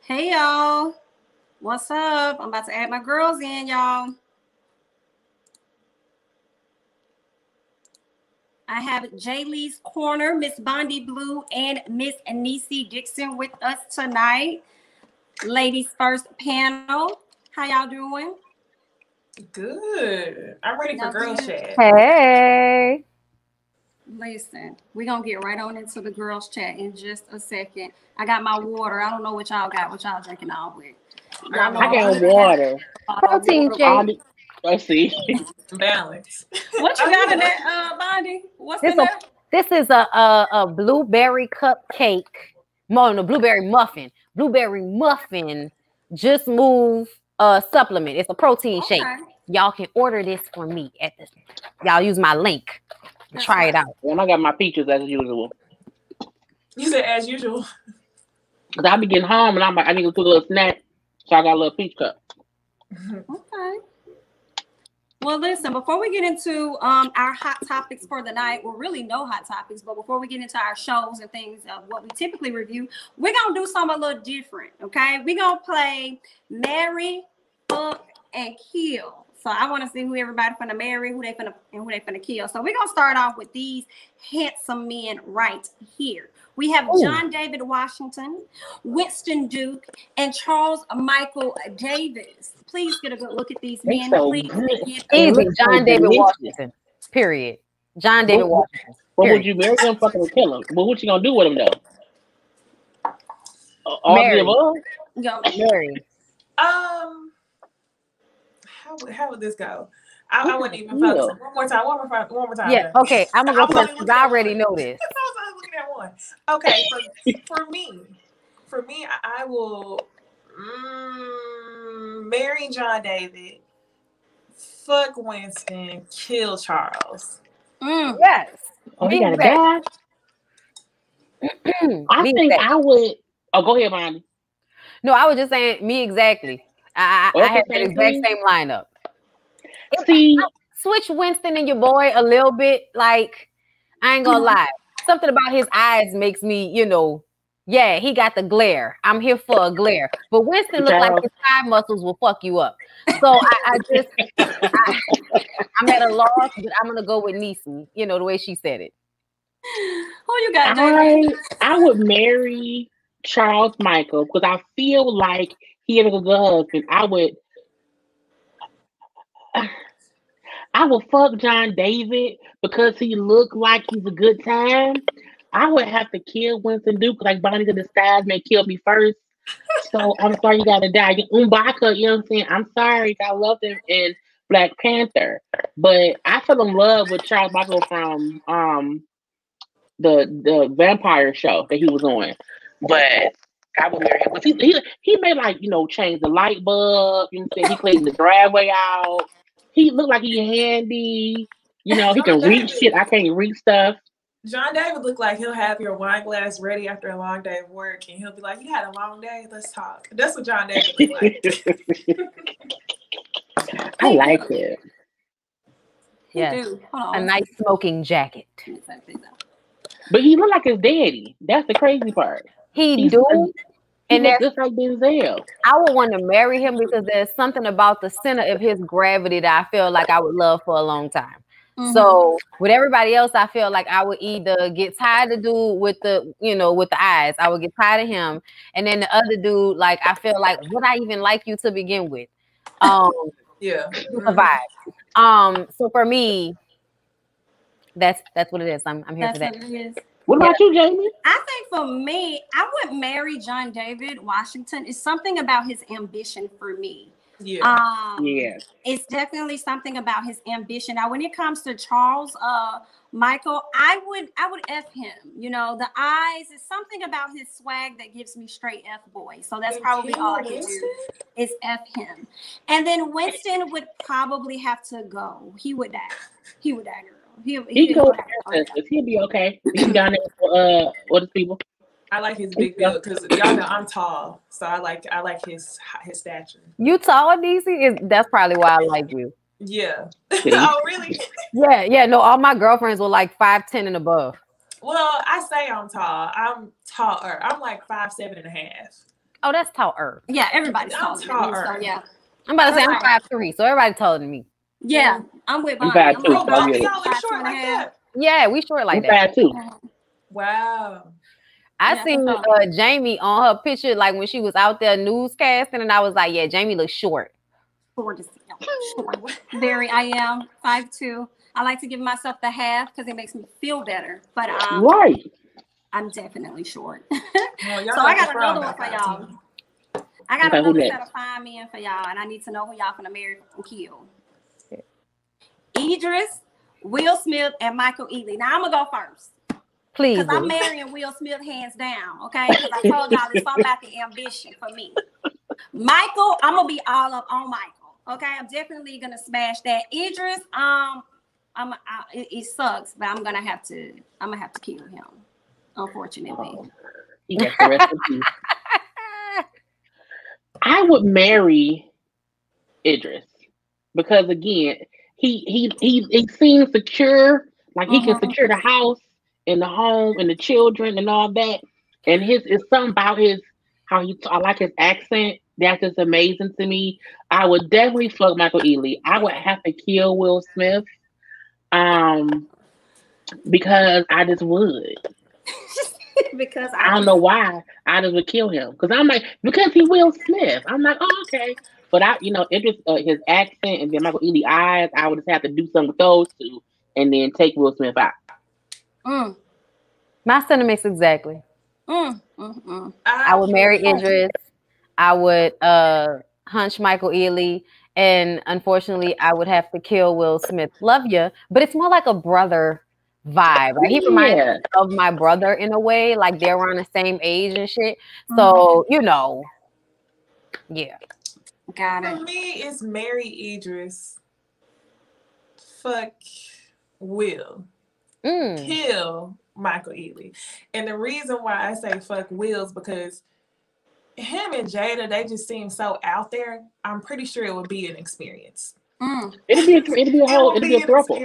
Hey y'all, what's up? I'm about to add my girls in, y'all. I have Jaylee's Corner, Miss Bondi Blue, and Miss Anisi Dixon with us tonight. Ladies first panel. How y'all doing? Good. I'm ready for girls chat. Hey. Listen, we're going to get right on into the girls chat in just a second. I got my water. I don't know what y'all got, what y'all drinking all with. I got water. Protein shake. Let's see. Balance. What you got in that, Bondi? What's in there? This is a blueberry cupcake. No, blueberry muffin. Blueberry muffin just move supplement. It's a protein shake. Y'all can order this for me at this. Y'all use my link. Try it out. And I got my peaches as usual. You said as usual. Cause I be getting home and I'm like, I need to do a little snack. So I got a little peach cup. Okay. Well, listen, before we get into our hot topics for the night, well, really no hot topics, but before we get into our shows and things of what we typically review, we're going to do something a little different, okay? We're going to play Marry, Fuck, and Kill. So I want to see who everybody finna marry, who they finna kill. So we're going to start off with these handsome men right here. We have John David Washington, Winston Duke, and Charles Michael Davis. Please get a good look at these men. So please. Easy, John David Washington. Period. John David Washington. But would you marry them, fucking kill him? But what you gonna do with him though? All Marry. the above? Marry. How would this go? I wouldn't even focus. One more time. Yeah, okay. I'm gonna go first because I already know this. I was looking at one. Okay, for me, I will marry John David, fuck Winston, kill Charles. Yes. Oh, he got a dad. I think I would. Oh, go ahead, Bonnie. No, I was just saying me exactly. I had that exact same lineup. See, switch Winston and your boy a little bit. Like, I ain't gonna lie. Something about his eyes makes me, yeah, he got the glare. I'm here for a glare. But Winston looked like his thigh muscles will fuck you up. So I'm at a loss, but I'm gonna go with Niecy, the way she said it. Who you got, David? I would marry Charles Michael because I feel like he is a good husband. I would fuck John David because he looked like he's a good time. I would have to kill Winston Duke like Bonnie to the Styles may kill me first. So I'm sorry you gotta die. M'Baka, you know what I'm saying? I'm sorry. I loved him in Black Panther. But I fell in love with Charles Michael from the vampire show that he was on. But I would marry him. He made change the light bulb, you know what I'm saying? He cleaned the driveway out. He looked like he handy. He can reach shit. I can't reach stuff. John David looked like he'll have your wine glass ready after a long day of work, and he'll be like, "You had a long day. Let's talk." That's what John David looked like. I like it. Yeah, a nice smoking jacket. But he looked like his daddy. That's the crazy part. He do. And that's just like Denzel. I would want to marry him because there's something about the center of his gravity that I feel like I would love for a long time. So with everybody else, I feel like I would either get tired of dude with the eyes. I would get tired of him. And then the other dude, like, I feel like, would I even like you to begin with? Yeah. Vibe. So for me, that's what it is. I'm here for that. What it is. What about you, Jamie? I think for me, I would marry John David Washington. It's something about his ambition for me. Yeah. Yeah. It's definitely something about his ambition. Now, when it comes to Charles Michael, I would F him. You know, the eyes is something about his swag that gives me straight F boy. So that's probably all I can do is F him. And then Winston would probably have to go. He would die. He would die, girl. He can go with ancestors. He'll be okay. He's down there for other people. I like his big build because y'all know I'm tall, so I like his stature. You tall, DC? That's probably why I like you. Yeah. Oh, really? Yeah. No, all my girlfriends were like 5'10" and above. Well, I say I'm tall. I'm taller. I'm like 5'7.5". Oh, that's taller. Yeah, everybody's taller. taller. So yeah. I'm about to say I'm 5'3", so everybody's taller than me. Yeah, I'm with I'm Bonnie. 5'2". Oh, Bonnie's always short like that. Yeah, we short like I'm that. 5'2". Wow. I seen Jamie on her picture, like when she was out there newscasting, and I was like, yeah, Jamie looks short. Short. Very, I am 5'2". I like to give myself the half because it makes me feel better. But Right. I'm definitely short. Well, So I got another one for y'all. I got another set of fine men for y'all, and I need to know who y'all finna marry and kill. Idris, Will Smith, and Michael Ealy. Now I'm gonna go first. Please. Because I'm marrying Will Smith hands down, okay? Because I told y'all it's all about the ambition for me. Michael, I'm gonna be all up on Michael, okay? I'm definitely gonna smash that. Idris, it sucks, but I'm gonna have to kill him, unfortunately. He got the rest of peace. I would marry Idris because again, he seems secure, like he can secure the house and the home and the children and all that. And it's something about I like his accent. That's just amazing to me. I would definitely fuck Michael Ealy. I would have to kill Will Smith, because I just would. Because I don't know why I just would kill him. Because I'm like, because he Will Smith. I'm like, oh, okay. But Idris, his accent and then Michael Ealy eyes, I would just have to do something with those two and then take Will Smith out. My sentiments exactly. I would marry Idris. I would hunch Michael Ealy, and unfortunately, I would have to kill Will Smith. Love you, but it's more like a brother vibe. Like, he reminds me of my brother in a way. Like, they're around the same age and shit. So yeah. Got it. For me, it's marry Idris. Fuck Will. Kill Michael Ealy. And the reason why I say fuck Will is because him and Jada, they just seem so out there. I'm pretty sure it would be an experience. It'd be a throuple.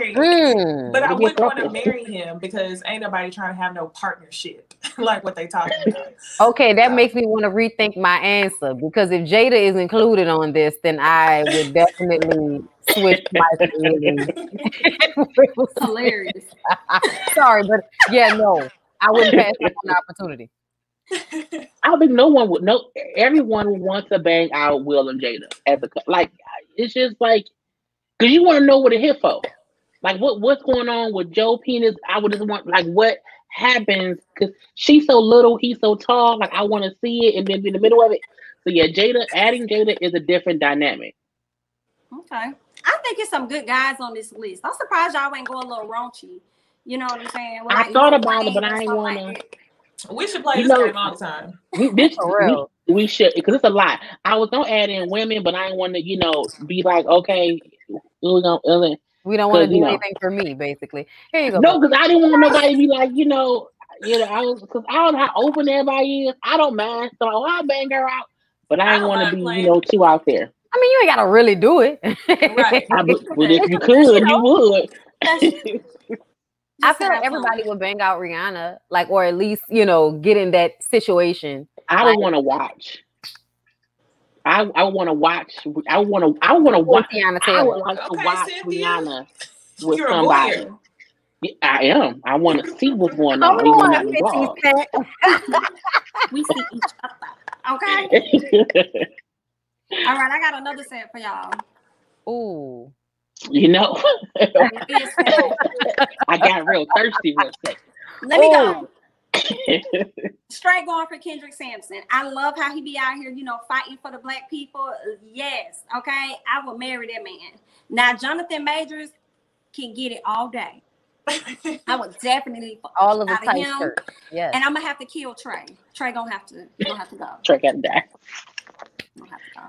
But I wouldn't want to marry him because ain't nobody trying to have no partnership like what they talking about. Okay, that makes me want to rethink my answer, because if Jada is included on this, then I would definitely switch Michael Ealy. Hilarious. Sorry, but yeah, no, I wouldn't pass up on the opportunity. I don't think everyone wants to bang out Will and Jada as it's just like, because you want to know what it hit for. Like, what's going on with Joe Penis? I would just want, like, what happens, because she's so little, he's so tall. Like, I want to see it and then be in the middle of it. So yeah, adding Jada is a different dynamic. Okay. I think it's some good guys on this list. I'm surprised y'all ain't going a little raunchy. You know what I'm saying? I thought about it, but I ain't want to. We should play this game all the time. We should, because it's a lot. I was gonna add in women, but I didn't want to, be like, okay, we don't want to do anything for me, basically. Here you go. No, because I didn't want nobody to be like, because I don't know how open everybody is. I don't mind, so I'll bang her out, but I didn't want to be, too out there. I mean, you ain't gotta really do it. Right. But if you could, you would. I feel like everybody would bang out Rihanna, like, or at least, get in that situation. I would want to watch. I want to watch. I want to watch. I would like to watch Rihanna with somebody. Yeah, I am. I want to see what's going on. We see each other. Okay. All right, I got another set for y'all. Ooh. I got real thirsty real quick. Let me go. Straight going for Kendrick Sampson. I love how he be out here, fighting for the black people. Yes, okay. I will marry that man. Now, Jonathan Majors can get it all day. I would definitely all of the out tight him. shirts. Yes. And I'm gonna have to kill Trey. Trey gonna have to go. Trey gotta die. Gonna have to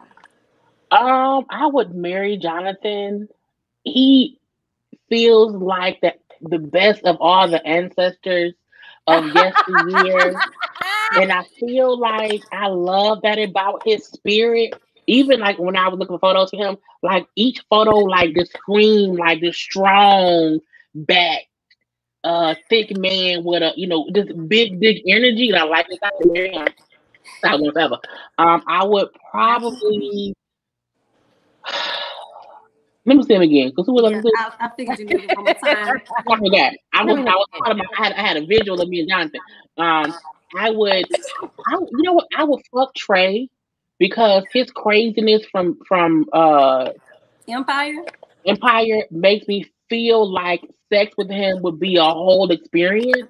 go. I would marry Jonathan. He feels like the best of all the ancestors of yesteryear. And I feel like I love that about his spirit. Even like when I was looking for photos of him, like each photo, like just scream like this strong back, thick man with this big energy. And I like this. I would marry him. I would ever. I would probably. Let me see him again. Because who was I figured you knew it one more time. I forgot. I had a visual of me and Jonathan. I would fuck Trey because his craziness from Empire makes me feel like sex with him would be a whole experience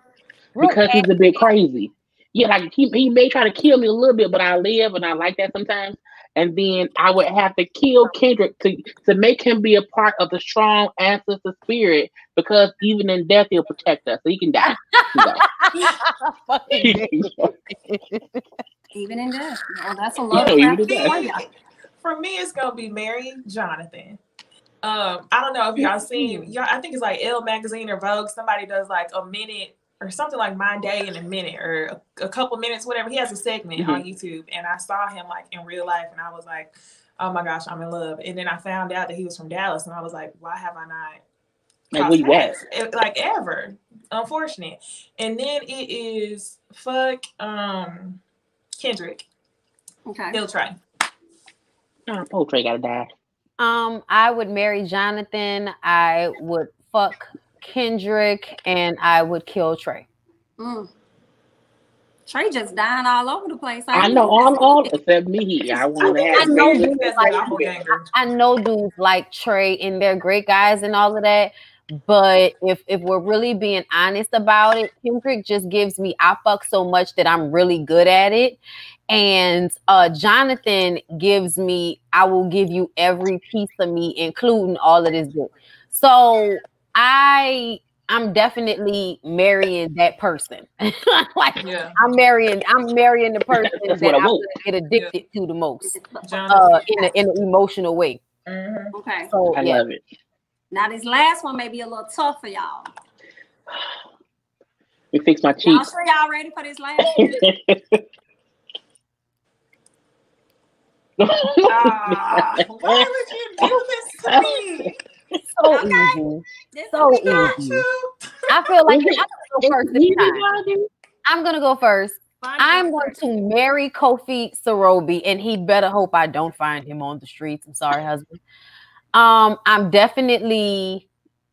because he's a bit crazy. Yeah, like he may try to kill me a little bit, but I live and I like that sometimes. And then I would have to kill Kendrick to make him be a part of the strong ancestor spirit because even in death he'll protect us. So he can die. Even in death. Oh, that's a love trap. For me, it's gonna be Mary Jonathan. I don't know if y'all seen I think it's like Elle magazine or Vogue. Somebody does like a minute or something like My Day in a Minute or a couple minutes, whatever. He has a segment on YouTube, and I saw him like in real life, and I was like, oh my gosh, I'm in love. And then I found out that he was from Dallas, and I was like, why have I not like ever? Unfortunate. And then it is Kendrick. Okay. He'll try. Oh, Trey gotta die. I would marry Jonathan. I would fuck Kendrick, and I would kill Trey. Trey just dying all over the place. I know all except me. I know dudes like Trey, and they're great guys and all of that. But if we're really being honest about it, Kendrick just gives me, I fuck so much that I'm really good at it. And Jonathan gives me, I will give you every piece of me, including all of this dick. So I'm definitely marrying that person. I'm marrying the person that I'm gonna get addicted to the most, in an emotional way. Mm-hmm. Okay. So I love it. Now this last one may be a little tough for y'all. We fix my cheeks. Y'all sure y'all ready for this last one? Why would you do this to me? So easy. So easy. I feel like I'm gonna go first this time. I'm gonna go first. I'm going to marry Kofi Sorobi, and he better hope I don't find him on the streets. I'm sorry, husband. I'm definitely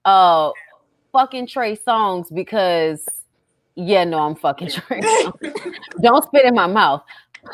fucking Trey Songz because I'm fucking Trey Songz. Don't spit in my mouth.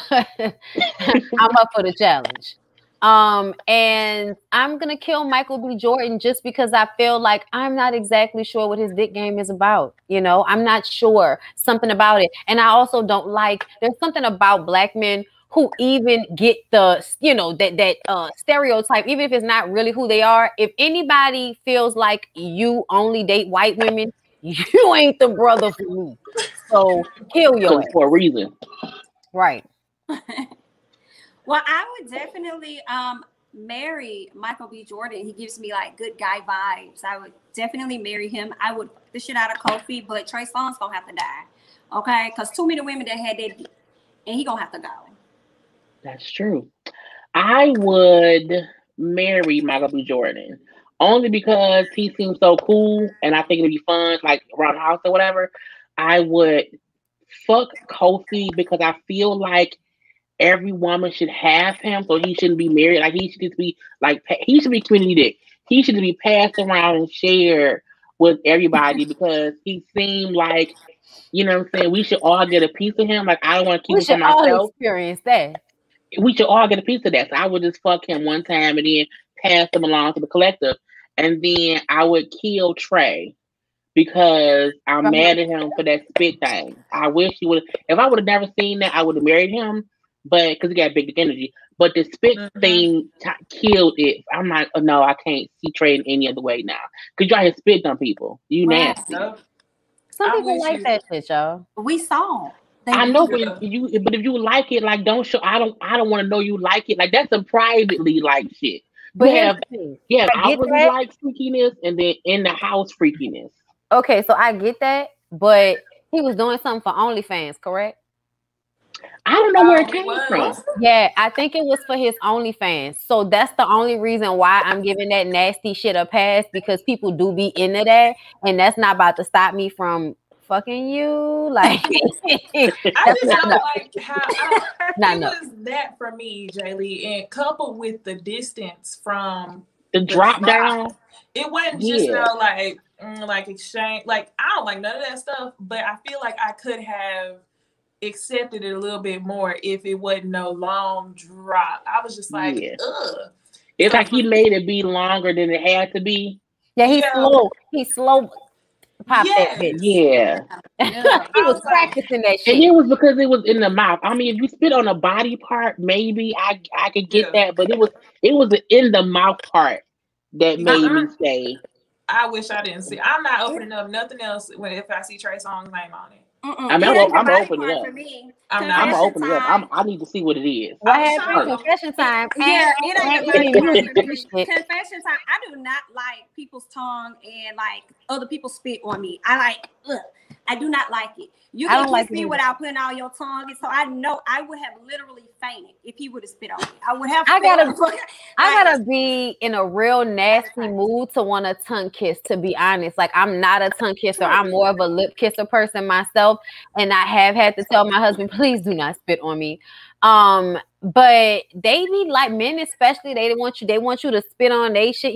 I'm up for the challenge. And I'm gonna kill Michael B. Jordan just because I feel like I'm not exactly sure what his dick game is about. I'm not sure something about it. And I also don't like, there's something about black men who even get the, that stereotype, even if it's not really who they are. If anybody feels like you only date white women, you ain't the brother for me. So kill your ass. For a reason. Right. Well, I would definitely marry Michael B. Jordan. He gives me like good guy vibes. I would definitely marry him. I would fuck the shit out of Kofi, but Trey Songz gonna have to die. Okay? Because too many women that had that, and he gonna have to go. That's true. I would marry Michael B. Jordan only because he seems so cool, and I think it'd be fun, like around the house or whatever. I would fuck Kofi because I feel like every woman should have him, so he shouldn't be married. Like he should just be he should be community dick. He should be passed around and shared with everybody because he seemed like, what I'm saying, we should all get a piece of him. Like I don't want to keep it for myself. We should all experience that. We should all get a piece of that. So I would just fuck him one time and then pass him along to the collective. And then I would kill Trey because I'm mad at him for that spit thing. I wish he would. If I would have never seen that, I would have married him. But because he got big energy, but the spit thing killed it. I'm like, oh, no, I can't see trading any other way now. Cause you out here spitting on people. You nasty. Some people like that shit, y'all. We saw. I know, but if you like it, like don't show. I don't want to know you like it. Like that's a privately like shit. But you have outwardly like freakiness, and then in the house freakiness. Okay, so I get that, but he was doing something for OnlyFans, correct? I don't know where it came from. Yeah, I think it was for his OnlyFans. So that's the only reason why I'm giving that nasty shit a pass, because people do be into that, and that's not about to stop me from fucking you. Like, I just don't like how it was that for me, Jaylee, and coupled with the distance from the drop down. It wasn't just like exchange. Like I don't like none of that stuff, but I feel like I could have accepted it a little bit more if it wasn't no long drop. I was just like, ugh. It's like he made it be longer than it had to be. Yeah, he's slow. Pop that bitch. Yeah. He was practicing that shit. And it was because it was in the mouth. I mean, if you spit on a body part, maybe I could get that, but it was in the mouth part that made me say. I wish I didn't see. I'm not opening up nothing else if I see Trey Songz's name on it. I mean, I'm gonna open it up. I'm gonna open it up. I need to see what it is. What happened? Confession time. Yeah, confession time. I do not like people's tongue and like other people spit on me. I do not like it. You can kiss me without putting out your tongue, and so I know I would have literally fainted if he would have spit on me. I would have. I gotta be in a real nasty mood to want a tongue kiss. To be honest, like I'm not a tongue kisser. I'm more of a lip kisser person myself, and I have had to tell my husband, please do not spit on me. But they be like, men especially, they want you to spit on they shit,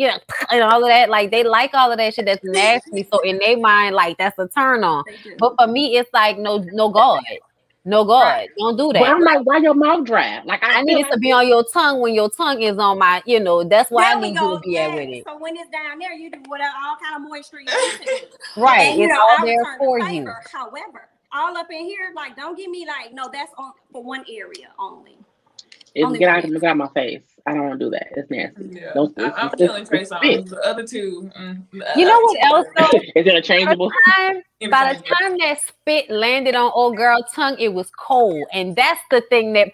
and all of that. Like they like all of that shit that's nasty. So in their mind, like that's a turn on. But for me, it's like no God. No God, don't do that. But I'm like, why your mouth dry? Like I need it to be on your tongue when your tongue is on my, that's why I need you to be at with it. So when it's down there, you do whatever, all kind of moisture you need to do. Right, and, it's all there for you. However, all up in here, like, don't give me like, no, that's on for one area only. Get out of my face. I don't want to do that. It's nasty. Yeah. I'm killing Trey Songz. The other two. You know what else though? Is it interchangeable? By the time that spit landed on old girl's tongue, it was cold. And that's the thing that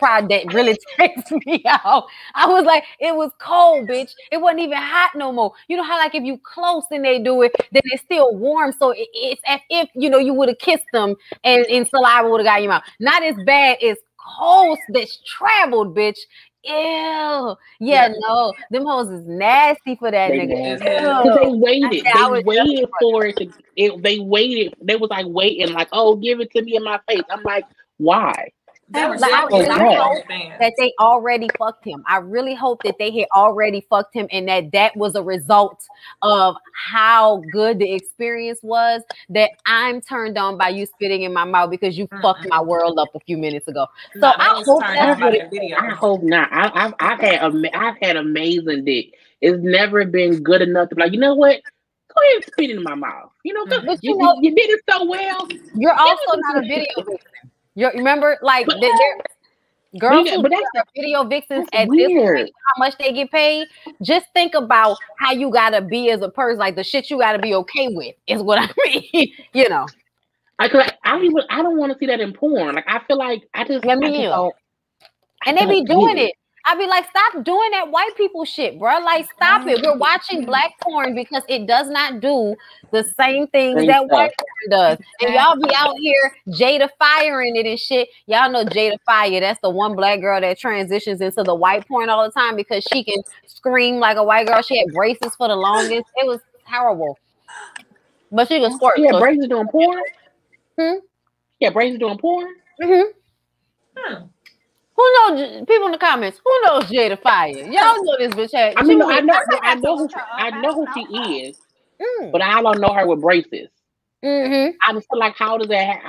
really takes me out. I was like, it was cold, bitch. It wasn't even hot no more. You know how like if you close and they do it, then it's still warm. So it's as if, you would have kissed them and saliva would have got in your mouth. Not as bad as cold that's traveled, bitch. Ew. Yeah, no. Them hoes is nasty for that nigga. Because they waited. They waited for it to they waited. They was like waiting, like, oh, give it to me in my face. I'm like, why? I hope that they already fucked him. I really hope that they had already fucked him and that was a result of how good the experience was, that I'm turned on by you spitting in my mouth because you fucked my world up a few minutes ago. So I hope that's what I hope not. I've had amazing dick. It's never been good enough to be like, you know what? Go ahead and spit in my mouth. You did it so well. You're also not a video vixen. Remember, like, girls who are video vixens at this point, how much they get paid. Just think about how you gotta be as a person, like the shit you gotta be okay with is what I mean. I don't want to see that in porn. Like I feel like I just and they be doing it. I be like, stop doing that white people shit, bro. Like, stop it. We're watching black porn because it does not do the same things that white porn does. And y'all be out here Jada firing it and shit. Y'all know Jada Fire. That's the one black girl that transitions into the white porn all the time because she can scream like a white girl. She had braces for the longest. It was terrible. But she was squirt. Yeah, braces doing porn? Yeah, braces doing porn? Who knows? People in the comments. Who knows Jada Fire? Y'all know this bitch. I know who she is, but I don't know her with braces. I just feel like, how does that?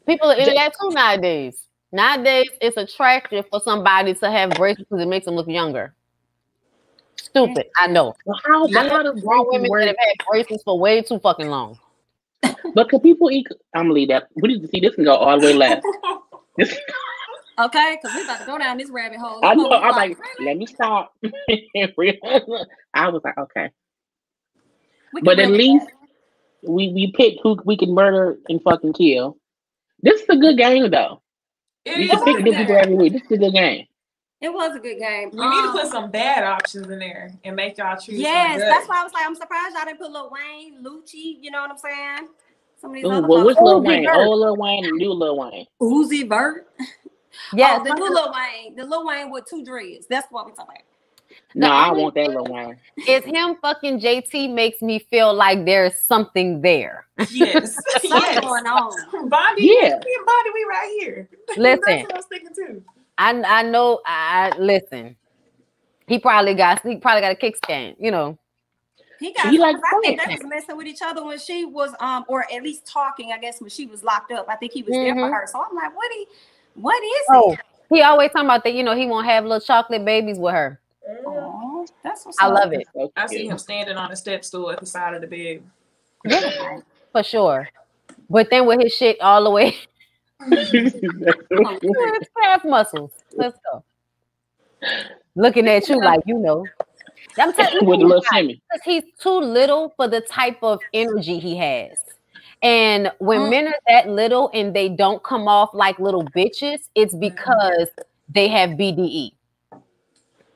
People are into that too nowadays. Nowadays, it's attractive for somebody to have braces because it makes them look younger. Stupid. I know. Well, how I know does grown braces women work? that have had braces for way too fucking long. But can people eat? I'm gonna leave that. We need to see this can go all the way left. Okay, because we about to go down this rabbit hole. I know. I'm like, let me stop. I was like, okay. But at least we picked who we can murder and fucking kill. This is a good game, though. We can pick new people every week. This is a good game. It was a good game. We need to put some bad options in there and make y'all choose. Yes, that's why I was like, I'm surprised y'all didn't put Lil Wayne, Lucci. You know what I'm saying? Some of these other well, which folks. Lil Wayne? Old Lil Wayne and new Lil Wayne? Uzi Vert. Yeah, the new Lil Wayne. The Lil Wayne with 2 dreads. That's what we talking about. No, I want that Lil Wayne. Is him fucking JT makes me feel like there's something there. Yes. Something going on. Bobby, yeah. Bobby, we right here. Listen. That's what I was thinking too. I know. Listen. He probably got a kick scan. You know. He like. I think they was messing with each other when she was or at least talking. I guess when she was locked up. I think he was there for her. So I'm like, what is it? He always talking about that. You know, he won't have little chocolate babies with her. Oh, that's what's I love it. I see him standing on a step stool at the side of the bed. Yeah, for sure. But then with his shit all the way. It's calf muscles. Let's go. Looking at you like you know. I'm telling you, with a little shimmy. Because he's too little for the type of energy he has. And when men are that little and they don't come off like little bitches, it's because they have BDE.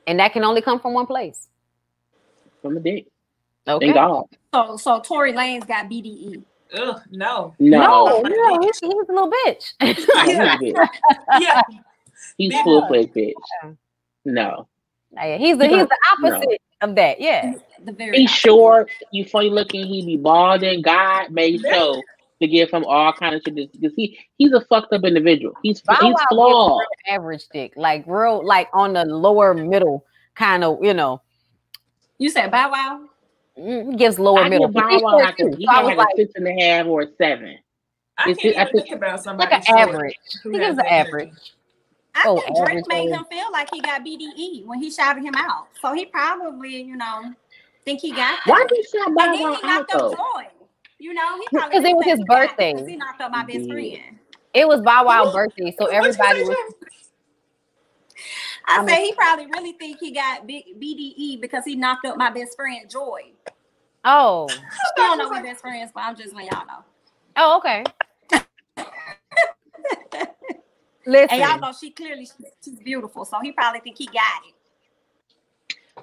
And that can only come from one place. From a dick. Okay. Thank God. So Tory Lanez got BDE. Ugh, no. He's a little bitch. Yeah. He's full-fledged bitch. No. He's the opposite of that. Yeah. He's short, he's funny looking, he be balding. God made sure to give him all kind of shit because he's a fucked up individual. He's flawed. Average dick, like real, like on the lower middle kind of, you know. You said Bow Wow? He gives lower middle. Bow Wow like a 6.5 or a 7. I can't even think about somebody like an average. He gives an average. I think Drake made him feel like he got BDE when he shouted him out. So he probably, you know, think he got that. Why did he shout Bow Wow out though? Joy. You know, he probably because it was his birthday. Because he knocked up my best friend. It was Bow Wow's birthday, so everybody was. I say he probably really think he got BDE because he knocked up my best friend Joy. Oh, she don't know we're best friends, but I'm just letting y'all know. Oh, okay. Listen, and y'all know she's beautiful, so he probably think he got it.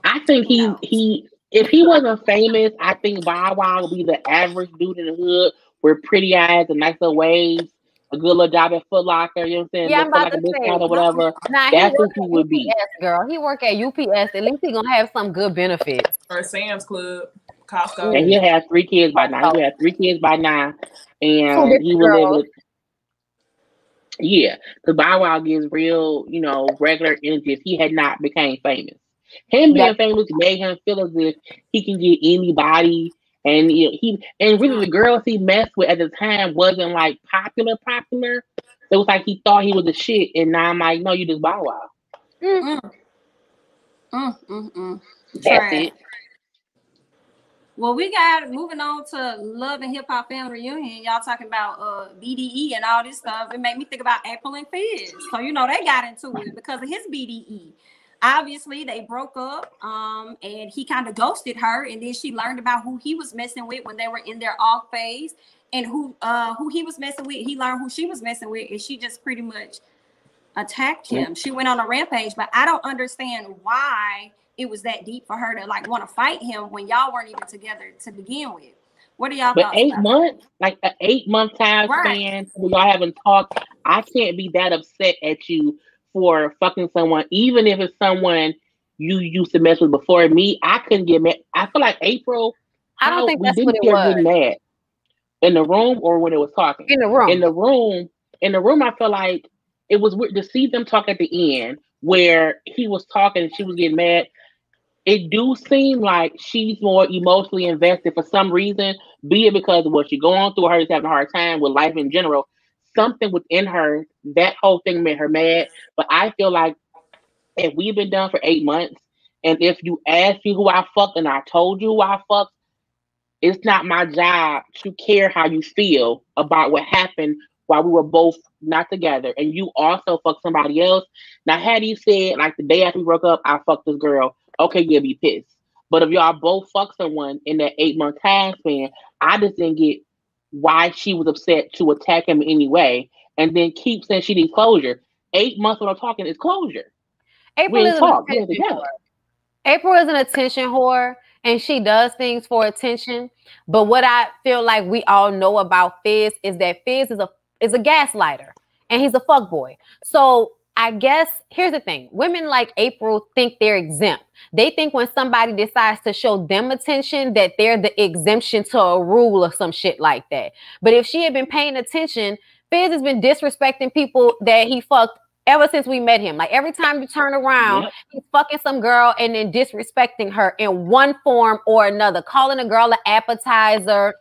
I think he if he wasn't famous, I think Bow Wow would be the average dude in the hood with pretty eyes and nice little waves, a good little job at Foot Locker, you know what I'm saying? Yeah, I'm about to say, or whatever. That's who he would be. Girl, he work at UPS. At least he gonna have some good benefits. Or Sam's Club, Costco. And he'll have 3 kids by now. He'll have 3 kids by now, and he will live with. Yeah, because Bow Wow gives real, you know, regular energy. If he had not became famous, him being famous made him feel as if he can get anybody, and you know, really the girls he messed with at the time wasn't like popular. It was like he thought he was the shit, and now I'm like, no, you just Bow Wow. That's it. Well, we got moving on to Love and Hip Hop Family Reunion. Y'all talking about BDE and all this stuff. It made me think about April and Fizz. So, you know, they got into it because of his BDE. Obviously, they broke up and he kind of ghosted her. And then she learned about who he was messing with when they were in their off phase. And who he was messing with. He learned who she was messing with. And she just pretty much attacked him. She went on a rampage. But I don't understand why it was that deep for her to like want to fight him when y'all weren't even together to begin with. What do y'all? But 8 months, like an 8-month time span, y'all haven't talked. I can't be that upset at you for fucking someone, even if it's someone you used to mess with before me. I couldn't get mad. I feel like April. I don't think that's what it was. Get mad in the room or when it was talking. In the room. In the room. I feel like it was weird to see them talk at the end where he was talking and she was getting mad. It do seem like she's more emotionally invested for some reason, be it because of what she's going through, her just having a hard time with life in general. Something within her, that whole thing made her mad. But I feel like if we've been done for 8 months And if you ask me who I fucked and I told you who I fucked, it's not my job to care how you feel about what happened while we were both not together. And you also fucked somebody else. Now, had he said, like, the day after we broke up, I fucked this girl, okay, you'll be pissed. But if y'all both fucked someone in that 8-month time span, I just didn't get why she was upset to attack him anyway, and then keep saying she needs closure. 8 months when I'm talking is closure. April is April is an attention whore, and she does things for attention. But what I feel like we all know about Fizz is that Fizz is a gaslighter, and he's a fuckboy. So I guess here's the thing. Women like April think they're exempt. They think when somebody decides to show them attention that they're the exemption to a rule or some shit like that. But if she had been paying attention, Fizz has been disrespecting people that he fucked ever since we met him. Like every time you turn around, he's fucking some girl and then disrespecting her in one form or another, calling a girl an appetizer.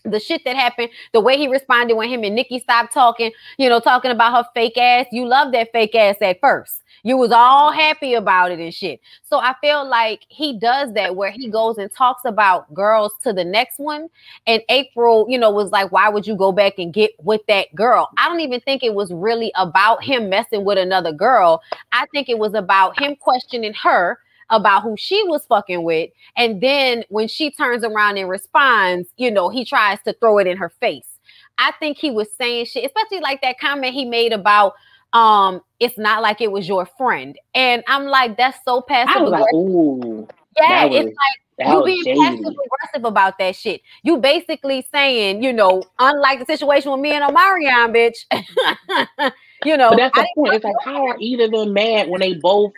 The shit that happened, the way he responded when him and Nikki stopped talking, talking about her fake ass. You loved that fake ass at first. You was all happy about it and shit. So I feel like he does that where he goes and talks about girls to the next one. And April, was like, why would you go back and get with that girl? I don't even think it was really about him messing with another girl. I think it was about him questioning her about who she was fucking with. And then when she turns around and responds, he tries to throw it in her face. I think he was saying shit, especially like that comment he made about, it's not like it was your friend. And I'm like, that's so passive aggressive. Like, ooh, yeah, it's like you being passive aggressive about that shit. You basically saying, unlike the situation with me and Omarion, bitch. But that's the point. It's like, how are either of them mad when they both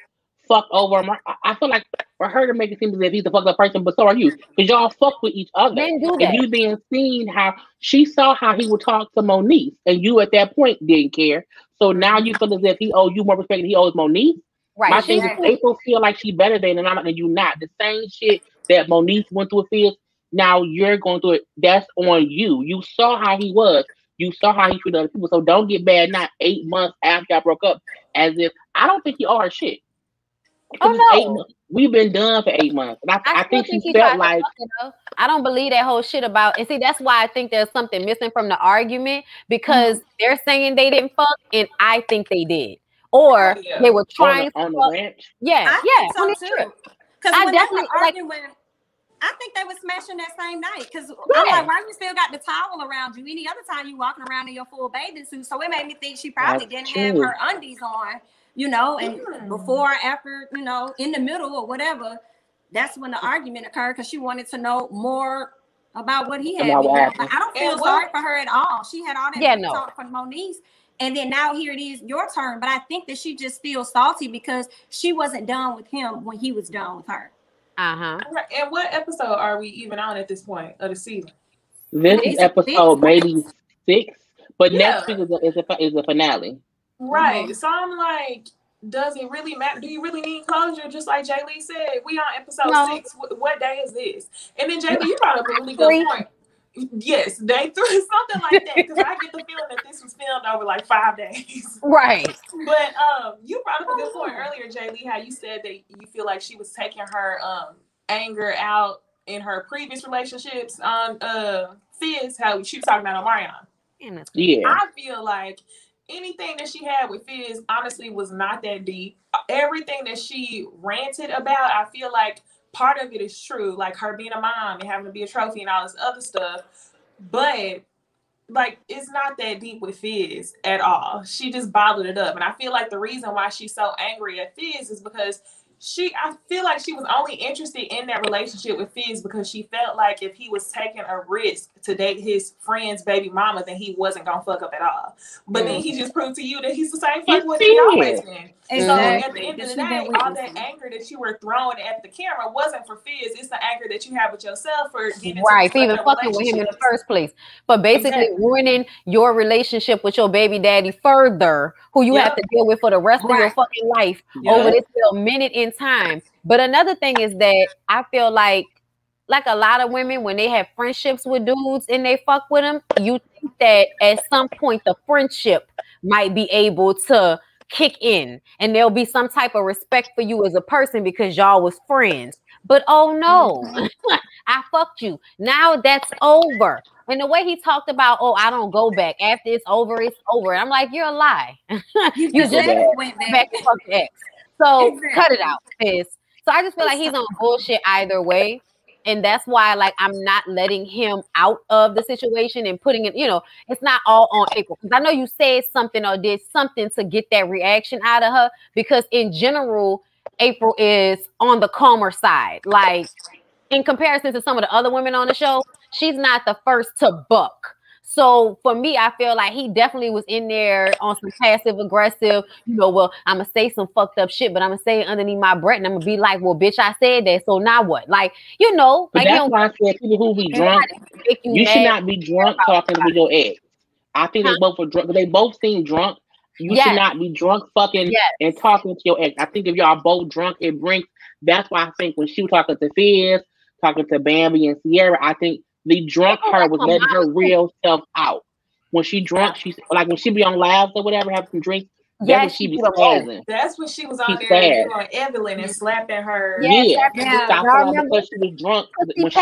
fuck over him? I feel like for her to make it seem as if he's a fucked up person, but so are you, because y'all fuck with each other. Men do that. And you being seen how she saw how he would talk to Monique, and you at that point didn't care. So now you feel as if he owes you more respect than he owes Monique. Right. My thing is, April feel like she better than, and I'm not, and you not. The same shit that Monique went through with Fizz, now you're going through it. That's on you. You saw how he was. You saw how he treated other people. So don't get bad not 8 months after y'all broke up, as if I don't think you owe her shit. Oh no, we've been done for 8 months. And I think she felt like, I don't believe that whole shit about, and see, that's why I think there's something missing from the argument, because they're saying they didn't fuck and I think they did, or they were trying on the ranch. Yeah, on the trip. Because when they were arguing, I think they were smashing that same night. Because I'm like, why you still got the towel around you? Any other time you walking around in your full bathing suit. So it made me think she probably didn't have her undies on. And before, after, in the middle or whatever, that's when the argument occurred, because she wanted to know more about what he had. But I don't feel sorry for her at all. She had all that talk from Monique, and then now here it is, your turn. But I think that she just feels salty because she wasn't done with him when he was done with her. And what episode are we even on at this point of the season? This is episode maybe 6, but next week is a finale. Right. So I'm like, does it really matter? Do you really need closure? Just like Jay Lee said, we on episode 6. What day is this? And then Jay Lee, you brought up a really good point. Yes, day 3, something like that. Because I get the feeling that this was filmed over like 5 days. Right. But you brought up a good point earlier, Jay Lee, how you said that you feel like she was taking her anger out in her previous relationships on Fizz, how she was talking about Omarion. Yeah. I feel like anything that she had with Fizz honestly was not that deep. Everything that she ranted about, I feel like part of it is true, like her being a mom and having to be a trophy and all this other stuff. But like, it's not that deep with Fizz at all. She just bottled it up. And I feel like the reason why she's so angry at Fizz is because I feel like she was only interested in that relationship with Fizz because she felt like if he was taking a risk to date his friend's baby mama, then he wasn't gonna fuck up at all. But then he just proved to you that he's the same fuck boy that he always been. And so at the end of the day, all that anger that you were throwing at the camera wasn't for Fizz. It's the anger that you have with yourself for getting for even fucking with him in the first place. But basically ruining your relationship with your baby daddy further, who you have to deal with for the rest of your fucking life over this little minute in time. But another thing is that I feel like a lot of women, when they have friendships with dudes and they fuck with them, you think that at some point the friendship might be able to kick in, and there'll be some type of respect for you as a person because y'all was friends. But oh no, I fucked you. Now that's over. And the way he talked about, oh, I don't go back. After it's over, it's over. And I'm like, you're a lie. You just went back to fuck the ex. So Exactly. cut it out, sis. So I just feel like he's on bullshit either way. And that's why, like, I'm not letting him out of the situation and putting it, you know, it's not all on April. Because I know you said something or did something to get that reaction out of her. Because in general, April is on the calmer side. Like, in comparison to some of the other women on the show, she's not the first to buck. So for me, I feel like he definitely was in there on some passive aggressive, you know, well, I'm going to say some fucked up shit, but I'm going to say it underneath my breath and I'm going to be like, well, bitch, I said that. So now what? Like, you know. But like, that's why I said people who be drunk, you should not be drunk talking to your ex. I think they both were drunk. They both seem drunk. You should not be drunk fucking and talking to your ex. I think if y'all both drunk, it brings, that's why I think when she was talking to Fizz, talking to Bambi and Sierra, I think the drunk her was letting her real self out. When she drunk, she's like when she be on lives or whatever, have some drinks. That's when she be spazzing. That's when she was on there on Evelyn and slapping her. Yeah. I feel like because she was drunk. When she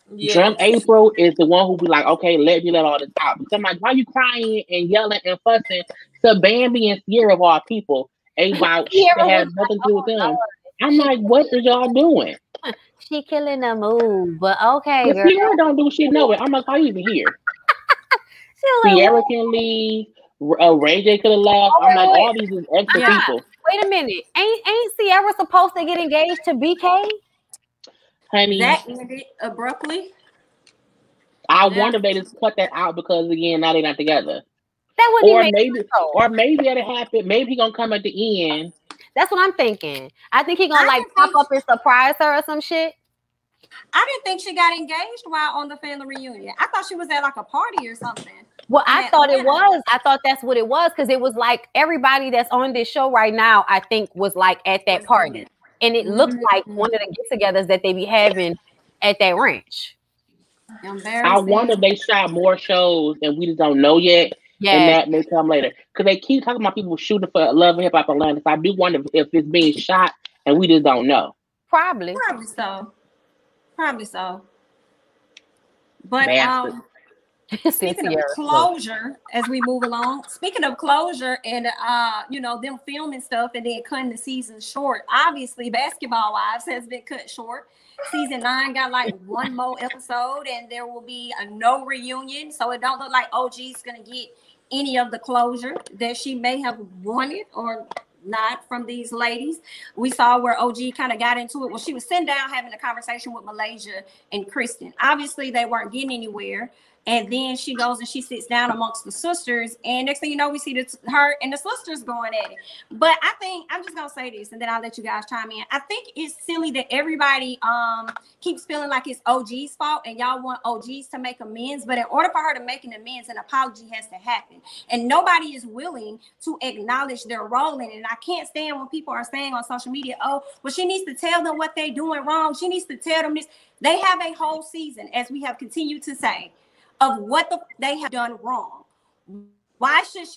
was drunk, April is the one who be like, okay, let me let all this out. Because I'm like, why you crying and yelling and fussing to Bambi and Sierra of all people about shit that has nothing to do with them? I'm like, what is y'all doing? She killing the move, but okay, girl. Sierra don't do shit nowhere. I'm like, how you even here? Sierra can leave. Ray J could have left. I'm like, all these is extra people. Wait a minute. Ain't Sierra supposed to get engaged to BK? Honey, that ended abruptly. I wonder if they just cut that out because again, now they're not together. That wouldn't make sense. Or maybe it'll happen. Maybe he gonna come at the end. That's what I'm thinking. I think he gonna like pop up and surprise her or some shit. I didn't think she got engaged while on the family reunion. I thought she was at like a party or something. Well, I thought it was. I thought that's what it was because it was like everybody that's on this show right now, I think, was like at that party. And it looked like one of the get-togethers that they be having at that ranch. I wonder if they shot more shows and we just don't know yet. Yeah. And that may come later. Because they keep talking about people shooting for Love and Hip Hop Atlanta. So I do wonder if it's being shot and we just don't know. Probably so. But speaking of closure, as we move along, speaking of closure and you know, them filming stuff and then cutting the season short. Obviously, Basketball Wives has been cut short. Season 9 got like one more episode, and there will be no reunion. So it don't look like OG's gonna get any of the closure that she may have wanted or not from these ladies. We saw where OG kind of got into it. Well, she was sitting down having a conversation with Malaysia and Kristen. Obviously, they weren't getting anywhere. And then she goes and she sits down amongst the sisters. And next thing you know, we see her and the sisters going at it. But I think, I'm just going to say this, and then I'll let you guys chime in. I think it's silly that everybody keeps feeling like it's OG's fault and y'all want OGs to make amends. But in order for her to make an amends, an apology has to happen. And nobody is willing to acknowledge their role in it. And I can't stand when people are saying on social media, oh, well, she needs to tell them what they're doing wrong. She needs to tell them this. They have a whole season, as we have continued to say, of what they have done wrong. Why should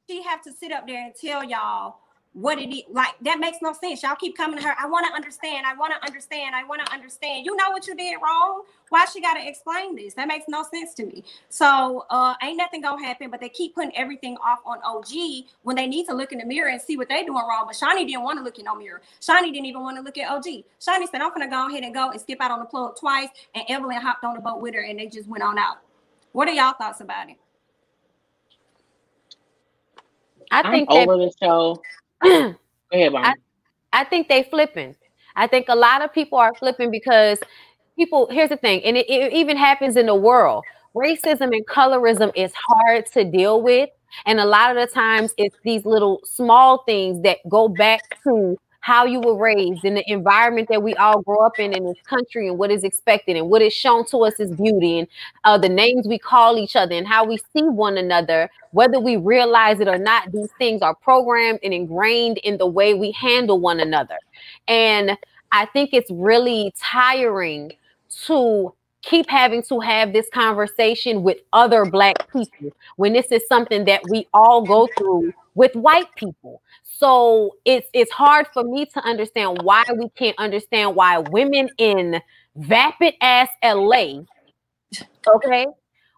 she have to sit up there and tell y'all what it is? Like, that makes no sense. Y'all keep coming to her. I want to understand. I want to understand. I want to understand. You know what you did wrong. Why she got to explain this? That makes no sense to me. So ain't nothing going to happen, but they keep putting everything off on OG when they need to look in the mirror and see what they doing wrong. But Shani didn't want to look in no mirror. Shani didn't even want to look at OG. Shani said, I'm going to go ahead and go and skip out on the plug twice. And Evelyn hopped on the boat with her and they just went on out. What are y'all thoughts about it? I'm over the show. Go ahead, Mom. I think they flipping. I think a lot of people are flipping because here's the thing, and it even happens in the world. Racism and colorism is hard to deal with. And a lot of the times it's these little small things that go back to how you were raised in the environment that we all grow up in this country and what is expected and what is shown to us as beauty and the names we call each other and how we see one another, whether we realize it or not. These things are programmed and ingrained in the way we handle one another. And I think it's really tiring to keep having to have this conversation with other Black people when this is something that we all go through with white people. So it's hard for me to understand why we can't understand why women in vapid ass LA, okay,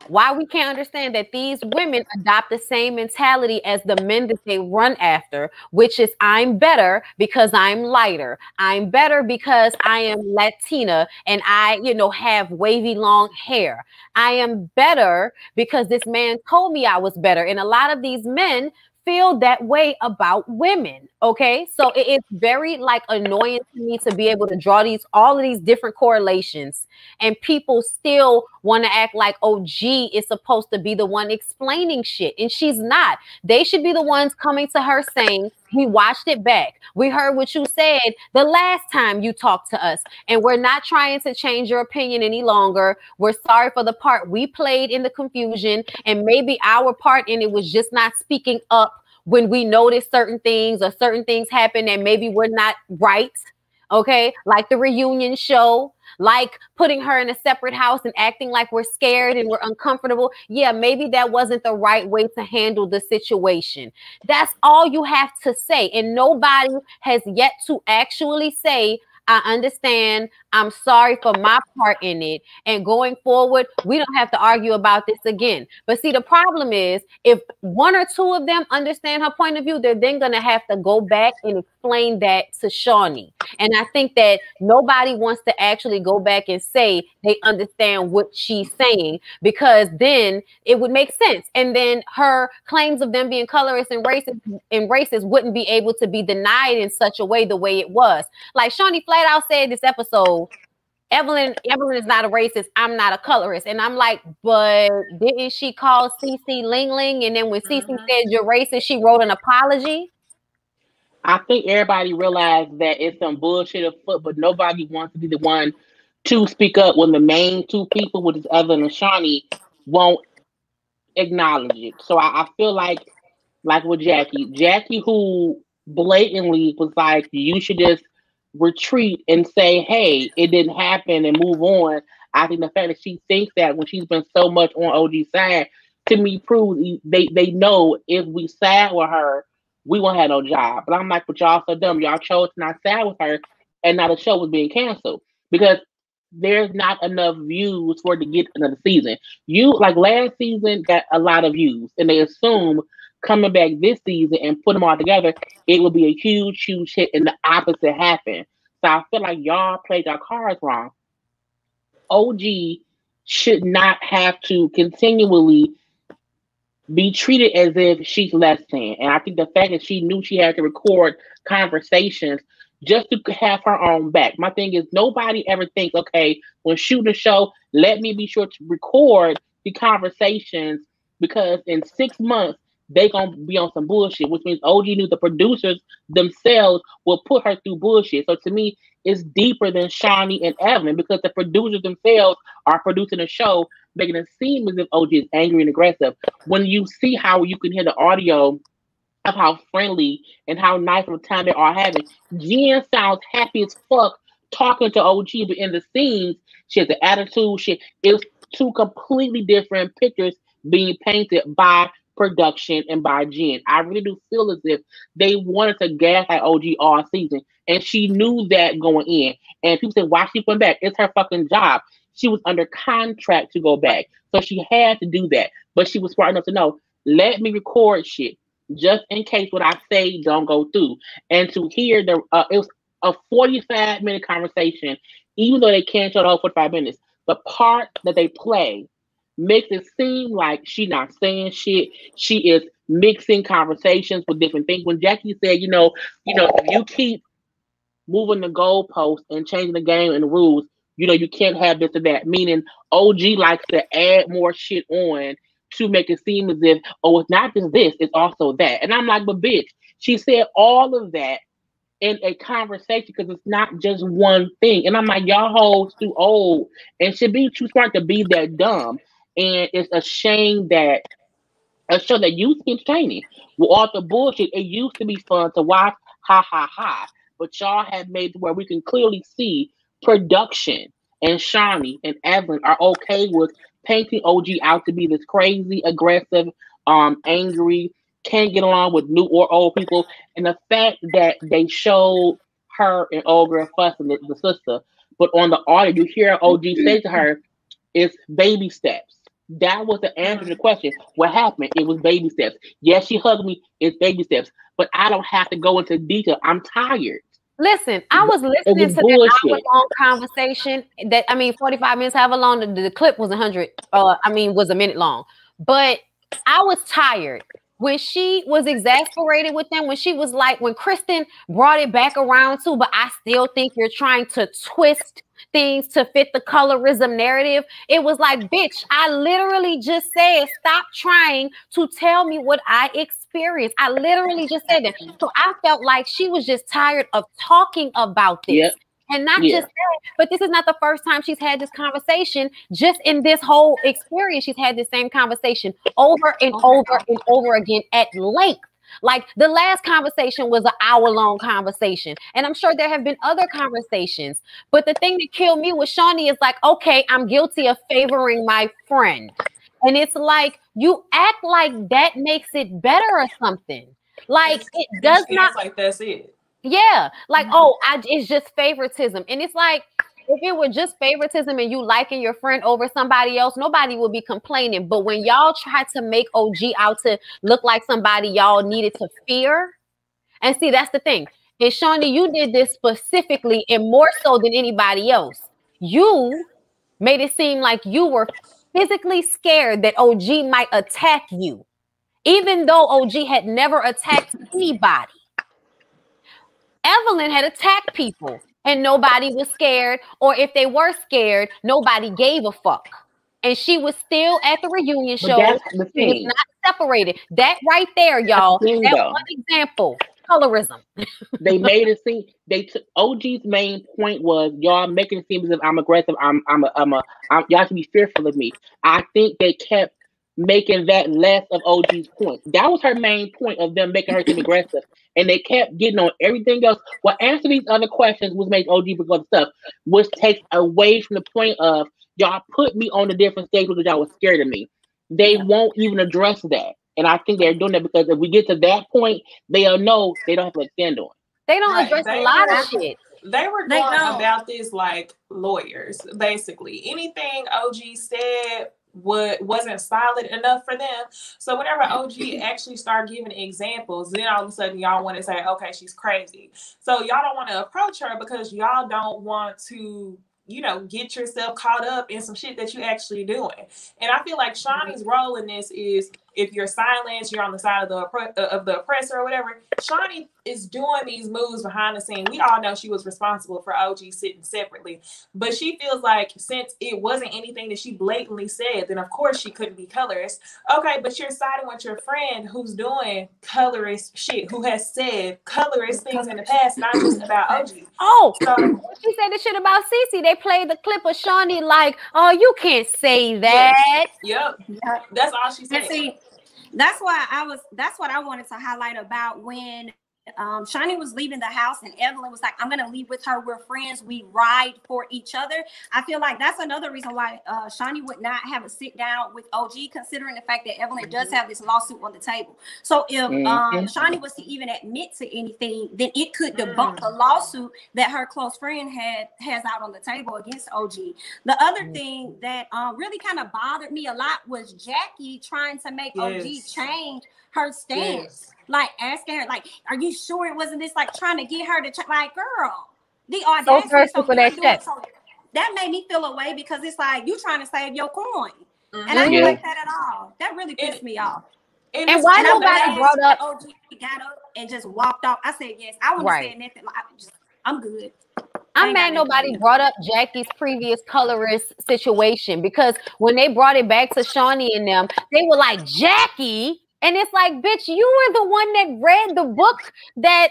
why we can't understand that these women adopt the same mentality as the men that they run after, which is I'm better because I'm lighter. I'm better because I am Latina and I, have wavy long hair. I am better because this man told me I was better. And a lot of these men feel that way about women. Okay. So it's very annoying to me to be able to draw all of these different correlations, and people still want to act like OG is supposed to be the one explaining shit. And she's not. They should be the ones coming to her saying, we watched it back. We heard what you said the last time you talked to us. And we're not trying to change your opinion any longer. We're sorry for the part we played in the confusion. And maybe our part in it was just not speaking up when we noticed certain things or certain things happen and maybe we're not right. Okay. Like the reunion show, like putting her in a separate house and acting like we're scared and we're uncomfortable. Yeah, maybe that wasn't the right way to handle the situation. That's all you have to say. And nobody has yet to actually say, I understand. I'm sorry for my part in it. And going forward, we don't have to argue about this again. But see, the problem is if one or two of them understand her point of view, they're then going to have to go back and explain that to Shawnee. And I think that nobody wants to actually go back and say they understand what she's saying, because then it would make sense. And then her claims of them being colorist and racist wouldn't be able to be denied in such a way the way it was. Like Shawnee flat out said this episode, Evelyn is not a racist. I'm not a colorist. And I'm like, but didn't she call Cece Ling Ling? And then when Cece said you're racist, she wrote an apology. I think everybody realized that it's some bullshit afoot, but nobody wants to be the one to speak up when the main two people, which is Evelyn and Shawnee, won't acknowledge it. So I feel like with Jackie, who blatantly was like, you should just retreat and say, hey, it didn't happen and move on. I think the fact that she thinks that when she's been so much on OG's side, to me proves they know if we side with her, we won't have no job. But I'm like, but y'all so dumb. Y'all chose to not side with her, and now the show was being canceled because there's not enough views for it to get another season. You like last season got a lot of views, and they assume coming back this season and put them all together, it will be a huge hit, and the opposite happened. So I feel like y'all played your cards wrong. OG should not have to continually be treated as if she's less than. And I think the fact that she knew she had to record conversations just to have her own back. My thing is, nobody ever thinks, okay, when shooting a show, let me be sure to record the conversations, because in 6 months, they gonna be on some bullshit, which means OG knew the producers themselves will put her through bullshit. So to me, it's deeper than Shawnee and Evelyn, because the producers themselves are producing a show, making it seem as if OG is angry and aggressive. When you see how you can hear the audio of how friendly and how nice of a time they are having, Jen sounds happy as fuck talking to OG, but in the scenes, she has an attitude. It was two completely different pictures being painted by production and by Jen. I really do feel as if they wanted to gaslight OG all season, and she knew that going in. And people said, why she went back? It's her fucking job. She was under contract to go back, so she had to do that. But she was smart enough to know, let me record shit just in case what I say don't go through. And to hear it was a 45-minute conversation, even though they can't show the whole 45 minutes. The part that they play makes it seem like she's not saying shit. She is mixing conversations with different things. When Jackie said, if you keep moving the goalposts and changing the game and the rules, you can't have this or that. Meaning OG likes to add more shit on to make it seem as if, oh, it's not just this, it's also that. And I'm like, but bitch, she said all of that in a conversation, because it's not just one thing. And I'm like, y'all hoes too old and should be too smart to be that dumb. And it's a shame that a show that used to be entertaining with all the bullshit, it used to be fun to watch, ha ha ha. But y'all have made it where we can clearly see production and Shawnee and Evelyn are okay with painting OG out to be this crazy, aggressive, angry, can't get along with new or old people. And the fact that they showed her and old girl fussing the sister, but on the audio you hear OG say to her, "It's baby steps." That was the answer to the question. What happened? It was baby steps. Yes, she hugged me. It's baby steps. But I don't have to go into detail. I'm tired. Listen, I was listening to that hour-long conversation. 45 minutes, however long the clip was 100. Was a minute long. But I was tired when she was exasperated with them. When she was like, when Kristen brought it back around too. But I still think you're trying to twist things to fit the colorism narrative. It was like, bitch, I literally just said, stop trying to tell me what I experienced. I literally just said that. So I felt like she was just tired of talking about this. Yep. And not just that, but this is not the first time she's had this conversation. Just in this whole experience, she's had the same conversation over and over and over again at length. Like the last conversation was an hour-long conversation. And I'm sure there have been other conversations. But the thing that killed me with Shawnee is like, okay, I'm guilty of favoring my friend. And it's like, you act like that makes it better or something. Like it does not. Like that's it. Yeah. Like, it's just favoritism. And it's like, if it were just favoritism and you liking your friend over somebody else, nobody would be complaining. But when y'all try to make OG out to look like somebody y'all needed to fear, and see, that's the thing. And Shawnee, you did this specifically and more so than anybody else. You made it seem like you were physically scared that OG might attack you, even though OG had never attacked anybody. Evelyn had attacked people. And nobody was scared, or if they were scared, nobody gave a fuck. And she was still at the reunion show. She was not separated. That right there, y'all. That one example, colorism. They made it seem. They took OG's main point was y'all making it seem as if I'm aggressive. Y'all should be fearful of me. I think they kept making that less of OG's point. That was her main point of them making her seem aggressive. And they kept getting on everything else. Well, answer these other questions, which makes OG because of stuff, which takes away from the point of y'all put me on a different stage because y'all was scared of me. They won't even address that. And I think they're doing that because if we get to that point, they'll know they don't have to extend on. They don't address a lot of shit. They were going about this like lawyers, basically. Anything OG said wasn't solid enough for them. So whenever OG actually start giving examples, then all of a sudden y'all want to say, okay, she's crazy. So y'all don't want to approach her because y'all don't want to, get yourself caught up in some shit that you actually doing. And I feel like Shawnee's role in this is, if you're silenced, you're on the side of the oppressor or whatever. Shawnee is doing these moves behind the scene. We all know she was responsible for OG sitting separately, but she feels like since it wasn't anything that she blatantly said, then of course she couldn't be colorist. Okay, but you're siding with your friend who's doing colorist shit, who has said colorist things in the past, not just about OG. She said the shit about Cece. They played the clip of Shawnee like, oh, you can't say that. Yep. That's all she said. That's what I wanted to highlight about when Shawnee was leaving the house and Evelyn was like, I'm gonna leave with her, we're friends, we ride for each other. I feel like that's another reason why Shawnee would not have a sit down with OG, considering the fact that Evelyn does have this lawsuit on the table. So if Shawnee was to even admit to anything, then it could debunk the lawsuit that her close friend has out on the table against OG. The other thing that really kind of bothered me a lot was Jackie trying to make OG change her stance. Like asking her, like, are you sure it wasn't this? Like trying to get her to like, girl, the audacity. So that made me feel away because it's like you trying to save your coin, and I didn't like that at all. That really pissed me off. And why nobody brought up? OG got up and just walked off. I said yes. I wouldn't say nothing. I'm good. I'm mad nobody brought up Jackie's previous colorist situation, because when they brought it back to Shawnee and them, they were like, Jackie. And it's like, bitch, you were the one that read the book that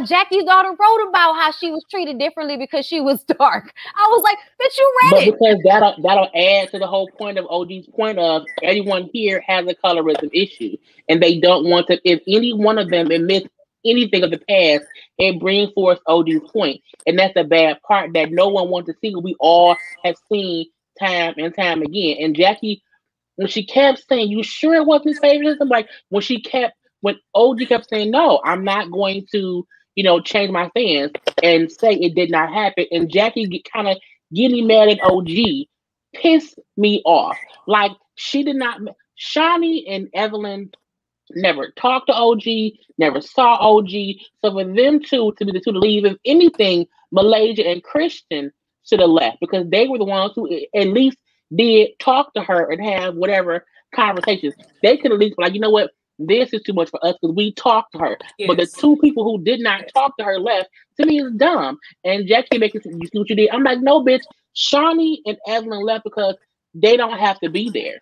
Jackie's daughter wrote about how she was treated differently because she was dark. I was like, bitch, you read it. Because that'll add to the whole point of OG's point of everyone here has a colorism issue. And they don't want to, if any one of them admits anything of the past, it brings forth OG's point. And that's the bad part that no one wants to see. We all have seen time and time again. And Jackie, when she kept saying, you sure it wasn't favoritism? Like when when OG kept saying, no, I'm not going to, change my stance and say it did not happen. And Jackie kind of getting mad at OG pissed me off. Like, she did not, Shawnee and Evelyn never talked to OG, never saw OG. So for them two to be the two to leave, if anything, Malaysia and Christian should have left because they were the ones who at least did talk to her and have whatever conversations. They could at least be like, you know what, this is too much for us because we talked to her. Yes. But the two people who did not talk to her left, to me, is dumb. And Jackie making you see what you did. I'm like, no, bitch. Shawnee and Evelyn left because they don't have to be there.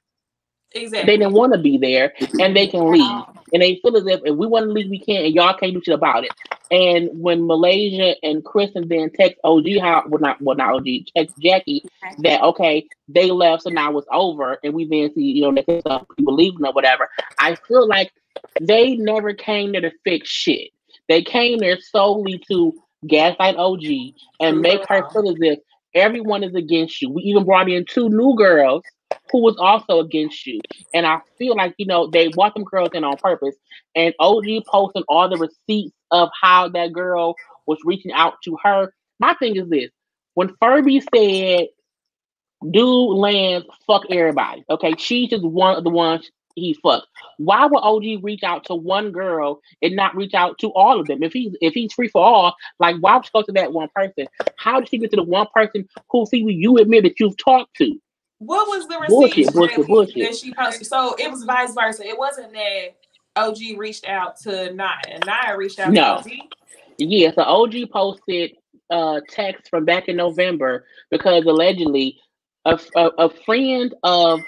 Exactly. They didn't want to be there, and they can leave. And they feel as if we want to leave, we can, and y'all can't do shit about it. And when Malaysia and Kristen then text OG, not OG, text Jackie that okay, they left, so now it's over, and we then see they some people leaving or whatever. I feel like they never came there to fix shit. They came there solely to gaslight OG and make her feel as if everyone is against you. We even brought in 2 new girls who was also against you. And I feel like, they brought them girls in on purpose. And OG posted all the receipts of how that girl was reaching out to her. My thing is this. When Furby said, dude, Lance, fuck everybody. Okay, she's just one of the ones he fucked. Why would OG reach out to one girl and not reach out to all of them? If he's free for all, like, why would she go to that one person? How did she get to the one person who you admit that you've talked to? What was the receipt bullshit. that she posted? So it was vice versa. It wasn't that OG reached out to Nia and Nia reached out to OG. Yeah, so OG posted text from back in November because allegedly a friend of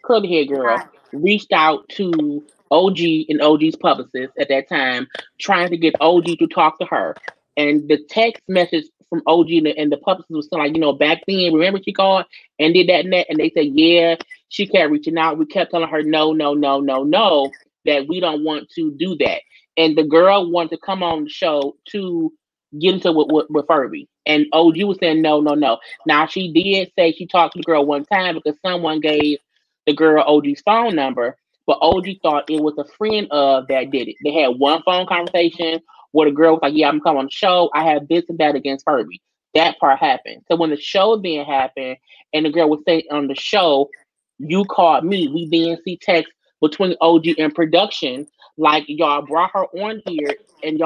curly hair girl reached out to OG and OG's publicist at that time, trying to get OG to talk to her. And the text message from OG and the publicist was like, back then, remember she called and did that and that? And they said, yeah, she kept reaching out. We kept telling her, no, that we don't want to do that. And the girl wanted to come on the show to get into with Furby. And OG was saying, no. Now, she did say she talked to the girl one time because someone gave the girl OG's phone number, but OG thought it was a friend of that did it. They had one phone conversation where the girl was like, yeah, I'm coming on the show. I have this and that against Furby. That part happened. So when the show then happened and the girl was saying on the show, you called me, we then see text between OG and production, like y'all brought her on here and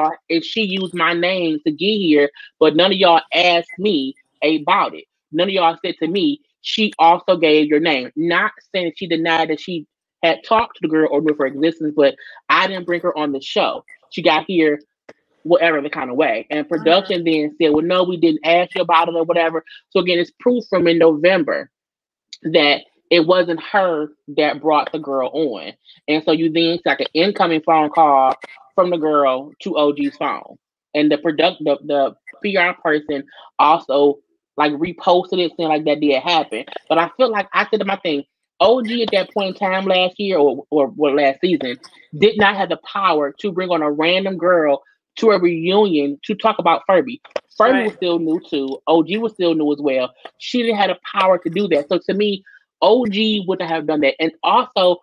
she used my name to get here, but none of y'all asked me about it. None of y'all said to me, she also gave your name. Not saying that she denied that she had talked to the girl or knew her existence, but I didn't bring her on the show. She got here whatever the kind of way. And production then said, well, no, we didn't ask you about it or whatever. So again, it's proof from in November that it wasn't her that brought the girl on. And so you then see like an incoming phone call from the girl to OG's phone. And the PR person also like reposted it saying like that did happen. But I feel like I said to my thing, OG at that point in time last year or last season did not have the power to bring on a random girl to a reunion to talk about Furby. Furby was still new too. OG was still new as well. She didn't have the power to do that. So to me, OG wouldn't have done that. And also,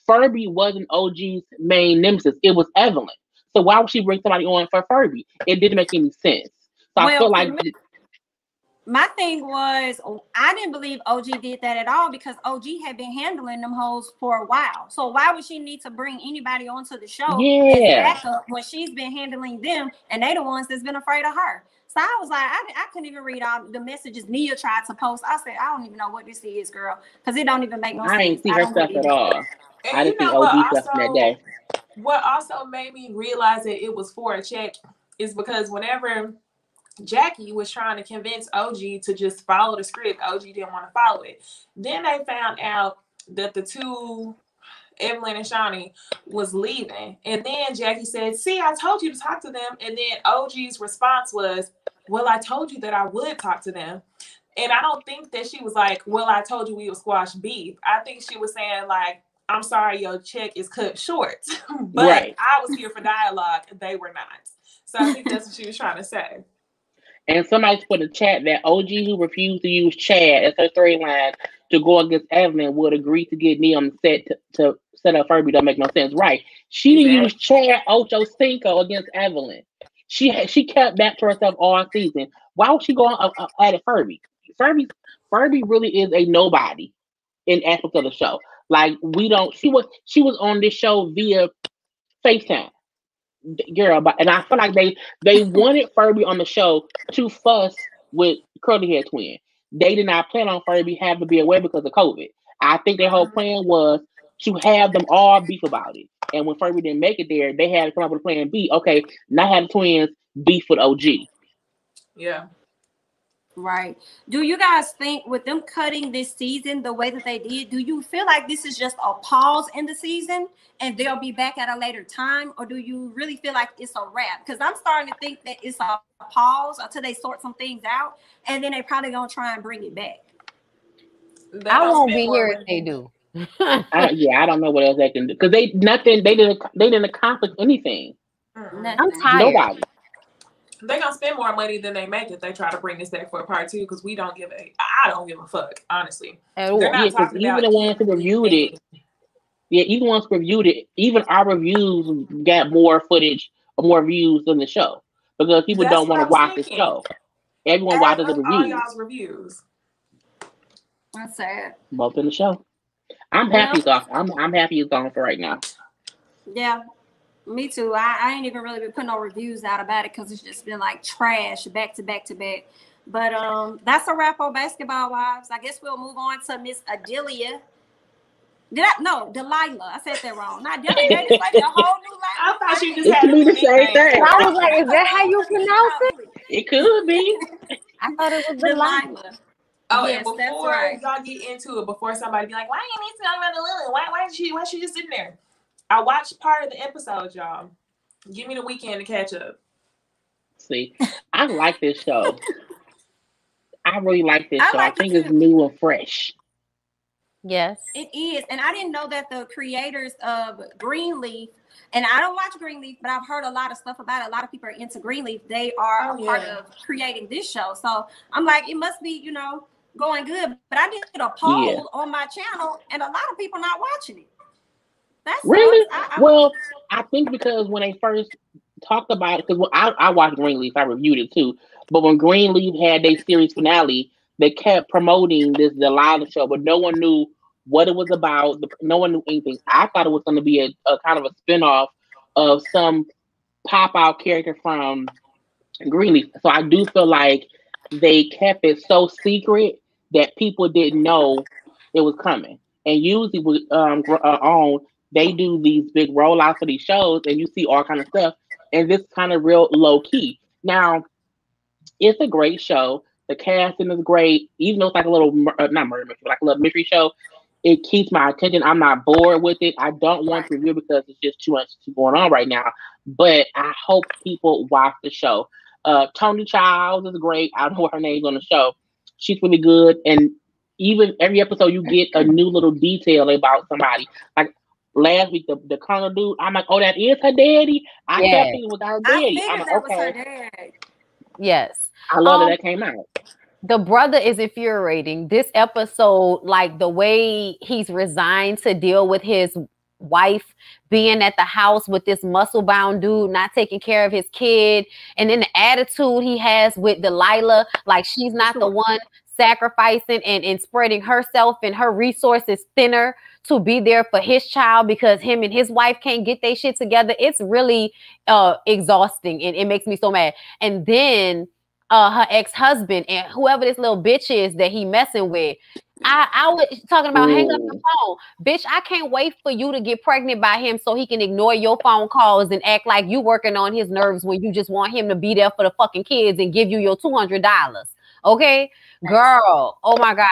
Furby wasn't OG's main nemesis. It was Evelyn. So why would she bring somebody on for Furby? It didn't make any sense. So I feel like my thing was, I didn't believe OG did that at all because OG had been handling them hoes for a while. So why would she need to bring anybody onto the show as backup when she's been handling them and they the ones that's been afraid of her? So I was like, I couldn't even read all the messages Nia tried to post. I said, I don't even know what this is, girl, because it don't even make no sense. I didn't see her stuff at all. I didn't see OG stuff that day. What also made me realize that it was for a check is because whenever Jackie was trying to convince OG to just follow the script, OG didn't want to follow it. Then they found out that the two, Evelyn and Shawnee, was leaving. And then Jackie said, see, I told you to talk to them. And then OG's response was, well, I told you that I would talk to them. And I don't think that she was like, well, I told you we would squash beef. I think she was saying like, I'm sorry, your check is cut short. But I was here for dialogue. They were not. So I think that's what she was trying to say. And somebody put in the chat that OG who refused to use Chad as her storyline to go against Evelyn would agree to get me on the set to set up Furby. Don't make no sense, right? She didn't use Chad Ocho Cinco against Evelyn. She kept that to herself all season. Why would she go at it Furby? Furby really is a nobody in aspects of the show. Like we don't. She was on this show via FaceTime, girl. And I feel like they wanted Furby on the show to fuss with Curly Hair Twin. They did not plan on Furby having to be away because of COVID. I think their whole plan was to have them all beef about it. And when Furby didn't make it there, they had to come up with a plan B. Okay, now have the twins beef with OG. Yeah. Right. Do you guys think with them cutting this season the way that they did, do you feel like this is just a pause in the season and they'll be back at a later time? Or do you really feel like it's a wrap? Because I'm starting to think that it's a pause until they sort some things out, and then they probably gonna try and bring it back. I won't be here if they do. I don't know what else they can do because they didn't accomplish anything. I'm tired. Nobody. They're gonna spend more money than they make if they try to bring this back for a part 2 because I don't give a fuck, honestly. They're not talking even about the ones who reviewed it. Yeah, even ones who reviewed it, even our reviews got more footage or more views than the show because people don't want to watch the show. Everyone watches the reviews. All y'all's reviews. That's sad. Both in the show. I'm happy it's off. I'm happy it's gone for right now. Yeah. Me too. I ain't even really been putting no reviews out about it because it's just been like trash back to back to back. But that's a wrap on Basketball Wives. I guess we'll move on to Miss Adelia. Delilah. I said that wrong. Not Adelia. It's like a whole new language. I thought you just had to be the same thing. I was like, is that how you pronounce it? It could be. I thought it was Delilah. Oh, yes, and before y'all get into it, before somebody be like, why you need to talk about Delilah? Why she just sitting there? I watched part of the episode, y'all. Give me the weekend to catch up. See, I like this show. I really like this show. I think it's new and fresh. Yes. It is. And I didn't know that the creators of Greenleaf, and I don't watch Greenleaf, but I've heard a lot of stuff about it. A lot of people are into Greenleaf. They are part of creating this show. So I'm like, it must be, going good. But I did a poll on my channel, and a lot of people not watching it. That's really? I think because when they first talked about it, because I watched Greenleaf, I reviewed it too. But when Greenleaf had their series finale, they kept promoting this Delilah show, but no one knew what it was about. No one knew anything. I thought it was going to be a kind of a spinoff of some pop-out character from Greenleaf. So I do feel like they kept it so secret that people didn't know it was coming. And usually with they do these big rollouts for these shows, and you see all kind of stuff. And this kind of real low key. Now, it's a great show. The casting is great, even though it's like a little not murder mystery, like a little mystery show. It keeps my attention. I'm not bored with it. I don't want to review because it's just too much going on right now. But I hope people watch the show. Tony Childs is great. I don't know what her name's on the show. She's really good, and even every episode you get a new little detail about somebody. Like last week, the Colonel dude, I'm like, oh, that is her daddy? I kept thinking it was her daddy. I'm like, okay. Was her dad. Yes. I love that came out. The brother is infuriating. This episode, like the way he's resigned to deal with his wife being at the house with this muscle-bound dude, not taking care of his kid, and then the attitude he has with Delilah, like she's not the one sacrificing and spreading herself and her resources thinner to be there for his child because him and his wife can't get their shit together. It's really exhausting, and it makes me so mad. And then her ex-husband and whoever this little bitch is that he messing with, I was talking about hang up the phone. Bitch, I can't wait for you to get pregnant by him so he can ignore your phone calls and act like you working on his nerves when you just want him to be there for the fucking kids and give you your $200. Okay? Girl, oh my God.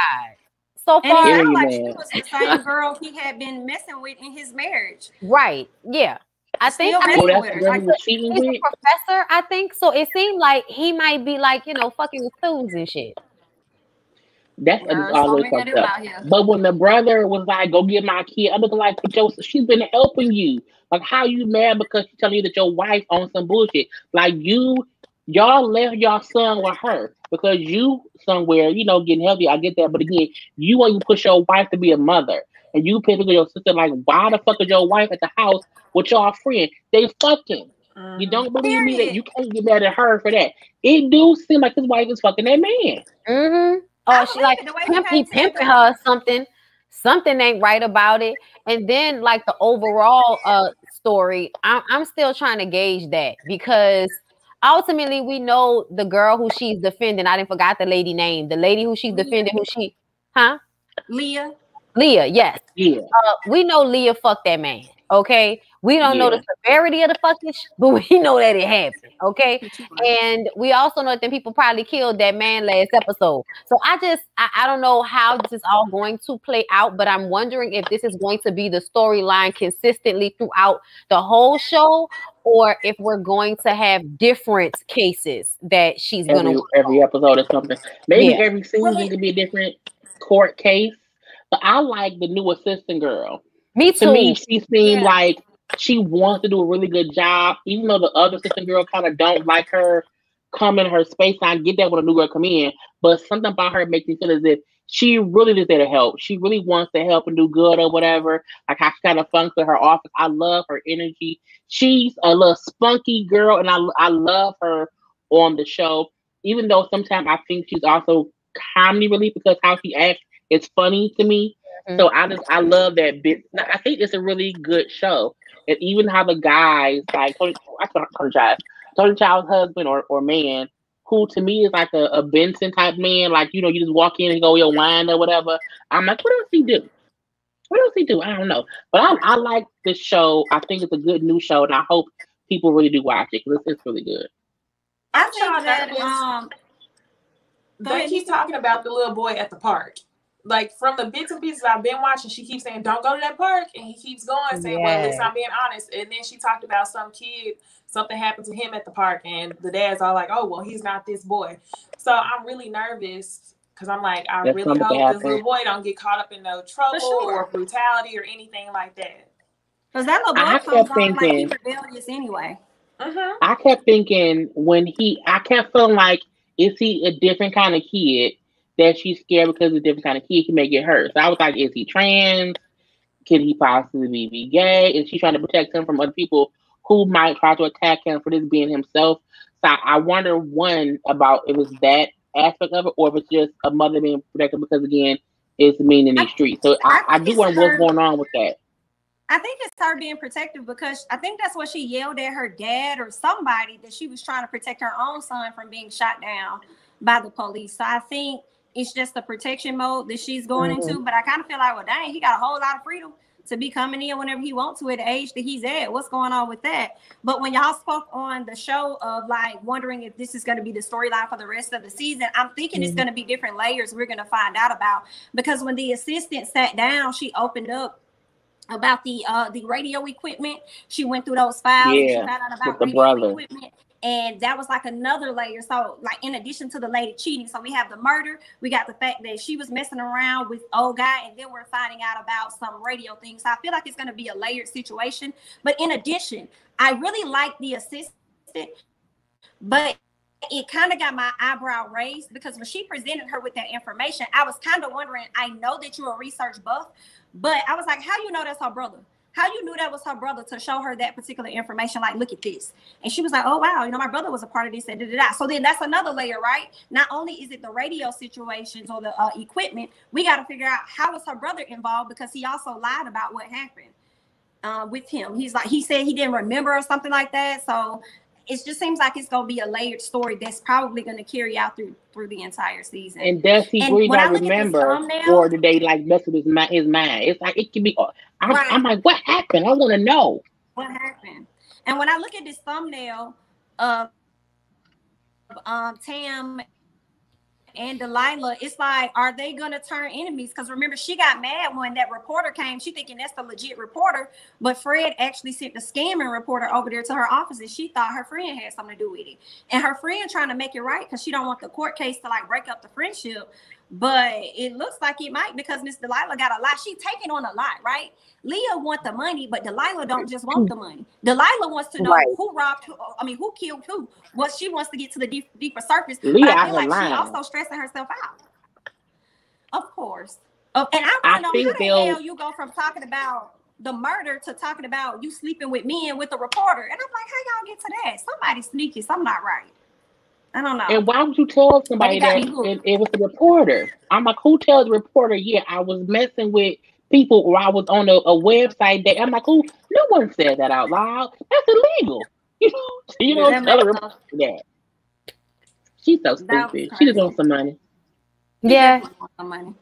So far, and it sounded like she was the same girl he had been messing with in his marriage. Right. Yeah. I think he's a professor, I think. So it seemed like he might be like, fucking with students and shit. That's always fucked up. But when the brother was like, go get my kid, I was like, she's been helping you. Like, how you mad because she's telling you that your wife owns some bullshit? Like, y'all left your son with her. because you somewhere, getting healthy. I get that, but again, you want to push your wife to be a mother, and you pick your sister like, why the fuck is your wife at the house with y'all friend? They fucking. You don't believe me that Period. you can't get mad at her for that. It do seem like his wife is fucking that man. Mm-hmm. I Or she believe like it, the way he he came to that pimping girl. her or something. Something ain't right about it. And then like the overall story, I'm still trying to gauge that, because ultimately we know the girl who she's defending. I didn't forgot the lady name. The lady who she's defending, Leah. Leah, yes. Yeah. We know Leah fucked that man. Okay, we don't know Yeah. the severity of the fucking, but we know that it happened. Okay, and we also know that them people probably killed that man last episode. So I don't know how this is all going to play out, but I'm wondering if this is going to be the storyline consistently throughout the whole show, or if we're going to have different cases that she's gonna every episode or something. Maybe Yeah. every season could be a different court case. But I like the new assistant girl. Me To me, too. she seemed like she wants to do a really good job, even though the other assistant girl kind of don't like her, come in her space. I get that when a new girl come in, but something about her makes me feel as if she really is there to help. She really wants to help and do good or whatever. Like how she kind of functions in her office. I love her energy. She's a little spunky girl, and I love her on the show. Even though sometimes I think she's also comedy relief because how she acts is funny to me. So I love that bit. I think it's a really good show, and even how the guys like Tony Child's husband or man, who to me is like a Benson type man. Like you just walk in and go your wine or whatever. I'm like, what else he do? What else he do? I don't know, but I like this show. I think it's a good new show, and I hope people really do watch it because it's really good. I think that they keep talking about the little boy at the park. Like from the bits and pieces I've been watching, she keeps saying, "Don't go to that park," and he keeps going, saying, "Well, at least I'm being honest." And then she talked about some kid, something happened to him at the park, and the dad's all like, "Oh, well, he's not this boy." So I'm really nervous because I'm like, I really hope this little boy don't get caught up in no trouble or brutality or anything like that. Because that little boy comes off like he's rebellious anyway. I kept thinking I kept feeling like, is he a different kind of kid that she's scared because a different kind of kid he may get hurt? So I was like, is he trans? Could he possibly be gay? Is she trying to protect him from other people who might try to attack him for this being himself? So I wonder, one, about if it's that aspect of it, or if it's just a mother being protected because, again, it's mean in these streets. So I do wonder what's going on with that. I think it's her being protective because I think that's what she yelled at her dad or somebody, that she was trying to protect her own son from being shot down by the police. So I think it's just the protection mode that she's going into. But I kind of feel like, well, dang, he got a whole lot of freedom to be coming in whenever he wants to at the age that he's at. What's going on with that? But when y'all spoke on the show of like wondering if this is going to be the storyline for the rest of the season, I'm thinking it's going to be different layers we're going to find out about. Because when the assistant sat down, she opened up about the radio equipment. She went through those files and she found out about radio equipment. And that was like another layer. So like in addition to the lady cheating, so we have the murder, we got the fact that she was messing around with old guy, and then we're finding out about some radio things. So I feel like it's going to be a layered situation. But in addition, I really like the assistant, but it kind of got my eyebrow raised because when she presented her with that information, I was kind of wondering, I know that you're a research buff, but I was like, how do you know that's her brother? How you knew that was her brother to show her that particular information? Like, look at this. And she was like, oh, wow, my brother was a part of this. And da-da-da. So then that's another layer, right? Not only is it the radio situations or the equipment, we got to figure out how was her brother involved, because he also lied about what happened with him. He said he didn't remember or something like that. So it just seems like it's going to be a layered story that's probably going to carry out through the entire season. And does he really not remember, or did they like mess with his mind? It's like, it can be. I'm like, what happened? I want to know what happened. And when I look at this thumbnail of Tam and Delilah, it's like, are they gonna turn enemies? Because remember, she got mad when that reporter came. She thinking that's the legit reporter, but Fred actually sent the scamming reporter over there to her office, and she thought her friend had something to do with it. And her friend trying to make it right because she don't want the court case to like break up the friendship. but it looks like it might, because Miss Delilah got a lot. She's taking on a lot, right? Leah want the money, but Delilah don't just want the money. Delilah wants to know who robbed who. I mean, who killed who. What she wants to get to the deeper surface. Leah but I feel like lying. she also stressing herself out. Of course. And I want to know how the hell you go from talking about the murder to talking about you sleeping with me and with the reporter. And I'm like, how y'all get to that? Somebody sneaky, something not right. I don't know. And why would you tell somebody that it was the reporter? I'm like, who tells the reporter, yeah, I was messing with people, or I was on a website that I'm like, who? No one said that out loud. That's illegal. You don't tell a reporter that. She's so stupid. She just wants some money. Yeah. Some money.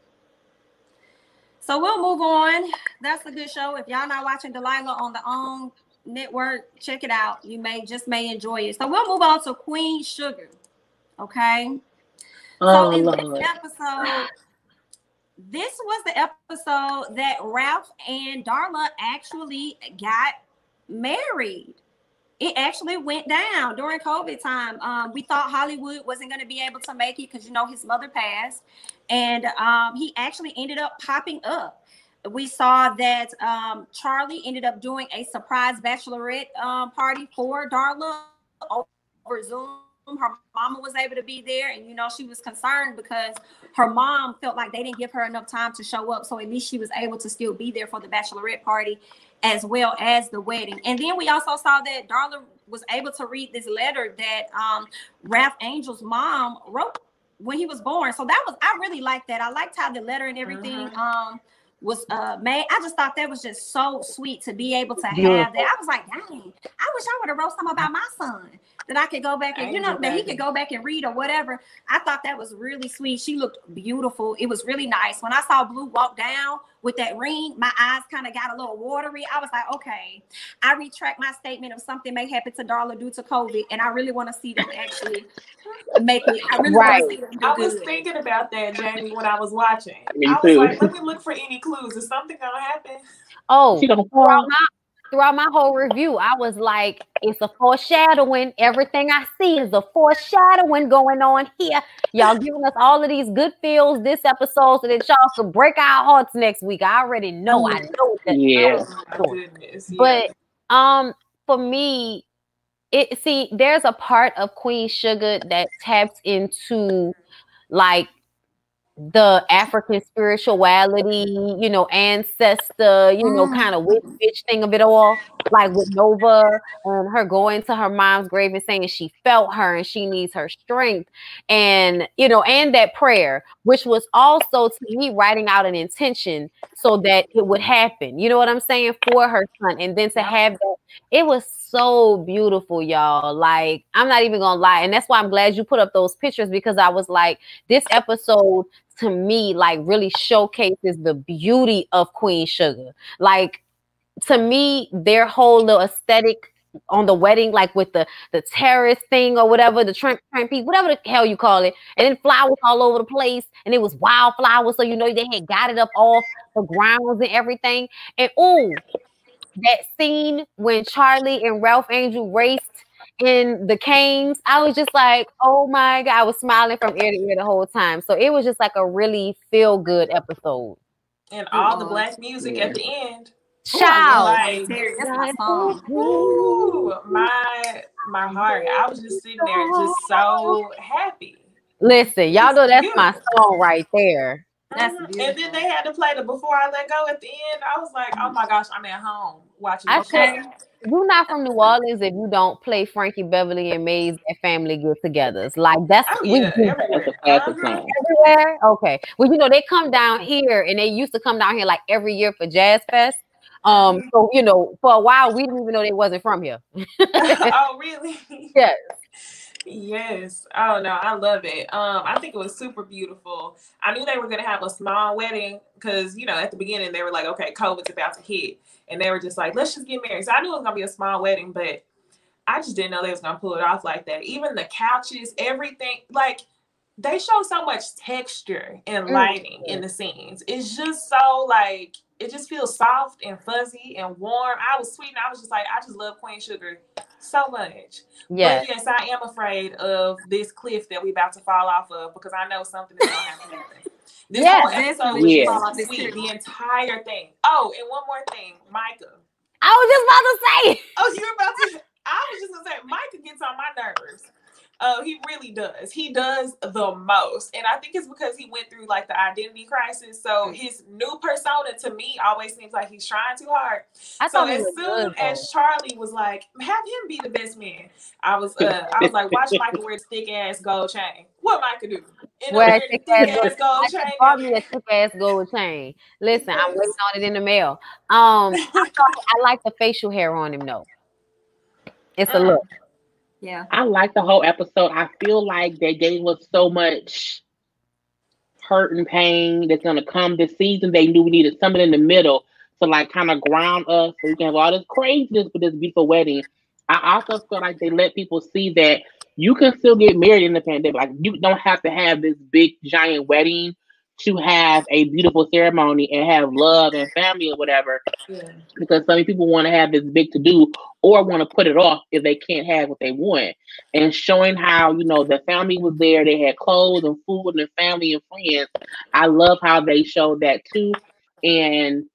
So we'll move on. That's a good show. If y'all not watching Delilah on the OWN network, check it out. You may enjoy it. So we'll move on to Queen Sugar. Okay. So in this was the episode that Ralph and Darla actually got married. It actually went down during COVID time. We thought Hollywood wasn't going to be able to make it because, his mother passed. And he actually ended up popping up. We saw that Charlie ended up doing a surprise bachelorette party for Darla over Zoom. Her mama was able to be there, and she was concerned because her mom felt like they didn't give her enough time to show up. So at least she was able to still be there for the bachelorette party as well as the wedding. And then we also saw that Darla was able to read this letter that Ralph Angel's mom wrote when he was born. So I really liked that. I liked how the letter and everything was made. I just thought that was just so sweet to be able to have that. I was like, dang, I wish I would have wrote something about my son that I could go back and, that he could go back and read or whatever. I thought that was really sweet. She looked beautiful. It was really nice. When I saw Blue walk down with that ring, my eyes kind of got a little watery. I was like, okay, I retract my statement of something may happen to Darla due to COVID, and I really want to see them actually make it. I really want to see them do I was thinking about that, Jamie, when I was watching. I was like, let me look for any clues. Is something gonna happen? Oh, throughout my whole review, I was like, it's a foreshadowing. Everything I see is a foreshadowing going on here. Y'all giving us all of these good feels this episode so that y'all can break our hearts next week. I already know. I know that. Yeah. Oh my goodness. But for me, there's a part of Queen Sugar that taps into like the African spirituality, ancestor, kind of witch thing of it all, like with Nova and her going to her mom's grave and saying she felt her and she needs her strength, and and that prayer, which was also to me writing out an intention so that it would happen. You know what I'm saying, for her son, and then to have that, it was so beautiful, y'all. Like, I'm not even gonna lie, and that's why I'm glad you put up those pictures, because I was like, this episode to me like really showcases the beauty of Queen Sugar. Like, to me, their whole little aesthetic on the wedding, like with the terrace thing or whatever, the trampy, whatever the hell you call it, and then flowers all over the place, and it was wildflowers, so they had got it up off the grounds and everything. And that scene when Charlie and Ralph Angel raced in the canes, I was just like, oh my God, I was smiling from ear to ear the whole time. So it was just like a really feel good episode. And all the black music at the end. Child. That's my song. My heart. I was just sitting there just so happy. Listen, y'all know that's my song right there. That's beautiful. And then they had to play the Before I Let Go at the end. I was like, oh my gosh, I'm at home watching. You're not from New Orleans if you don't play Frankie Beverly and Maze at family get-togethers. Like, that's everywhere. Okay. Well, they come down here, and they used to come down here like every year for Jazz Fest. So for a while we didn't even know they wasn't from here. Oh, really? Yes. Yes. Oh no, I love it. I think it was super beautiful. I knew they were gonna have a small wedding because at the beginning they were like, okay, COVID's about to hit, and they were just like, let's just get married. So I knew it was gonna be a small wedding, but I just didn't know they was gonna pull it off like that. Even the couches, everything, like they show so much texture and lighting in the scenes. It's just so like, it just feels soft and fuzzy and warm. I was sweet, and I was just like, I just love Queen Sugar so much. Yes. But yes, I am afraid of this cliff that we about to fall off of, because I know something is gonna have to happen. This whole episode definitely was Yeah. fall off just this sweet. tree. The entire thing. Oh, and one more thing, Micah. I was just about to say. Oh, you were about to. I was just gonna say, Micah gets on my nerves. He really does. He does the most. And I think it's because he went through like the identity crisis. So his new persona to me always seems like he's trying too hard. So as soon as Charlie was like, have him be the best man, I was like, watch Micah wear the thick ass gold chain. What Micah do? Wear a thick ass gold chain. Bought me a thick ass gold chain. Listen, I'm waiting on it in the mail. I like the facial hair on him though. It's a look. Yeah. I like the whole episode. I feel like they gave us so much hurt and pain that's gonna come this season. They knew we needed something in the middle to like kind of ground us so we can have all this craziness for this beautiful wedding. I also feel like they let people see that you can still get married in the pandemic. Like you don't have to have this big giant wedding to have a beautiful ceremony and have love and family or whatever. Yeah. Because some people want to have this big to do or want to put it off if they can't have what they want. And showing how, the family was there, they had clothes and food and family and friends. I love how they showed that too. And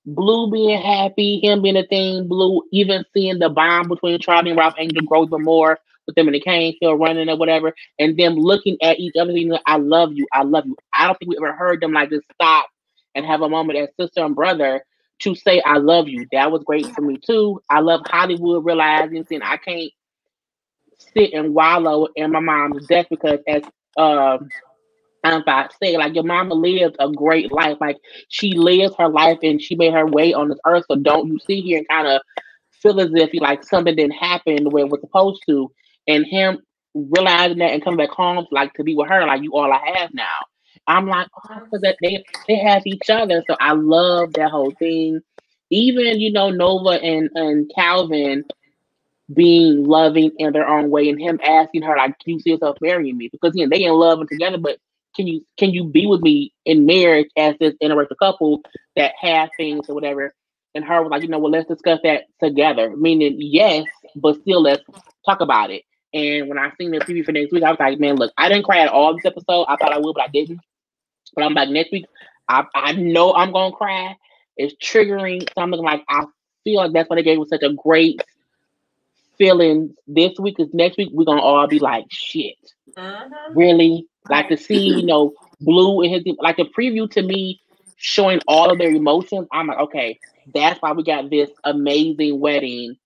Blue being happy, him being a thing, Blue even seeing the bond between Charlie and Ralph Angel grow even more with them in the cane field running or whatever, and them looking at each other, I love you, I love you. I don't think we ever heard them like just stop and have a moment as sister and brother to say I love you. That was great for me too. I love Hollywood realizing saying I can't sit and wallow in my mom's death because as I say, like your mama lived a great life. Like she lived her life and she made her way on this earth. So don't you sit here and kind of feel as if like something didn't happen the way it was supposed to. And him realizing that and coming back home, like to be with her, like you all I have now. I'm like, oh, because that they have each other. So I love that whole thing. Even Nova and Calvin being loving in their own way, and him asking her like, "Can you see yourself marrying me?" Because they in love and together, but can you be with me in marriage as this interracial couple that have things or whatever? And her was like, well, let's discuss that together. Meaning, yes, but still, let's talk about it. And when I seen the preview for next week, I was like, man, look, I didn't cry at all this episode. I thought I would, but I didn't. But I'm like, next week, I know I'm gonna cry. It's triggering something like I feel like that's why they gave us such a great feeling this week. Because next week we're gonna all be like, shit, really? Like to see, Blue and his like the preview to me showing all of their emotions. I'm like, okay, that's why we got this amazing wedding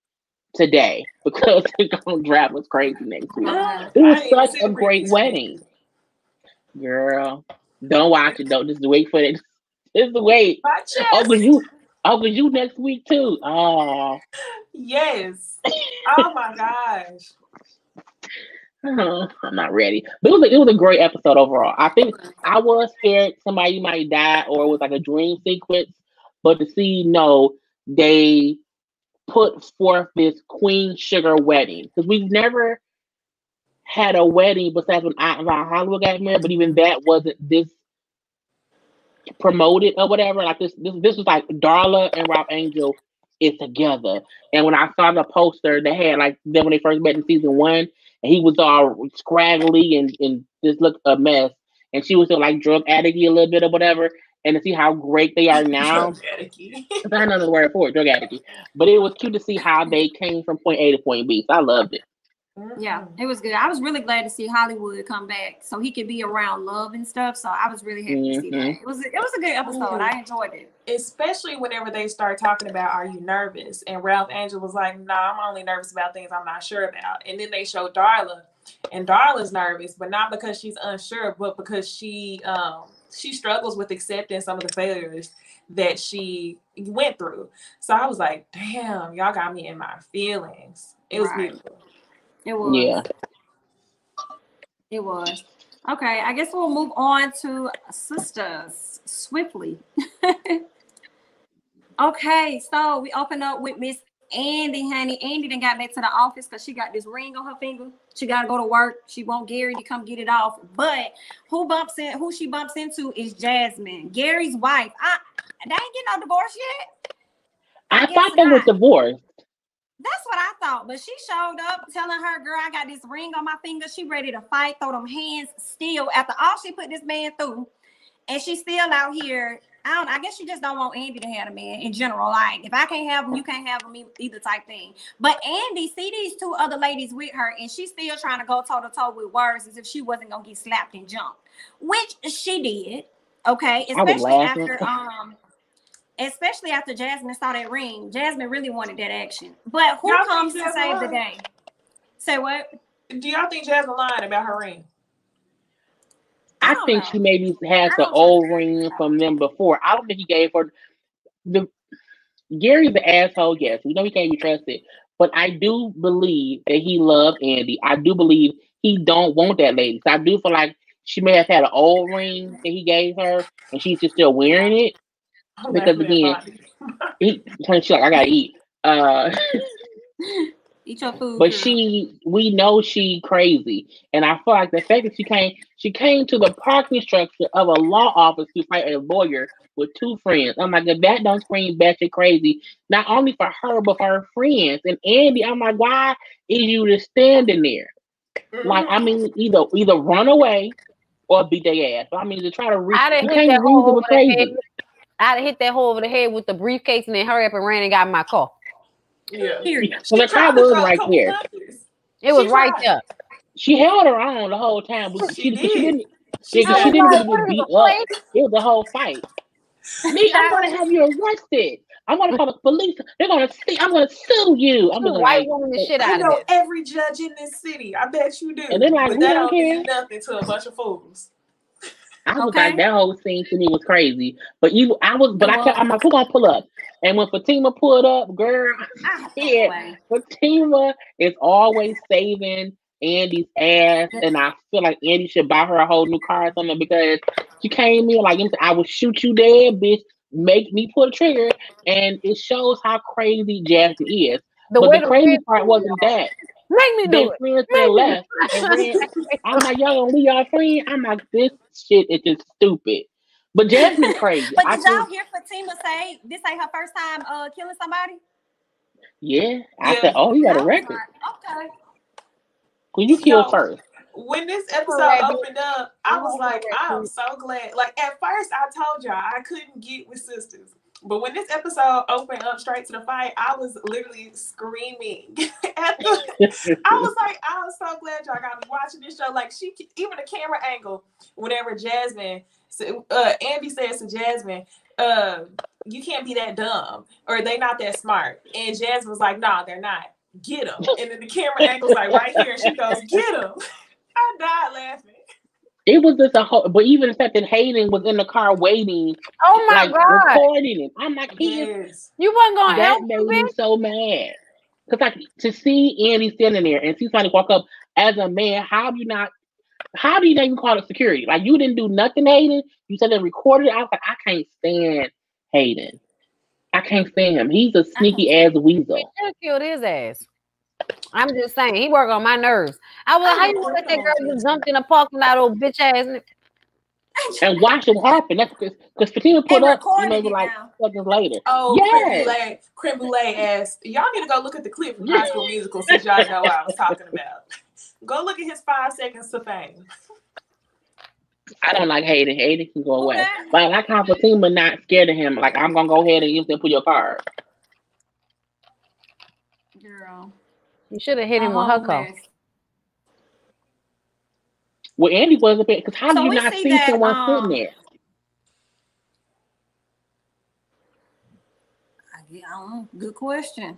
today because it's gonna drive us crazy next week. It was such a great wedding, girl. Don't watch it though. Just wait for it. Just wait. Oh, cause you next week too. Oh, yes. Oh my gosh. I'm not ready. But it was a great episode overall. I think I was scared somebody might die or it was like a dream sequence, but to see they put forth this Queen Sugar wedding because we've never had a wedding besides when Hollywood got married, but even that wasn't this promoted or whatever. Like this was like Darla and Ralph Angel is together. And when I saw the poster, they had like them when they first met in season 1, and he was all scraggly and just looked a mess. And she was still like drug addicty a little bit or whatever. And to see how great they are now. I don't know the word for it, drug addicty. But it was cute to see how they came from point A to point B. So I loved it. Yeah, it was good. I was really glad to see Hollywood come back so he could be around love and stuff. So I was really happy to see that. It was a good episode. I enjoyed it. Especially whenever they start talking about, are you nervous? And Ralph Angel was like, nah, I'm only nervous about things I'm not sure about. And then they show Darla, and Darla's nervous, but not because she's unsure, but because she struggles with accepting some of the failures that she went through. So I was like, damn, y'all got me in my feelings. It was beautiful. It was. Yeah. It was. Okay, I guess we'll move on to Sistas swiftly. Okay, so we open up with Miss Andy, honey. Andy done got back to the office because she got this ring on her finger. She got to go to work. She want Gary to come get it off. But who she bumps into is Jasmine, Gary's wife. They ain't getting no divorce yet. I thought they were divorced. That's what I thought, but she showed up telling her, girl, I got this ring on my finger. She ready to fight, throw them hands still after all she put this man through. and she's still out here. I guess she just don't want Andy to have a man in general. Like, if I can't have him, you can't have him either type thing. But Andy see these two other ladies with her, and she's still trying to go toe to toe with words as if she wasn't gonna get slapped and jumped, which she did. Okay, especially after Jasmine saw that ring. Jasmine really wanted that action. But who comes to save the day? Say what? Do y'all think Jasmine lied about her ring? I think she maybe has the old ring from them before. I don't think he gave her Gary's the asshole, yes. We know he can't be trusted. But I do believe that he loved Andy. I do believe he don't want that lady. So I do feel like she may have had an old ring that he gave her and she's just still wearing it. Because again, she's like, I gotta eat. Eat your food. But we know she crazy, and I feel like the fact that she came to the parking structure of a law office to fight a lawyer with two friends. I'm like, if that don't scream batshit crazy, not only for her but for her friends and Andy. I'm like, why is you just standing there? Like, I mean, either run away or beat their ass. I mean, to try to reach, you can't reason crazy. I'd have hit that hole over the head with the briefcase and then hurry up and ran and got in my car. Yeah. So the car was right there. It was right there. She held her own the whole time. She didn't get beat up. It was the whole fight. Me, I'm gonna have you arrested. I'm gonna call the police. They're gonna see. I'm gonna sue you. I'm gonna white woman the shit out of it. I know every judge in this city. I bet you do. And they're like, but that don't mean nothing to a bunch of fools. I was like, that whole scene to me was crazy. But I'm like, who gonna pull up? And when Fatima pulled up, girl, Fatima is always saving Andy's ass, and I feel like Andy should buy her a whole new car or something because she came in like, I will shoot you dead, bitch. Make me pull the trigger, and it shows how crazy Jasmine is. But the crazy part wasn't that. Make me do it. Friends left. I'm like, y'all gonna leave y'all friend? I'm like, this shit is just stupid. But Jasmine's crazy. But did y'all hear Fatima say this ain't her first time killing somebody? Yeah. I said, oh, you got a record. Okay. Who you killed first? When this episode opened up, I was like, I'm so glad. Like, at first, I told y'all I couldn't get with Sistas. But when this episode opened up straight to the fight, I was literally screaming. I was like, I'm so glad y'all got me watching this show. Like, even the camera angle, whenever Andy says to Jasmine, you can't be that dumb, or they not that smart. And Jasmine was like, nah, they're not. Get them. And then the camera angle's like right here, and she goes, get them. I died laughing. It was just but even the fact that Hayden was in the car waiting, oh my God, recording it. I'm like, you wasn't gonna help me. That made me so mad. Because like to see Andy standing there and see somebody walk up as a man, how do you not even call it security? Like, you didn't do nothing, Hayden. You said they recorded it. I was like, I can't stand Hayden. I can't stand him. He's a sneaky ass weasel. He should have killed his ass. I'm just saying, he worked on my nerves. I was like, how you let that girl just jumped in a parking lot, old bitch ass? And watch it happen. That's because Fatima put up, maybe like seconds later. Oh, yes. Creme Brulee asked, y'all need to go look at the clip from High School Musical since y'all know what I was talking about. Go look at his 5 seconds to fame. I don't like Hayden. Hayden can go away. But I like how Fatima not scared of him. Like, I'm going to go ahead and use them for your card. Girl. You should have hit him with her car. Well, Andy was a bit, because how do you not see someone sitting there? I don't know. Good question.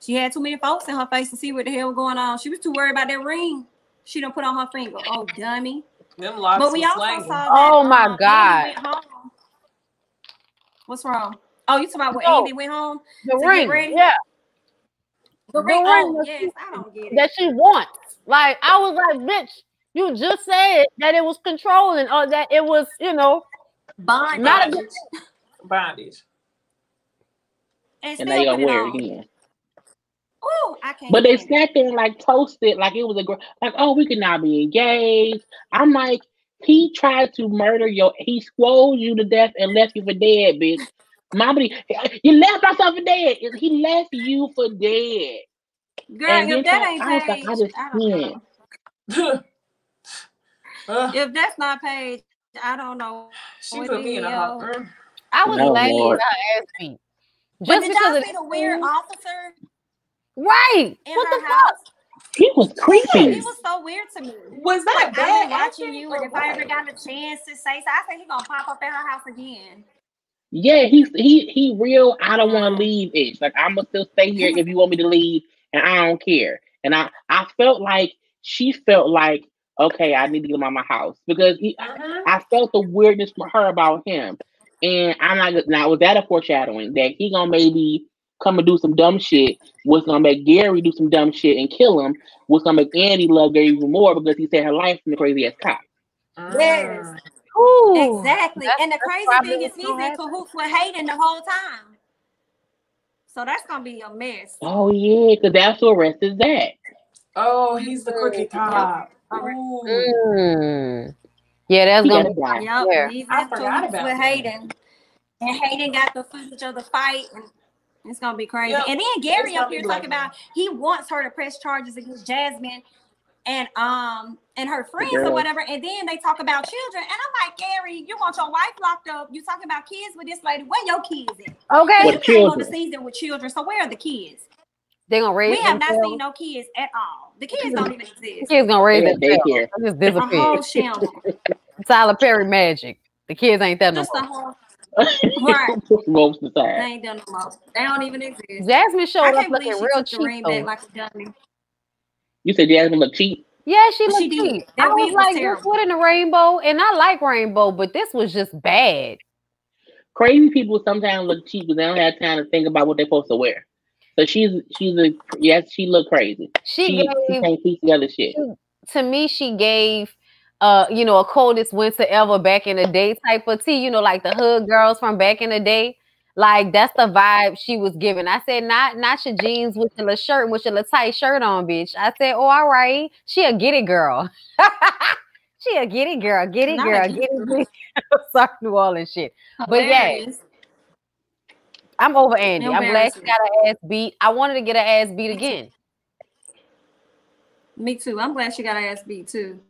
She had too many folks in her face to see what the hell was going on. She was too worried about that ring she done put on her finger. Oh, dummy. Them locks but we also slanging. saw that. Oh my God. What's wrong? Oh, you talking about when Andy went home? The ring. Yeah. The ring. Oh, yes. I don't get it. That she wants. Like, I was like, bitch, you just said that it was controlling or that it was, bondage. Bondage. And they gonna wear it again. Oh, I can't. But they sat there and like toasted like it was like, oh, we could now be engaged. I'm like, he tried to murder he swole you to death and left you for dead, bitch. Mama, you left myself for dead. He left you for dead. Girl, if that ain't Paige, I if that's not Paige, I don't know. She put me in a hot. I was glad he got her ass beat. Just but did y'all see the weird officer? Right. In what her the house? fuck? He was creepy. He was so weird to me. Was that like, bad? I've been watching you, and if I ever got a chance to say so, I said he gonna pop up at her house again. Yeah, he real. I don't want to leave. Ish. Like I'm gonna still stay here if you want me to leave, and I don't care. And I felt like she felt like okay, I need to get him out of my house because I felt the weirdness from her about him, and I'm not now. Was that a foreshadowing that he gonna maybe come and do some dumb shit? What's gonna make Gary do some dumb shit and kill him? What's gonna make Andy love Gary even more because he saved her life from the crazy ass cop? Yes. Ooh, exactly. And the crazy thing is he's in cahoots with Hayden the whole time. So that's gonna be a mess. Oh yeah, because that's where Rest is at. Oh, he's the crooked cop. Yeah, that's gonna be he's in cahoots with Hayden. And Hayden got the footage of the fight, and it's gonna be crazy. And then Gary up here talking about he wants her to press charges against Jasmine and her friends or whatever. And then they talk about children, and I'm like, Gary, you want your wife locked up? You talking about kids with this lady? Where your kids at? Okay, you came on the season with children, so where are the kids? They gonna raise. We have not seen no kids at all. The kids don't even exist. The kids gonna raise themselves. Just disappear. A whole shambles. Tyler Perry magic. The kids ain't that no more. Right. They ain't done no more. They don't even exist. Jasmine showed up looking real cheap. Like a dummy. You said Jasmine looked cheap? Yeah, she looked cheap. I was like, this what in the rainbow? And I like rainbow, but this was just bad. Crazy people sometimes look cheap because they don't have time to think about what they're supposed to wear. So she looked crazy. She can't piece together shit. To me, she gave a coldest winter ever back in the day type of tea, like the hood girls from back in the day. Like that's the vibe she was giving. I said, not your jeans with your little shirt, with your little tight shirt on, bitch. I said, oh, all right. She a get it girl. She a get it girl. Get it girl. Get it. Sorry, New Orleans shit. But yeah. I'm over Andy. I'm glad she got her ass beat. I wanted to get her ass beat again. Me too. I'm glad she got her ass beat too.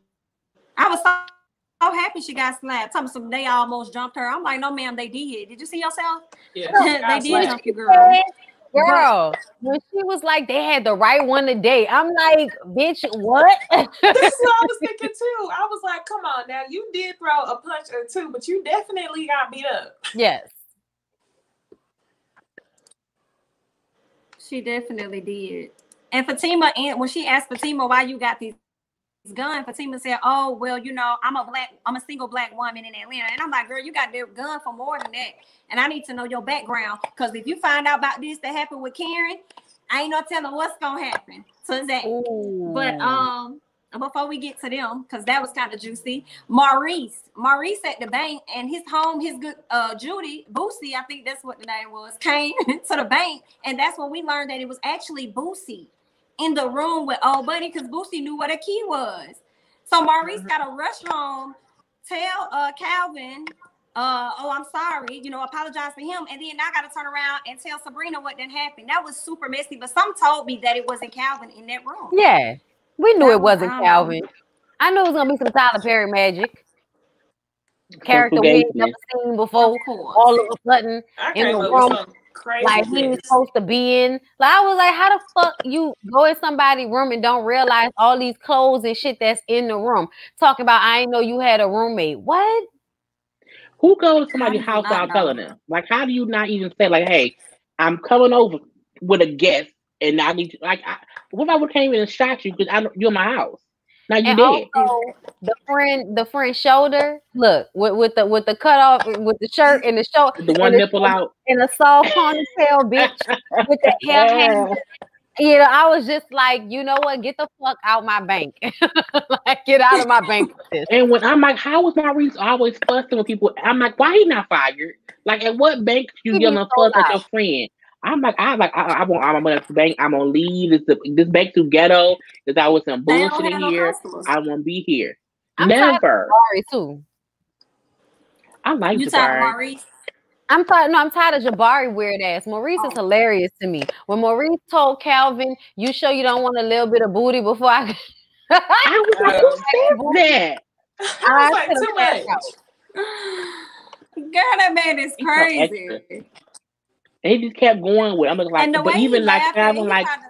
I was so happy she got slapped. Tell me they almost jumped her. I'm like, no, ma'am, they did. Did you see yourself? Yeah, they did jump you, girl. Girl, when she was like, they had the right one today. I'm like, bitch, what? That's what I was thinking too. I was like, come on now, you did throw a punch or two, but you definitely got beat up. Yes. She definitely did. And Fatima, when she asked Fatima why you got these guns, Fatima said, oh, well, I'm a single black woman in Atlanta. And I'm like, girl, you got their gun for more than that. And I need to know your background. Because if you find out about this that happened with Karen, I ain't no telling what's gonna happen to that. Ooh. But before we get to them, because that was kind of juicy, Maurice at the bank and his good Judy Boosie, I think that's what the name was, came to the bank, and that's when we learned that it was actually Boosie in the room with old buddy, because Boosie knew what a key was. So Maurice got to rush home, tell Calvin, oh, I'm sorry, apologize for him, and then I got to turn around and tell Sabrina what didn't happen. That was super messy, but some told me that it wasn't Calvin in that room. Yeah. We knew it wasn't Calvin. I knew it was gonna be some Tyler Perry magic. Character we ain't never seen before. All of a sudden in the room, like he was supposed to be in. Like I was like, how the fuck you go in somebody's room and don't realize all these clothes and shit that's in the room? Talking about I didn't know you had a roommate. What? Who goes to somebody's house without telling them? Like, how do you not even say like, hey, I'm coming over with a guest and I need what if I would have came in and shot you because you're in my house? Now you did. Also, the friend shoulder, look, with the cut off with the shirt and the shoulder, the one nipple out, and a soft ponytail, bitch, with the hair hanging. I was just like, you know what? Get the fuck out my bank. Like, get out of my bank with this. And when I'm like, how was Maurice always fussing with people? I'm like, why he not fired? Like, at what bank you yelling a fuss at your friend? I want all my money to the bank. I'm gonna leave. This bank too ghetto. There's always some bullshit in here. I won't be here. Never. Jabari too. I like you Jabari. I'm tired of Jabari weird ass. Maurice is hilarious to me. When Maurice told Calvin, "You sure you don't want a little bit of booty before I?" I was like, who said that? I was like, too much. Girl, that man is crazy. And he just kept going with. I'm like, And the but way even he like laughed, having he like, tried to...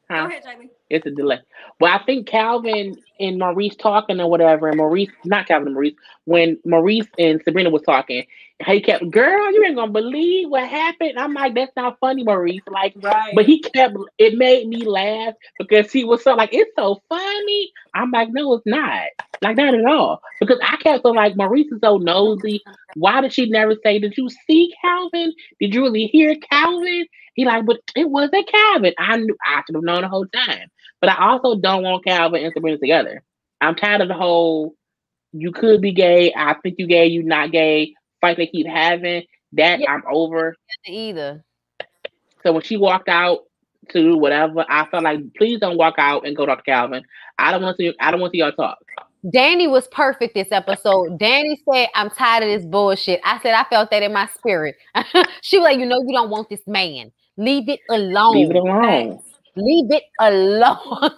Go ahead, Jamie. It's a delay. But I think Calvin and Maurice talking or whatever, and Maurice, not Calvin and Maurice, when Maurice and Sabrina was talking, he kept, girl, you ain't gonna believe what happened. I'm like, that's not funny, Maurice. Like, Right. but he kept, it made me laugh because he was so like, it's so funny. I'm like, no, it's not. Like, not at all. Because I kept feeling like Maurice is so nosy. Why did she never say, did you see Calvin? Did you really hear Calvin? He like, but it wasn't Calvin. I knew, I should have known the whole time. But I also don't want Calvin and Sabrina together. I'm tired of the whole, you could be gay, I think you gay, you not gay, fight they keep having. That I'm over. Either. So when she walked out to do whatever, I felt like, please don't walk out and go talk to Calvin. I don't want to see y'all talk. Danny was perfect this episode. Danny said, I'm tired of this bullshit. I said, I felt that in my spirit. She was like, you know, you don't want this man. Leave it alone. Leave it alone. Leave it alone.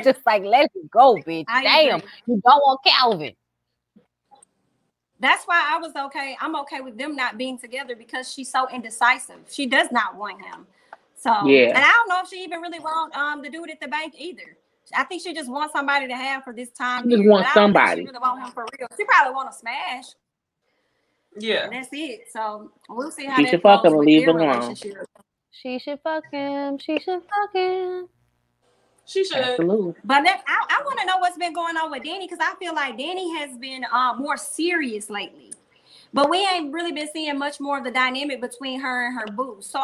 Just like, let it go, bitch. Damn. Agree. You don't want Calvin. That's why I was okay. I'm okay with them not being together because she's so indecisive. She does not want him. So, yeah. And I don't know if she even really wants the dude at the bank either. I think she just wants somebody to have for this time. She just wants somebody. She really want him for real. She probably want to smash. Yeah. And that's it. So we'll see how she that should fuck him goes and with leave their it alone. relationship. She should fuck him. She should fuck him. She should. Absolutely. But I want to know what's been going on with Danny because I feel like Danny has been more serious lately. But we ain't really been seeing much more of the dynamic between her and her boo. So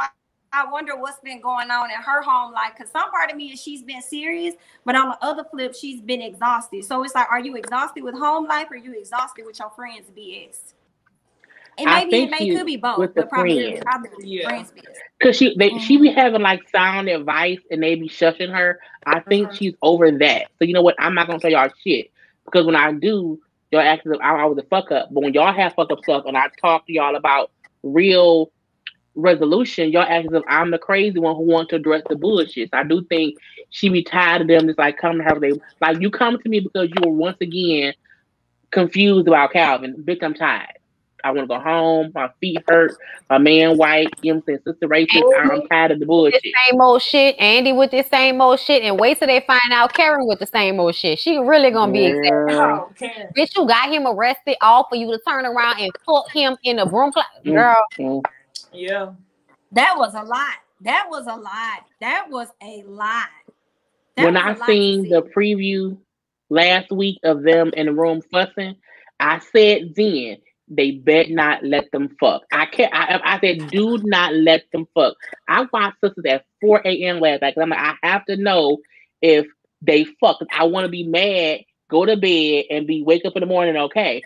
I wonder what's been going on in her home life. Because some part of me is she's been serious, but on the other flip, she's been exhausted. So it's like, are you exhausted with home life or are you exhausted with your friends' BS? And maybe it could be both, but probably friends' BS. Because she be having like sound advice and they be shushing her. I think she's over that. So you know what? I'm not gonna tell y'all shit because when I do, y'all act as if I was a fuck up. But when y'all have fuck up stuff and I talk to y'all about real resolution, y'all act as if I'm the crazy one who wants to address the bullshit. So I do think she be tired of them just like coming to her. They like, you come to me because you were once again confused about Calvin. Bitch, I'm tired. I want to go home. My feet hurt. My man white. You know what I'm saying? Sister racist. I'm tired of the bullshit. Same old shit. Andy with this same old shit. And wait till they find out Karen with the same old shit. She really gonna be excited. Oh, bitch, you got him arrested all for you to turn around and put him in a broom closet. Girl. Yeah. That was a lot. That was a lot. That was a lot. When I seen the preview last week of them in the room fussing, I said then, they bet not let them fuck. I said, do not let them fuck. I watched Sistas at 4 a.m. last night because I'm like, I have to know if they fuck. I want to be mad, go to bed, and wake up in the morning okay.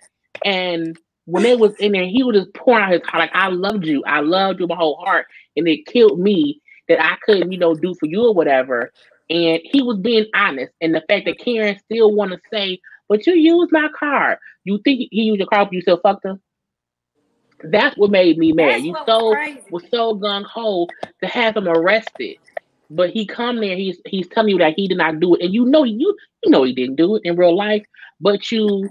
And when they was in there, he was just pouring out his heart. Like, I loved you my whole heart. And it killed me that I couldn't, do for you or whatever. And he was being honest. And the fact that Karen still want to say, but you used my car. You think he used your car, but you still fucked him? That's what made me mad. You was so gung-ho to have him arrested. But he come there, he's telling you that he did not do it. And you know he didn't do it in real life. But you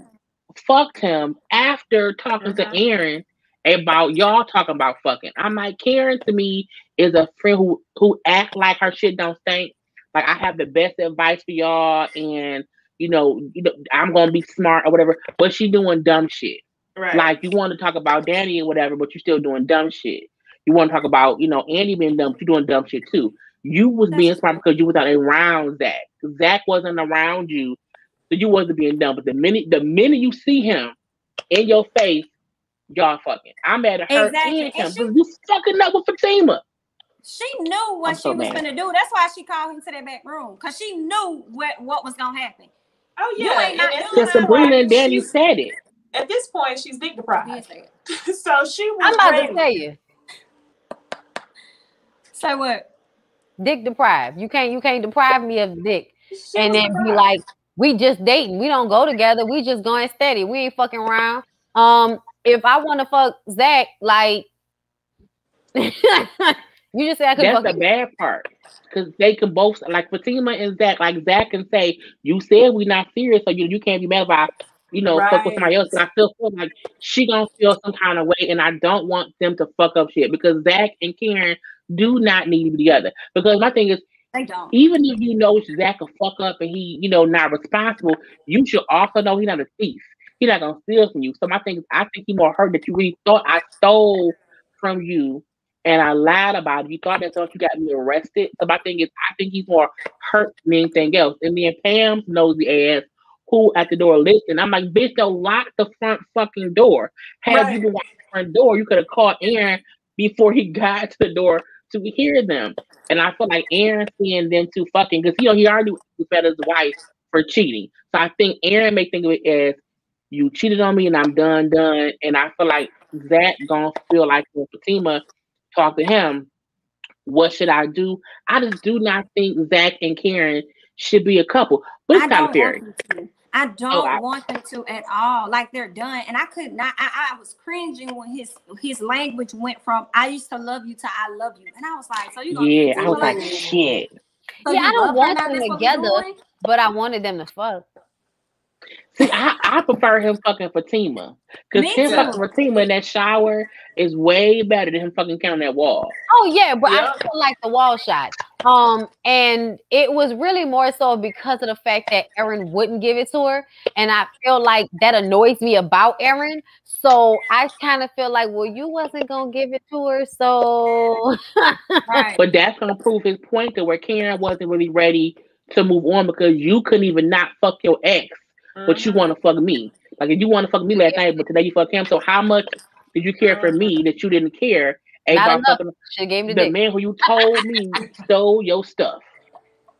fucked him after talking to Aaron about y'all talking about fucking. I'm like, Karen to me is a friend who act like her shit don't stink. Like, I have the best advice for y'all, and I'm gonna be smart or whatever. But she doing dumb shit. Right. Like, you want to talk about Danny or whatever, but you still doing dumb shit. You want to talk about Andy being dumb, but you doing dumb shit too. You was being smart because you was not around Zach. Zach wasn't around you, so you wasn't being dumb. But the minute you see him in your face, y'all fucking. I'm mad at her and him. You fucking up with Fatima. She knew what she was going to do. That's why she called him to that back room, because she knew what was going to happen. Oh, yeah. Because Sabrina and Danny said it. At this point, she's dick deprived. So she was I'm about to tell you. Say what? Dick deprived. You can't deprive me of dick. And then be like, we just dating. We don't go together. We just going steady. We ain't fucking around. If I want to fuck Zach, like, You just say I could That's fuck the you. bad part. Because they can both, like Fatima and Zach, like Zach can say, you said we not serious, so you can't be mad if I, fuck with somebody else. But I feel like she gonna feel some kind of way, and I don't want them to fuck up shit because Zach and Karen do not need to be together. Because my thing is, They don't. even if you know Zach will fuck up and he, not responsible, you should also know he's not a thief. He's not gonna steal from you. So my thing is, I think he more hurt that you really thought I stole from you and I lied about it. You thought that you got me arrested. So my thing is, I think he's more hurt than anything else. And then Pam's nosy ass, who at the door listening. I'm like, bitch, don't lock the front fucking door. Have you been watching the front door? You could have called Aaron before he got to the door to hear them. And I feel like Aaron seeing them two fucking, because he already fed his wife for cheating. So I think Aaron may think of it as, you cheated on me and I'm done. And I feel like Zach gonna feel like when Fatima talk to him, what should I do? I just do not think Zach and Karen should be a couple. But it's kind of fair. I don't want them to at all. Like, they're done. And I could not, I was cringing when his language went from I used to love you to I love you. And I was like, so you gonna yeah, I was like, shit. So yeah, I don't want them together, but I wanted them to fuck. See, I prefer him fucking Fatima. Because him fucking Fatima in that shower is way better than him fucking counting that wall. Oh, yeah, but I still like the wall shot. And it was really more so because of the fact that Aaron wouldn't give it to her. And I feel like that annoys me about Aaron. So I kind of feel like, well, you wasn't going to give it to her, so... Right. But that's going to prove his point to where Karen wasn't really ready to move on because you couldn't even not fuck your ex. But you want to fuck me. Like, if you want to fuck me last night, but today you fuck him. So how much did you care for me that you didn't care? Not enough. She gave me the man who you told me stole your stuff.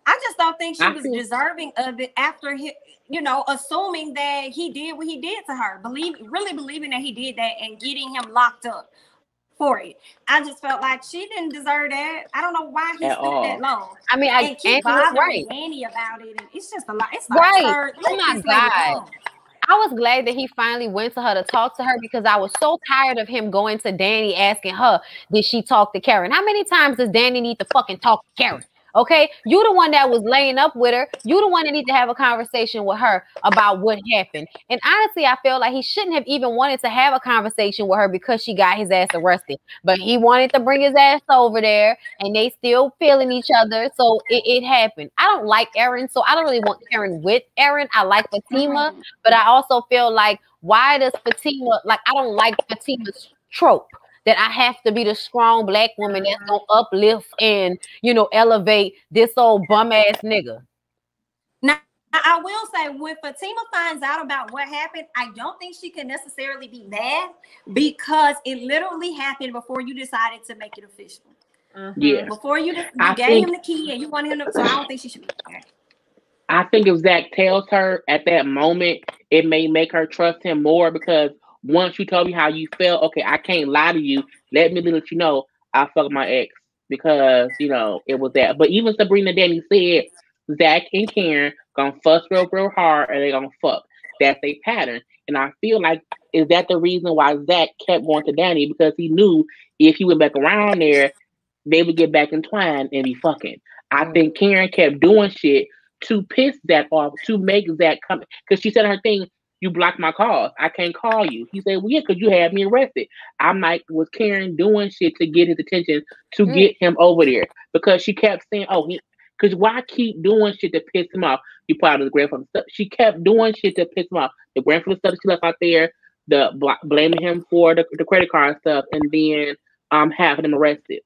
I just don't think she was deserving of it after he, assuming that he did what he did to her. Really believing that he did that and getting him locked up for it. I just felt like she didn't deserve that. I don't know why he stood that long. I mean, I keep bothering Danny about it, and it's just a lot. It's like, right. Oh my God. I was glad that he finally went to her to talk to her because I was so tired of him going to Danny asking her, did she talk to Karen? How many times does Danny need to fucking talk to Karen? Okay, you the one that was laying up with her. You the one that need to have a conversation with her about what happened. And honestly, I feel like he shouldn't have even wanted to have a conversation with her because she got his ass arrested. But he wanted to bring his ass over there, and they still feeling each other. So it happened. I don't like Aaron, so I don't really want Karen with Aaron. I like Fatima, but I also feel like, why does Fatima, like, I don't like Fatima's trope that I have to be the strong black woman that's gonna uplift and, elevate this old bum ass nigga. Now, I will say, when Fatima finds out about what happened, I don't think she can necessarily be mad because it literally happened before you decided to make it official. Yeah. Before you gave him the key and you wanted him to, so I don't think she should be mad. I think if Zach tells her at that moment, it may make her trust him more because once you told me how you felt, okay, I can't lie to you. Let me let you know I fucked my ex because, it was that. But even Sabrina Danny said Zach and Karen gonna fuss real hard and they gonna fuck. That's a pattern. And I feel like, is that the reason why Zach kept going to Danny? Because he knew if he went back around there, they would get back entwined and be fucking. I think Karen kept doing shit to piss Zach off, to make Zach come. Because she said her thing, you blocked my calls. I can't call you. He said, well, yeah, because you had me arrested. I'm like, was Karen doing shit to get his attention, to get him over there? Because she kept saying, because why keep doing shit to piss him off? You put out the grandfather stuff. She kept doing shit to piss him off. The grandfather stuff she left out there, blaming him for the credit card stuff, and then having him arrested.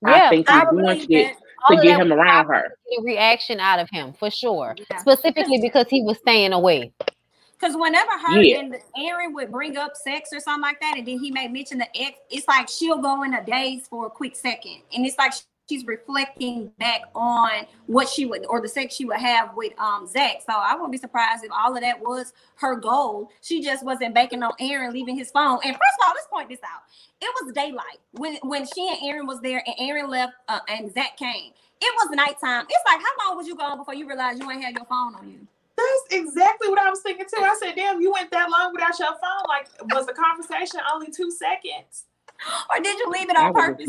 Yeah, I think she's doing shit to get him around her. A reaction out of him, for sure. Yeah. Specifically because he was staying away. Because whenever her and Aaron would bring up sex or something like that, and then he may mention the ex, it's like she'll go in a daze for a quick second. And it's like she's reflecting back on what she would, or the sex she would have with Zach. So I wouldn't be surprised if all of that was her goal. She just wasn't banking on Aaron leaving his phone. And first of all, let's point this out. It was daylight when she and Aaron was there and Aaron left and Zach came. It was nighttime. It's like, how long was you gone before you realized you ain't had your phone on you? That's exactly what I was thinking too. I said, damn, you went that long without your phone. Like, was the conversation only 2 seconds? Or did you leave it on purpose?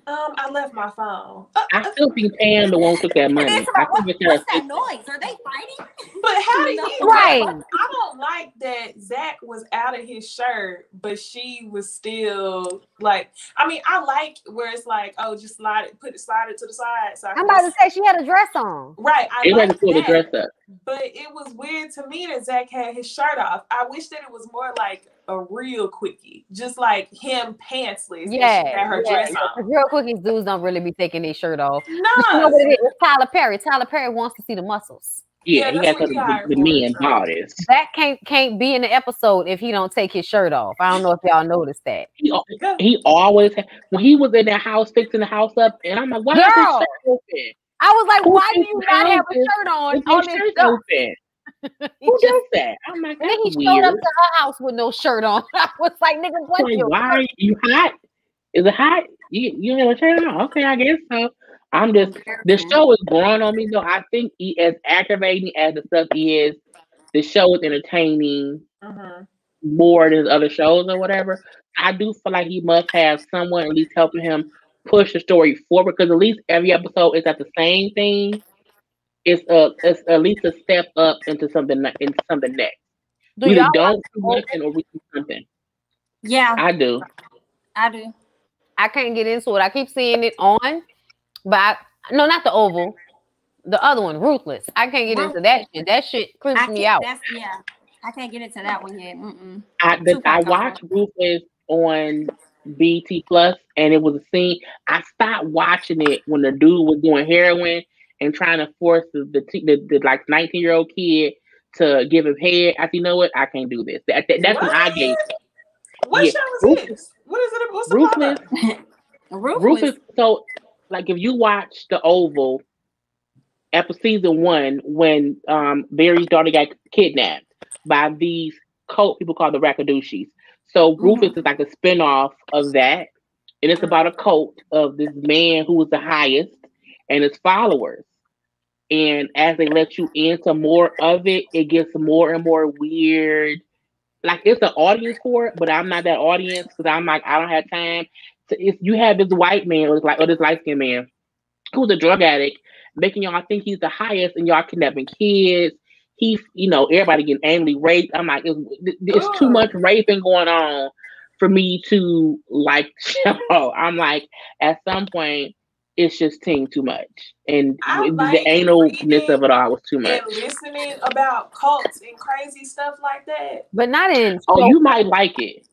I left my phone. I still think Pam the one who took that money. I think What's that noise? Are they fighting? But how did he? Right. I don't like that Zach was out of his shirt, but she was still like. I mean, I like where it's like, oh, just slide it to the side. So I'm about to say she had a dress on. Right. It wasn't for the dress up. But it was weird to me that Zach had his shirt off. I wish that it was more like a real quickie, just like him pantsless. Yeah, she had her dress on. Real quickies dudes don't really be taking their shirt off. No, you know what it is? It's Tyler Perry. Tyler Perry wants to see the muscles. Yeah, he got the men bodies. That can't be in the episode if he don't take his shirt off. I don't know if y'all noticed that. He always when he was in that house fixing the house up, and I'm like, why is his shirt open? I was like, why do you not have a shirt on? All this stuff. Open. Who does that? I'm like, and then he showed up to her house with no shirt on. I was like, nigga, what? Like, why are you hot? Is it hot? You have a shirt on? Okay, I guess so. I'm just the show is growing on me though. I think as aggravating as the stuff is, the show is entertaining more than other shows or whatever. I do feel like he must have someone at least helping him push the story forward because at least every episode is at the same thing. It's at least a step up into something next. We don't do nothing or we do something. Yeah, I do. I can't get into it. I keep seeing it on, but no, not the Oval. The other one, Ruthless. I can't get into that shit. That shit creeps me out. I can't get into that one yet. I watched Ruthless on BT Plus, and it was a scene. I stopped watching it when the dude was doing heroin and trying to force the like 19-year-old kid to give him head. I said, you know what? I can't do this. That's when I gave. What show is this? What is it? What's the Ruthless. So, like, if you watch the Oval, season 1, when Barry's daughter got kidnapped by these cult people called the Rakadushis. So Rufus is like a spinoff of that, and it's about a cult of this man who was the highest and his followers. And as they let you into more of it, it gets more and more weird. Like, it's an audience for it, but I'm not that audience because I'm like, I don't have time. If you have this white man or this light skinned man who's a drug addict, making y'all think he's the highest, and y'all kidnapping kids. He's, everybody getting angrily raped. I'm like, it's too much raping going on for me to like show. I'm like, at some point, it's just too much, and the analness of it all was too much. And listening about cults and crazy stuff like that, but not in. Oh, you might like it.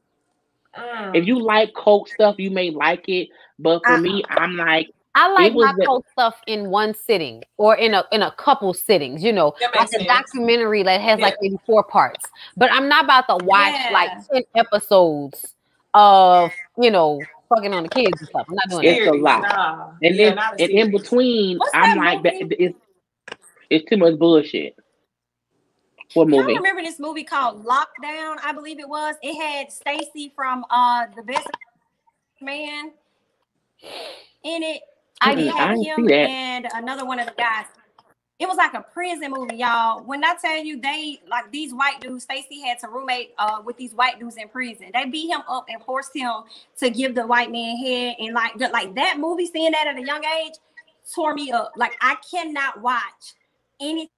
If you like cult stuff, you may like it. But for me, I'm like, I like my cult stuff in one sitting or in a couple sittings, like a documentary that has like maybe 4 parts. But I'm not about to watch like 10 episodes of, fucking on the kids and stuff. I'm not doing It's a lot. Nah. And then in between, I'm like, it's too much bullshit. What movie? I remember this movie called Lockdown, I believe it was. It had Stacy from The Best Man in it. I had him and another one of the guys. It was like a prison movie, y'all. When I tell you, they like these white dudes, Stacy had to roommate with these white dudes in prison. They beat him up and forced him to give the white man head. And like that movie, seeing that at a young age, tore me up. Like, I cannot watch anything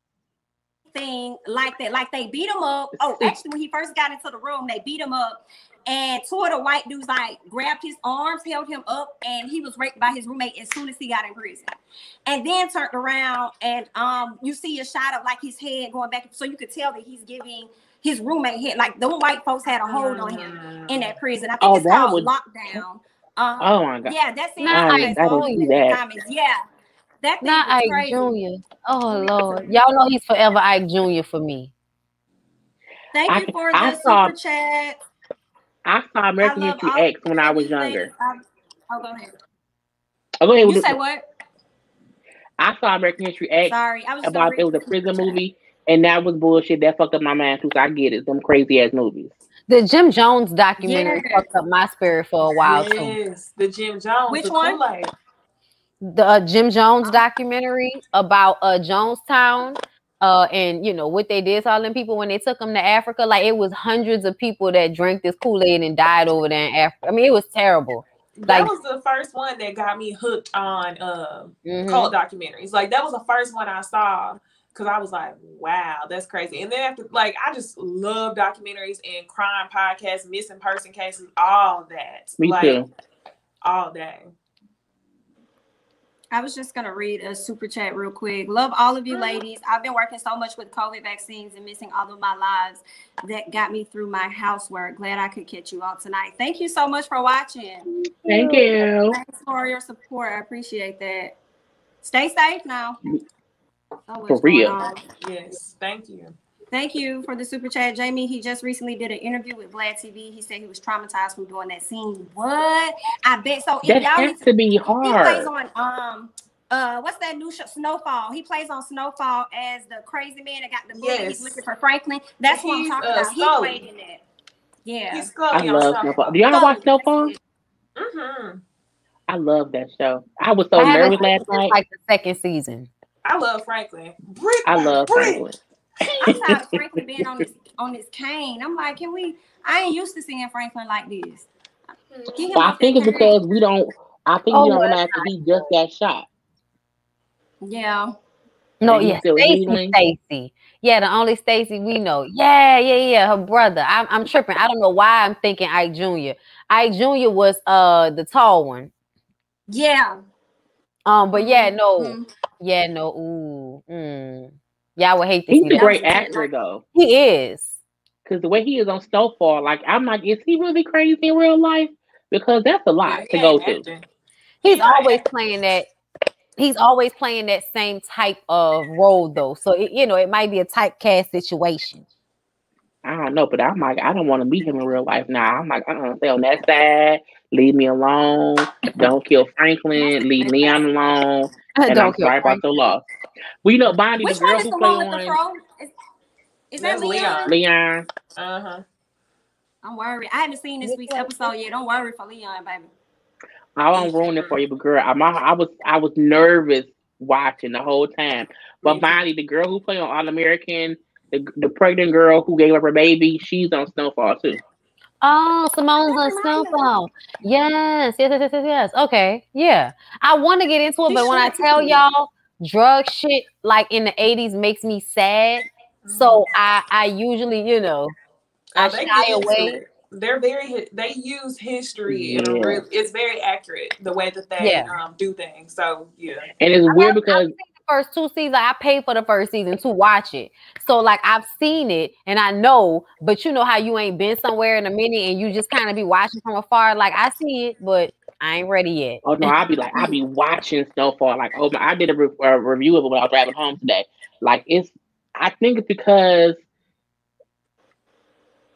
like that. Like, they beat him up. Oh, actually, when he first got into the room, they beat him up. And 2 of the white dudes like grabbed his arms, held him up, and he was raped by his roommate as soon as he got in prison. And then turned around and you see a shot of like his head going back, so you could tell that he's giving his roommate head. Like, the white folks had a hold on him in that prison. I think it's called Lockdown. Oh my god! Yeah, that's I don't see that. Yeah, that thing not was Ike crazy. Jr. Oh Lord, y'all know he's forever Ike Jr. for me. Thank you for the super chat. I saw American History X when I was younger. Go ahead. Oh, go ahead. You say what? I saw American History X. Sorry, I was about it was a prison movie, and that was bullshit. That fucked up my mind too. So I get it. Them crazy ass movies. The Jim Jones documentary fucked up my spirit for a while too. Yes, the Jim Jones. Which one? The Jim Jones documentary about Jonestown. And what they did to all them people when they took them to Africa, like, it was hundreds of people that drank this Kool-Aid and died over there in Africa. I mean, it was terrible. That was the first one that got me hooked on cult documentaries. Like that was the first one I saw because I was like, wow, that's crazy. And then after, like, I just love documentaries and crime podcasts, missing person cases, all that. Me too. All day. I was just going to read a super chat real quick. Love all of you ladies. I've been working so much with COVID vaccines and missing all of my lives that got me through my housework. Glad I could catch you all tonight. Thank you so much for watching. Thank you. Thanks for your support. I appreciate that. Stay safe now. For real. Yes, thank you. Thank you for the super chat, Jamie. He just recently did an interview with Vlad TV. He said he was traumatized from doing that scene. What? I bet so. That has to be hard. He plays on what's that new show? Snowfall. He plays on Snowfall as the crazy man that got the movie. Yes. He's looking for Franklin. That's what I'm talking about. He played in that. Yeah. He's I love Snowfall. Do y'all watch Snowfall? Mm-hmm. I love that show. I was so nervous last night. Like the second season. I love Franklin. I love Franklin. I'm tired of Franklin being on this cane. I'm like, I ain't used to seeing Franklin like this. I think it's because we don't realize that he just got shot. Yeah. No, yeah, Stacy. Yeah, the only Stacy we know. Yeah. Her brother. I'm tripping. I don't know why I'm thinking Ike Jr. Ike Jr. was the tall one. Yeah. But yeah, no. Yeah, no. Ooh. Yeah, I would hate to see that. He's a great actor, though. He is. Because the way he is on Snowfall, like, I'm like, is he really crazy in real life? Because that's a lot to go to. He's always playing that. He's always playing that same type of role, though. So, it might be a typecast situation. I don't know, but I'm like, I don't want to meet him in real life now. I'm like, stay on that side. Leave me alone. Don't kill Franklin. Leave Leon alone. And I'm sorry about the loss. Well, Bonnie, which the girl one is who the played one with the fro? Is that Leon? Leon. Uh-huh. I'm worried. I haven't seen this week's episode yet. Don't worry for Leon, baby. I won't ruin it for you, but girl, I was nervous watching the whole time. But Bonnie, the girl who played on All American, the pregnant girl who gave up her baby, she's on Snowfall too. Oh, Simone's on Snowfall. Yes. Okay, yeah. I want to get into it, but when I tell y'all, drug shit like in the 80s makes me sad. So I usually, I shy away. They use history it's very accurate the way that they do things. So yeah. And it's weird because the first two seasons, I paid for the first season to watch it. So like I've seen it and I know, but you know how you ain't been somewhere in a minute and you just kind of be watching from afar. Like I see it, but I ain't ready yet. Oh no, I'll be watching Snowfall. Like, oh my, I did a review of it when I was driving home today. Like I think it's because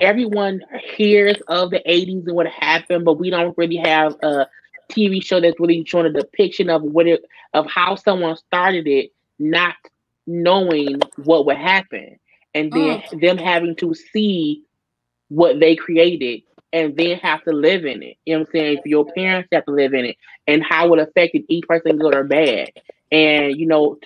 everyone hears of the 80s and what happened, but we don't really have a TV show that's really showing a depiction of of how someone started it, not knowing what would happen, and then them having to see what they created and then have to live in it. You know what I'm saying? For your parents have to live in it, and how it affected each person, good or bad. And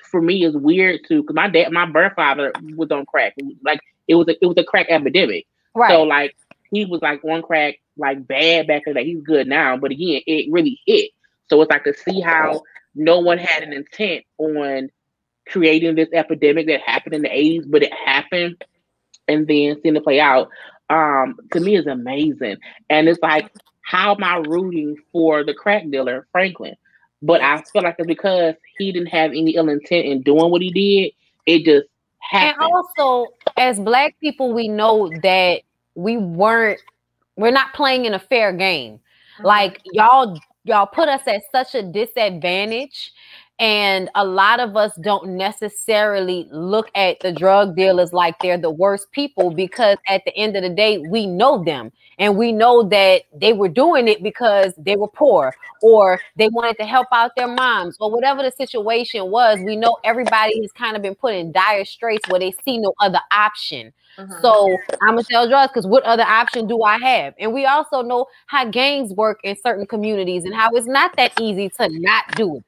for me, it's weird too, because my birth father was on crack. Like it was a crack epidemic. Right. So like he was like on crack, like bad back in the day. He's good now, but again, it really hit. So it's like to see how no one had an intent on creating this epidemic that happened in the 80s, but it happened, and then seeing it play out, to me is amazing. And it's like, how am I rooting for the crack dealer, Franklin? But I feel like it's because he didn't have any ill intent in doing what he did. It just happened. And also, as Black people, we know that we're not playing in a fair game. Like y'all put us at such a disadvantage. And a lot of us don't necessarily look at the drug dealers like they're the worst people, because at the end of the day, we know them and we know that they were doing it because they were poor or they wanted to help out their moms or whatever the situation was. We know everybody has kind of been put in dire straits where they see no other option. So I'm gonna sell drugs because what other option do I have? And we also know how gangs work in certain communities and how it's not that easy to not do it.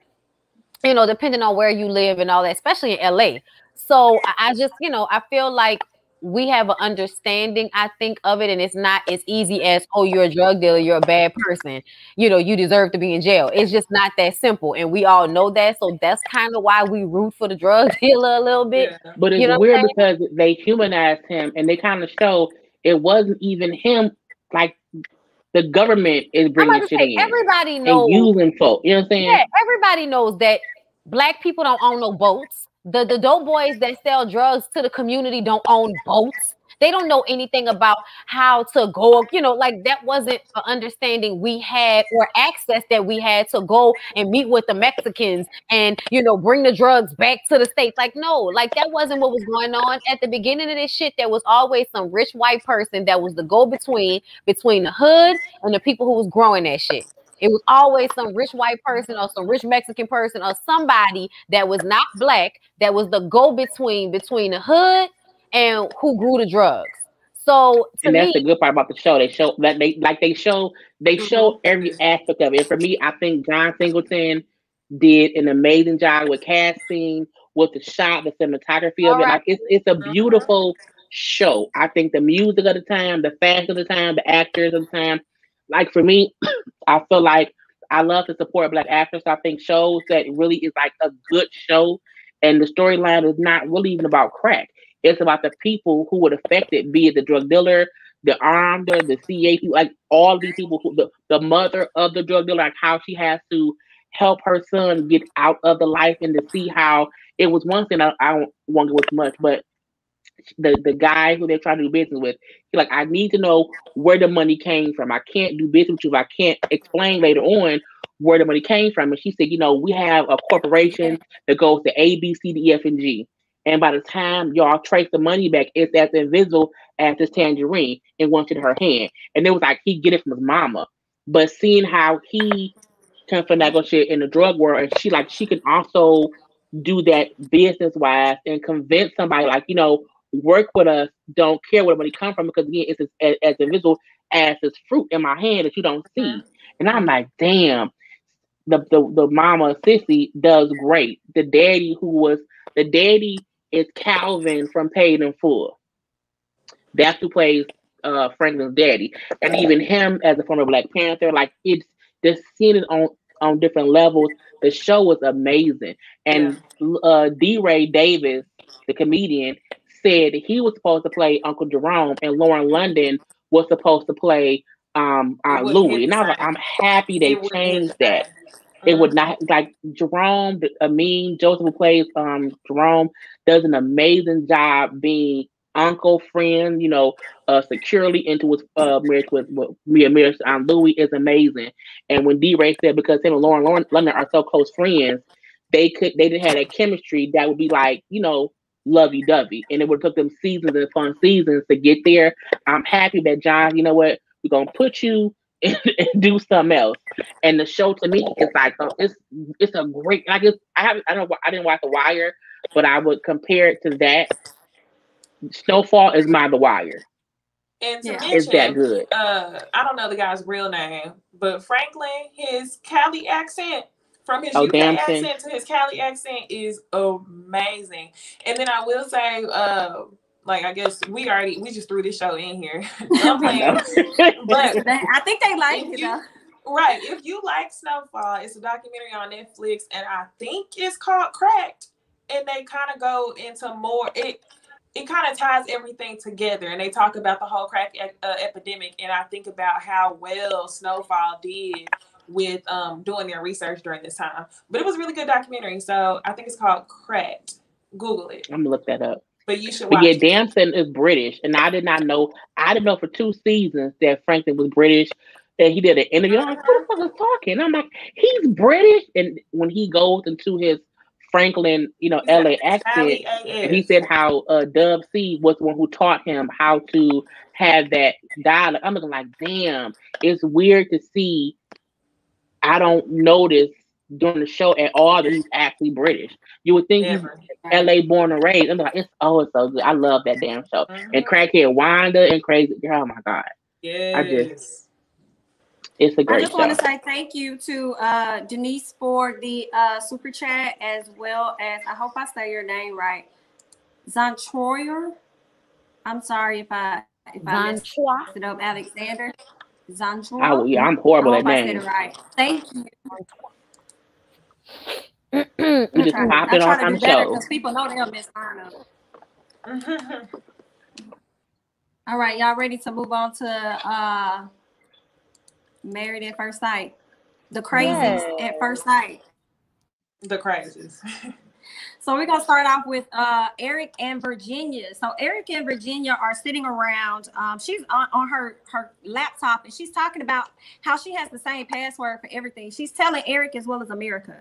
Depending on where you live and all that, especially in LA. So I just, I feel like we have an understanding, I think, of it, and it's not as easy as, oh, you're a drug dealer, you're a bad person, you know, you deserve to be in jail. It's just not that simple, and we all know that. So that's kind of why we root for the drug dealer a little bit. Yeah. But it's You know weird what I'm because they humanized him and they kind of show it wasn't even him. Like the government is I'm bringing about to shit say, in everybody and knows. using folk. You know what I'm saying? Yeah, everybody knows that black people don't own no boats. The dope boys that sell drugs to the community don't own boats. They don't know anything about how to go, you know, like that wasn't an understanding we had or access that we had to go and meet with the Mexicans and, you know, bring the drugs back to the States. Like, no, like that wasn't what was going on. At the beginning of this shit, there was always some rich white person that was the go-between between the hood and the people who was growing that shit. It was always some rich white person or some rich Mexican person or somebody that was not black that was the go-between between the hood and who grew the drugs. So to And that's me, the good part about the show. They show that they show every Mm-hmm. aspect of it. And for me, I think John Singleton did an amazing job with casting, with the shot, the cinematography all of it. right, Like it's a beautiful show. I think the music of the time, the fashion of the time, the actors of the time. Like for me, I feel like I love to support black actors. So I think shows that really is like a good show, and the storyline is not really even about crack. It's about the people who would affect it, be it the drug dealer, the armed, the CA, like all these people, who, the mother of the drug dealer, like how she has to help her son get out of the life and to see how it was one thing I don't want to go too much, but the guy who they're trying to do business with, he's like, I need to know where the money came from. I can't do business with you if I can't explain later on where the money came from. And she said, you know, we have a corporation that goes to A, B, C, D, E, F, and G. And by the time y'all trace the money back, it's as invisible as this tangerine in one in her hand. And it was like he get it from his mama. But seeing how he can finagle shit in the drug world, and she can also do that business wise and convince somebody like, you know, work with us, don't care where the money come from, because again, it's as invisible as this fruit in my hand that you don't see. And I'm like, damn, the mama Sissy does great. The daddy is Calvin from Paid in Full. That's who plays Franklin's daddy. And even him as a former Black Panther, like it's just seeing it on different levels. The show was amazing. And D. Ray Davis, the comedian, said he was supposed to play Uncle Jerome and Lauren London was supposed to play Louis. And I was like, I'm happy they changed that. It would not, like Jerome, Joseph, who plays Jerome, does an amazing job being uncle, friend, you know, securely into his marriage with Louis is amazing. And when D. Ray said because him and Lauren London are so close friends, they didn't have that chemistry that would be like, you know, lovey dovey, and it would took them seasons and fun seasons to get there. I'm happy that John, you know what, we're gonna put you and do something else. And the show to me is like it's a great. I didn't watch The Wire, but I would compare it to that. Snowfall is my The Wire. And to mention, it's that good. I don't know the guy's real name, but Franklin, his Cali accent, from his UK accent to his Cali accent is amazing. And then I will say, like I guess we just threw this show in here. I'm playing, but I think they like it though. Right. If you like Snowfall, it's a documentary on Netflix, and I think it's called Cracked. And they kind of go into more. It kind of ties everything together, and they talk about the whole crack epidemic. And I think about how well Snowfall did with doing their research during this time. But it was a really good documentary. So I think it's called Cracked. Google it. I'm gonna look that up. But you should watch it. Damson is British, and I did not know. I didn't know for 2 seasons that Franklin was British. And he did an interview. I'm like, who the fuck is talking? I'm like, he's British. And when he goes into his Franklin, you know, LA accent, and he said how Dub C was the one who taught him how to have that dialect. I'm looking like, damn, it's weird to see. I don't notice during the show at all that he's actually British. You would think he's LA born and raised. I'm like, it's so good. I love that damn show. And Crackhead Wanda and Crazy Girl. Oh my god. Yes. It's a great show. I just want to say thank you to Denise for the super chat, as well as, I hope I say your name right, Zantroyer. I'm sorry if I messed it up. Alexander Zanchua. Yeah, I'm horrible at I said it names. right. Thank you. We just pop it off on the show. Because people know they'll miss Arnold. All right, y'all ready to move on to Married at First Sight? The crazies at first sight. The crazies. So we're gonna start off with Eric and Virginia. So Eric and Virginia are sitting around. She's on her laptop and she's talking about how she has the same password for everything. She's telling Eric as well as America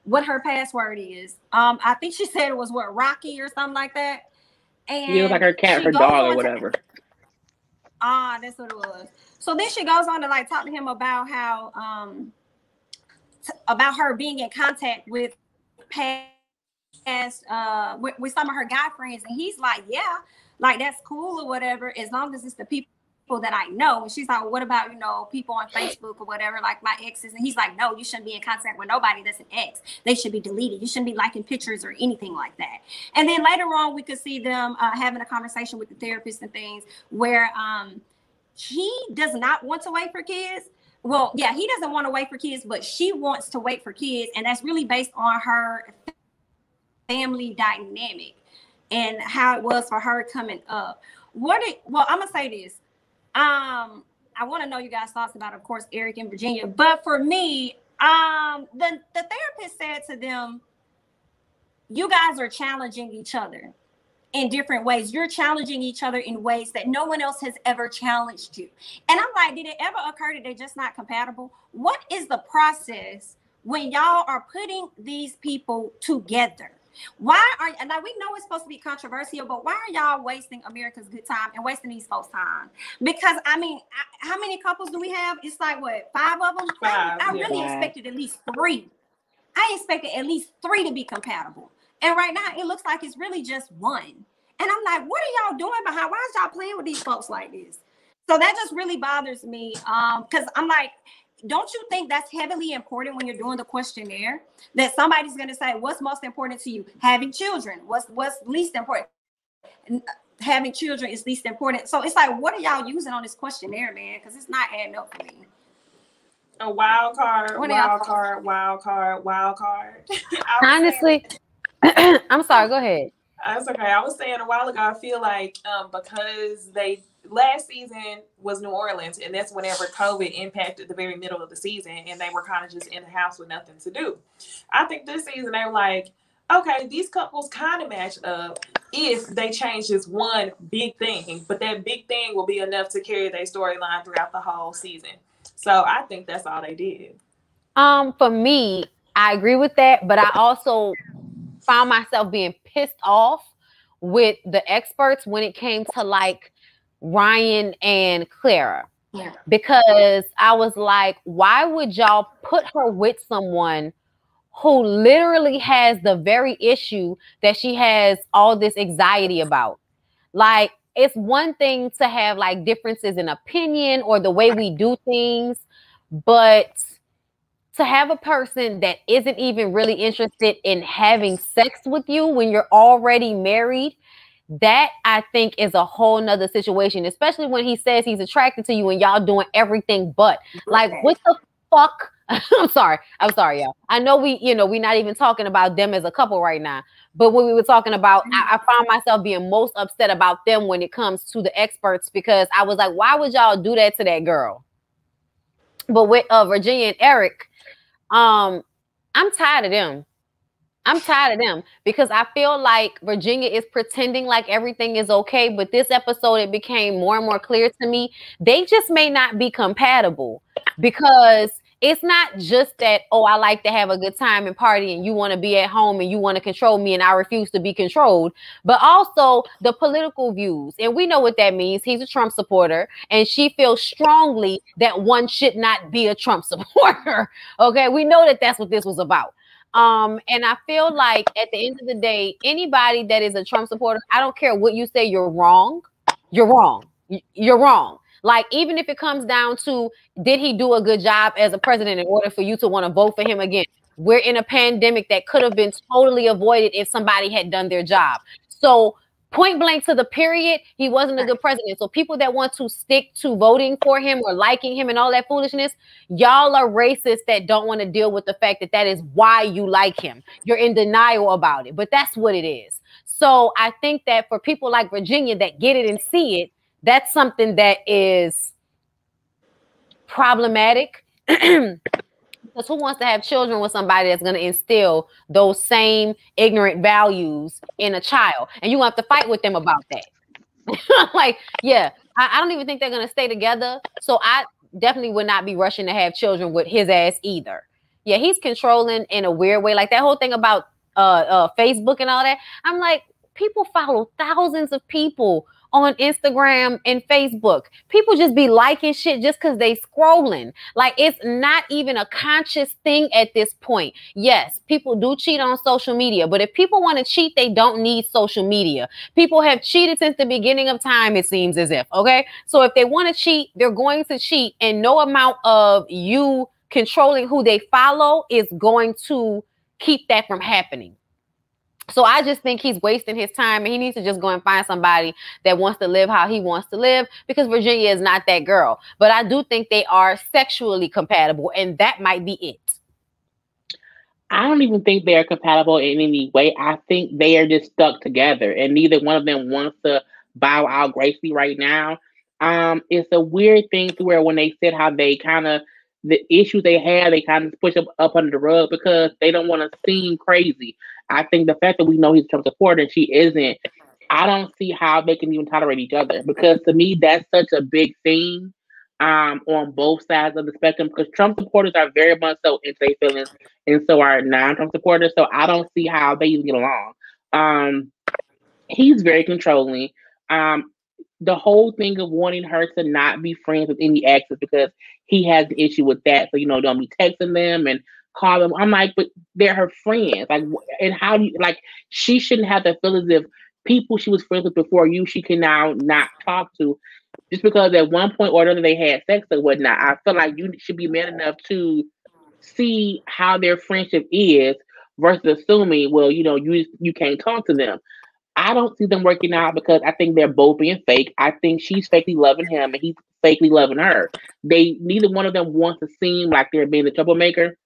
what her password is. I think she said it was what, Rocky or something like that. And it was like her cat, her dog, or whatever. That's what it was. So then she goes on to like talk to him about how about her being in contact with past with some of her guy friends, and he's like, yeah, like that's cool or whatever, as long as it's the people that I know. And she's like, well, what about, you know, people on Facebook or whatever, like my exes? And he's like, no, you shouldn't be in contact with nobody that's an ex. They should be deleted. You shouldn't be liking pictures or anything like that. And then later on, we could see them having a conversation with the therapist and things where he does not want to wait for kids. Well, yeah, he doesn't want to wait for kids, but she wants to wait for kids. And that's really based on her family dynamic and how it was for her coming up. Well, I'm gonna say this. I want to know you guys' thoughts about, of course, Eric and Virginia. But for me, the therapist said to them, you guys are challenging each other in different ways. You're challenging each other in ways that no one else has ever challenged you. And I'm like, did it ever occur that they're just not compatible? What is the process when y'all are putting these people together? Why are, and now we know it's supposed to be controversial, but why are y'all wasting America's good time and wasting these folks' time? Because I mean, how many couples do we have? It's like what, 5 of them? I really expected at least 3. I expected at least 3 to be compatible. And right now it looks like it's really just 1. And I'm like, what are y'all doing behind? Why is y'all playing with these folks like this? So that just really bothers me. Because I'm like, don't you think that's heavily important when you're doing the questionnaire? That somebody's going to say, what's most important to you? Having children. What's least important? Having children is least important. So it's like, what are y'all using on this questionnaire, man? Because it's not adding up for me. A wild card. Honestly, I'm sorry, go ahead. That's okay. I was saying a while ago, I feel like because last season was New Orleans, and that's whenever COVID impacted the very middle of the season, and they were kind of just in the house with nothing to do. I think this season they were like, okay, these couples kind of match up if they change this one big thing, but that big thing will be enough to carry their storyline throughout the whole season. So I think that's all they did. For me, I agree with that, but I also found myself being pissed off with the experts when it came to like Ryan and Clara. Yeah. Because I was like, why would y'all put her with someone who literally has the very issue that she has all this anxiety about? Like, it's one thing to have like differences in opinion or the way we do things, but to have a person that isn't even really interested in having sex with you when you're already married, that I think is a whole nother situation, especially when he says he's attracted to you and y'all doing everything but. Like, what the fuck? I'm sorry, y'all. I know we're not even talking about them as a couple right now, but when we were talking about, I found myself being most upset about them when it comes to the experts, because I was like, why would y'all do that to that girl? But with Virginia and Eric, I'm tired of them. I'm tired of them because I feel like Virginia is pretending like everything is okay. But this episode, it became more and more clear to me, they just may not be compatible, because it's not just that, oh, I like to have a good time and party and you want to be at home and you want to control me and I refuse to be controlled, but also the political views. And we know what that means. He's a Trump supporter and she feels strongly that one should not be a Trump supporter. Okay, we know that that's what this was about. And I feel like at the end of the day, anybody that is a Trump supporter, I don't care what you say, you're wrong. You're wrong. You're wrong. Like, even if it comes down to, did he do a good job as a president in order for you to want to vote for him again? We're in a pandemic that could have been totally avoided if somebody had done their job. So point blank to the period, he wasn't a good president. So people that want to stick to voting for him or liking him and all that foolishness, y'all are racist that don't want to deal with the fact that that is why you like him. You're in denial about it, but that's what it is. So I think that for people like Virginia that get it and see it, that's something that is problematic. Because who wants to have children with somebody that's going to instill those same ignorant values in a child? And you have to fight with them about that. Like, yeah, I don't even think they're going to stay together. So I definitely would not be rushing to have children with his ass either. Yeah, he's controlling in a weird way. Like that whole thing about Facebook and all that. I'm like, people follow thousands of people on Instagram and Facebook. People just be liking shit just because they scrolling. Like, it's not even a conscious thing at this point. Yes, people do cheat on social media, but if people want to cheat, they don't need social media. People have cheated since the beginning of time, it seems as if, okay? So if they want to cheat, they're going to cheat, and no amount of you controlling who they follow is going to keep that from happening. So I just think he's wasting his time, and he needs to just go and find somebody that wants to live how he wants to live, because Virginia is not that girl. But I do think they are sexually compatible, and that might be it. I don't even think they're compatible in any way. I think they are just stuck together, and neither one of them wants to bow out gracefully right now. It's a weird thing to where when they said how they kind of, the issues they had, they kind of push up under the rug because they don't want to seem crazy. I think the fact that we know he's a Trump supporter and she isn't, I don't see how they can even tolerate each other, because to me, that's such a big thing on both sides of the spectrum, because Trump supporters are very much so into their feelings, and so are non-Trump supporters. So I don't see how they even get along. He's very controlling. The whole thing of wanting her to not be friends with any exes because he has an issue with that. So, don't be texting them and call them. I'm like, but they're her friends. Like, and how do you, like, she shouldn't have to feel as if people she was friends with before you, she can now not talk to just because at one point or another they had sex or whatnot. I feel like you should be man enough to see how their friendship is versus assuming, well, you can't talk to them. I don't see them working out because I think they're both being fake. I think she's fakely loving him and he's fakely loving her. Neither one of them wants to seem like they're being the troublemaker,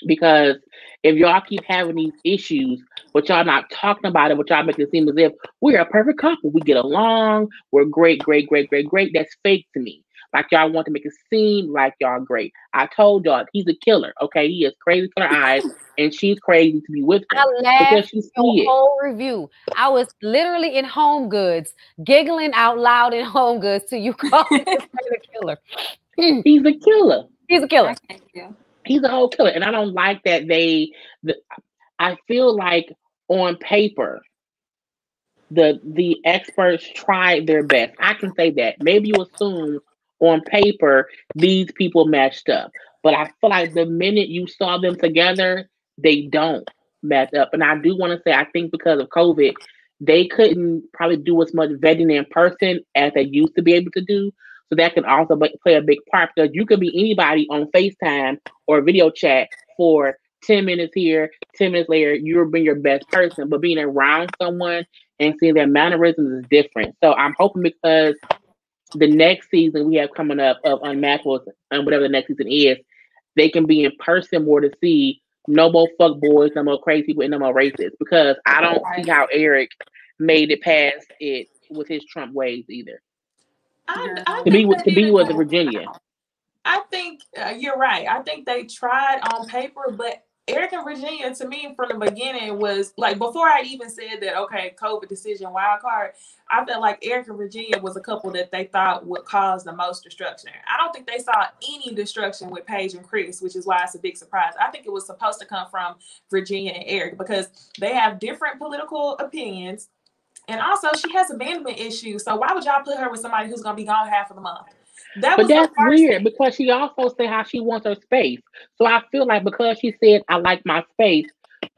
because if y'all keep having these issues, but y'all not talking about it, but y'all make it seem as if we're a perfect couple, we get along, we're great, that's fake to me. Like, y'all want to make it seem like y'all great. I told y'all, he's a killer, okay? He is crazy for her eyes, and she's crazy to be with him. I laughed your whole review. I was literally in Home Goods, giggling out loud in Home Goods till you called this man a killer. He's a killer. He's a killer. Thank you. He's a whole killer. And I don't like that I feel like on paper, the experts tried their best. I can say that. Maybe you assume on paper these people matched up, but I feel like the minute you saw them together, they don't match up. And I do want to say, I think because of COVID, they couldn't probably do as much vetting in person as they used to be able to do. So that can also play a big part, because you could be anybody on FaceTime or video chat for 10 minutes here, 10 minutes later, you're being your best person. But being around someone and seeing their mannerisms is different. So I'm hoping, because the next season we have coming up of Unmatchables, and whatever the next season is, they can be in person more to see no more fuck boys, no more crazy people, and no more racists. Because I don't see how Eric made it past it with his Trump ways either. To be with Virginia. I think you're right. I think they tried on paper, but Eric and Virginia, to me, from the beginning was like, before I even said that, okay, COVID decision, wild card, I felt like Eric and Virginia was a couple that they thought would cause the most destruction. I don't think they saw any destruction with Paige and Chris, which is why it's a big surprise. I think it was supposed to come from Virginia and Eric, because they have different political opinions. And also, she has abandonment issues. So why would y'all put her with somebody who's going to be gone half of the month? But that's weird, because she also said how she wants her space. So I feel like because she said, I like my space,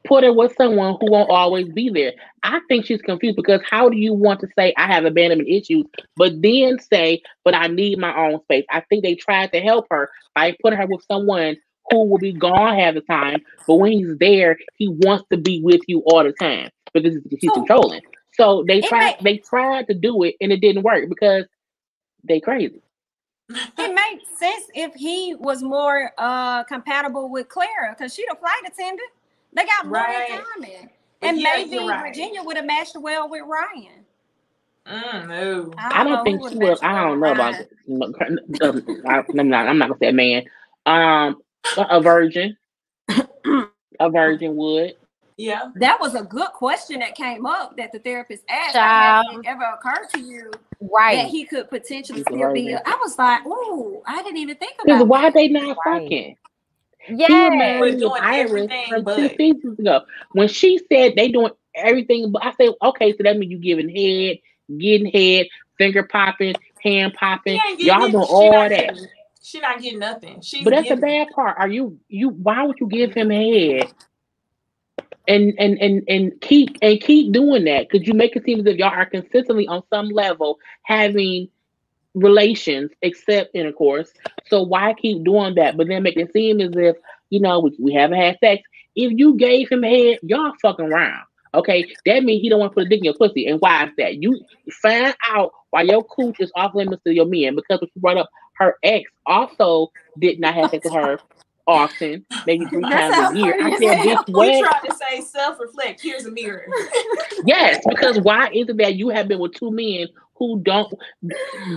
put her with someone who won't always be there. I think she's confused, because how do you want to say I have abandonment issues, but then say, but I need my own space? I think they tried to help her by putting her with someone who will be gone half the time, but when he's there, he wants to be with you all the time because he's controlling. So they tried to do it and it didn't work because they crazy. It makes sense if he was more compatible with Clara, because she's a flight attendant. They got more in common. And maybe Virginia would have matched well with Ryan. No. I don't think she would. I don't know about this. I'm not gonna say a man. A virgin. A virgin would. Yeah. That was a good question that came up that the therapist asked. Has it ever occurred to you that he could potentially still be? I was like, ooh, I didn't even think about that. Why they not fucking? Yeah, he reminded me of Iris from 2 seasons ago when she said they doing everything. But I said, okay, so that means you giving head, getting head, finger popping, hand popping. Y'all doing all that. She not getting nothing. But that's the bad part. Are you? Why would you give him head? And keep doing that, because you make it seem as if y'all are consistently on some level having relations except intercourse. So why keep doing that? But then make it seem as if, you know, we haven't had sex. If you gave him head, y'all fucking around. Okay, that means he don't want to put a dick in your pussy. And why is that? You find out why your cooch is off limits to your men, because when she brought up her ex also did not have sex with her often, maybe 3 times a year. I said, bitch, what? We tried to say self-reflect. Here's a mirror. Yes, because why is it that you have been with 2 men who don't?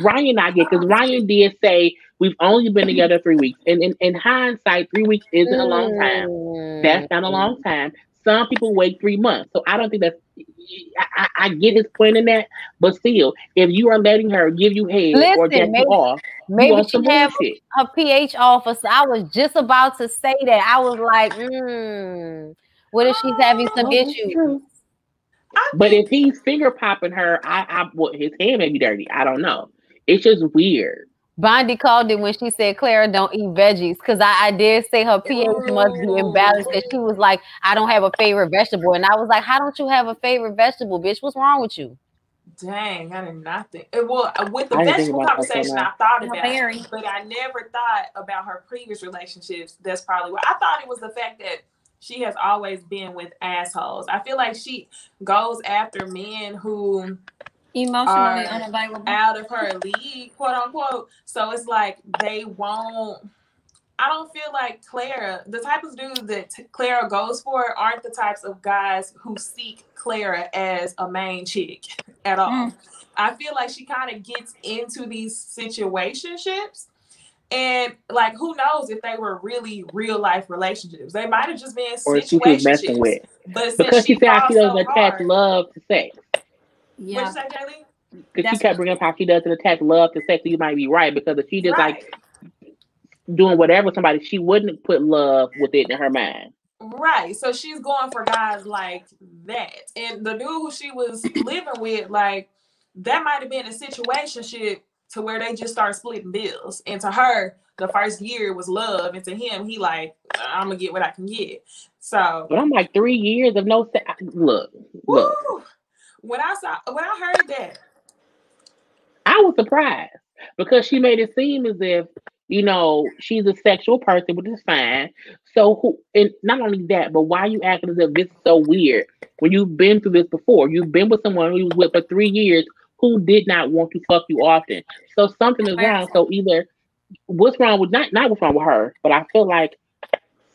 Ryan, I get, because Ryan did say we've only been together 3 weeks, and in hindsight, 3 weeks isn't a long time. That's not a long time. Some people wait 3 months, so I don't think that's. I get his point in that, but still, if you are letting her give you head or jack you off, maybe she have her pH off. So I was just about to say that. I was like, what if she's having some issues? But if he's finger popping her, well, his hand may be dirty. I don't know. It's just weird. Bondi called it when she said Clara don't eat veggies, because I did say her pH must be imbalanced, and she was like, I don't have a favorite vegetable. And I was like, how don't you have a favorite vegetable, bitch? What's wrong with you? Dang, I did not think. Well, with the vegetable conversation, I thought about it, but I never thought about her previous relationships. That's probably why. I thought it was the fact that she has always been with assholes. I feel like she goes after men who emotionally unavailable, out of her league, quote unquote. So it's like they won't. I don't feel like Clara, the type of dudes that Clara goes for, aren't the types of guys who seek Clara as a main chick at all. I feel like she kind of gets into these situationships, and like, who knows if they were really real life relationships? They might have just been situationships. But because she said she doesn't attach love to sex. Yeah. What'd you say, Jaylee? Because she kept bringing up how she doesn't attach love to sex. So you might be right, because if she just like doing whatever with somebody, she wouldn't put love with it in her mind. Right. So she's going for guys like that. And the dude who she was living with, like, that might have been a situationship to where they just start splitting bills. And to her, the first year was love. And to him, he like, I'm going to get what I can get. So. But I'm like, 3 years of no sex. Look. When I heard that, I was surprised, because she made it seem as if, you know, she's a sexual person, which is fine. So and not only that, but why are you acting as if this is so weird when you've been through this before? You've been with someone who you was with for 3 years who did not want to fuck you often. So something is wrong. So either what's wrong with not what's wrong with her, but I feel like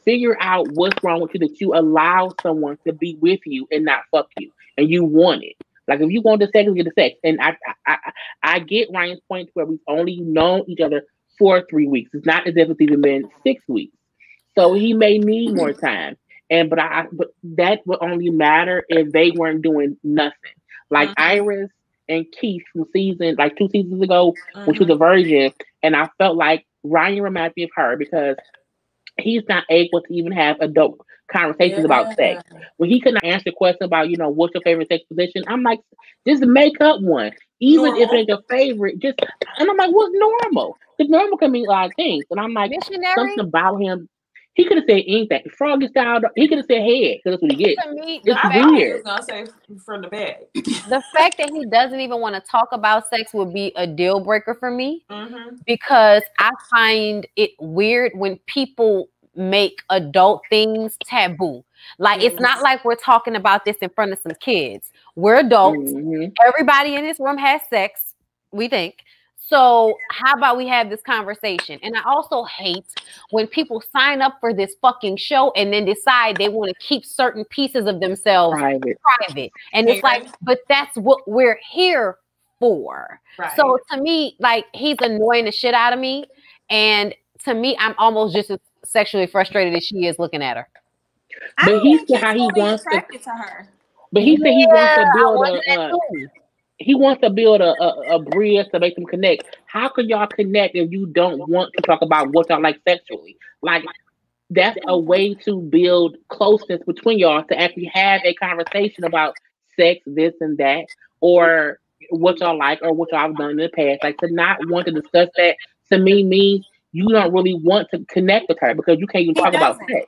figure out what's wrong with you that you allow someone to be with you and not fuck you, and you want it. Like, if you want the sex, get the sex. And I get Ryan's point where we've only known each other for 3 weeks. It's not as if it's even been 6 weeks. So he may need more time. But that would only matter if they weren't doing nothing. Like Iris and Keith from 2 seasons ago, which was a virgin. And I felt like Ryan reminded me of her, because he's not able to even have adult conversations about sex. When he couldn't answer the question about, you know, what's your favorite sex position, I'm like, just make up one. Even if it's your favorite, and I'm like, what's normal? Because normal can mean a lot of things. And I'm like, something about him. He could have said anything. Froggy style, he could have said head, because that's what he gets. It's weird. He was gonna say from the bag. The fact that he doesn't even want to talk about sex would be a deal breaker for me, because I find it weird when people make adult things taboo. Like, it's not like we're talking about this in front of some kids. We're adults. Everybody in this room has sex, we think. So how about we have this conversation? And I also hate when people sign up for this fucking show and then decide they want to keep certain pieces of themselves private. And it's like, but that's what we're here for. Right. So to me, like, he's annoying the shit out of me. And to me, I'm almost just as sexually frustrated as she is looking at her. But he said how he wants to her. But he said he wants to build he wants to build a bridge to make them connect. How can y'all connect if you don't want to talk about what y'all like sexually? Like, that's a way to build closeness between y'all, to actually have a conversation about sex, this and that, or what y'all like, or what y'all have done in the past. Like, to not want to discuss that, to me, means you don't really want to connect with her because you can't even talk about sex.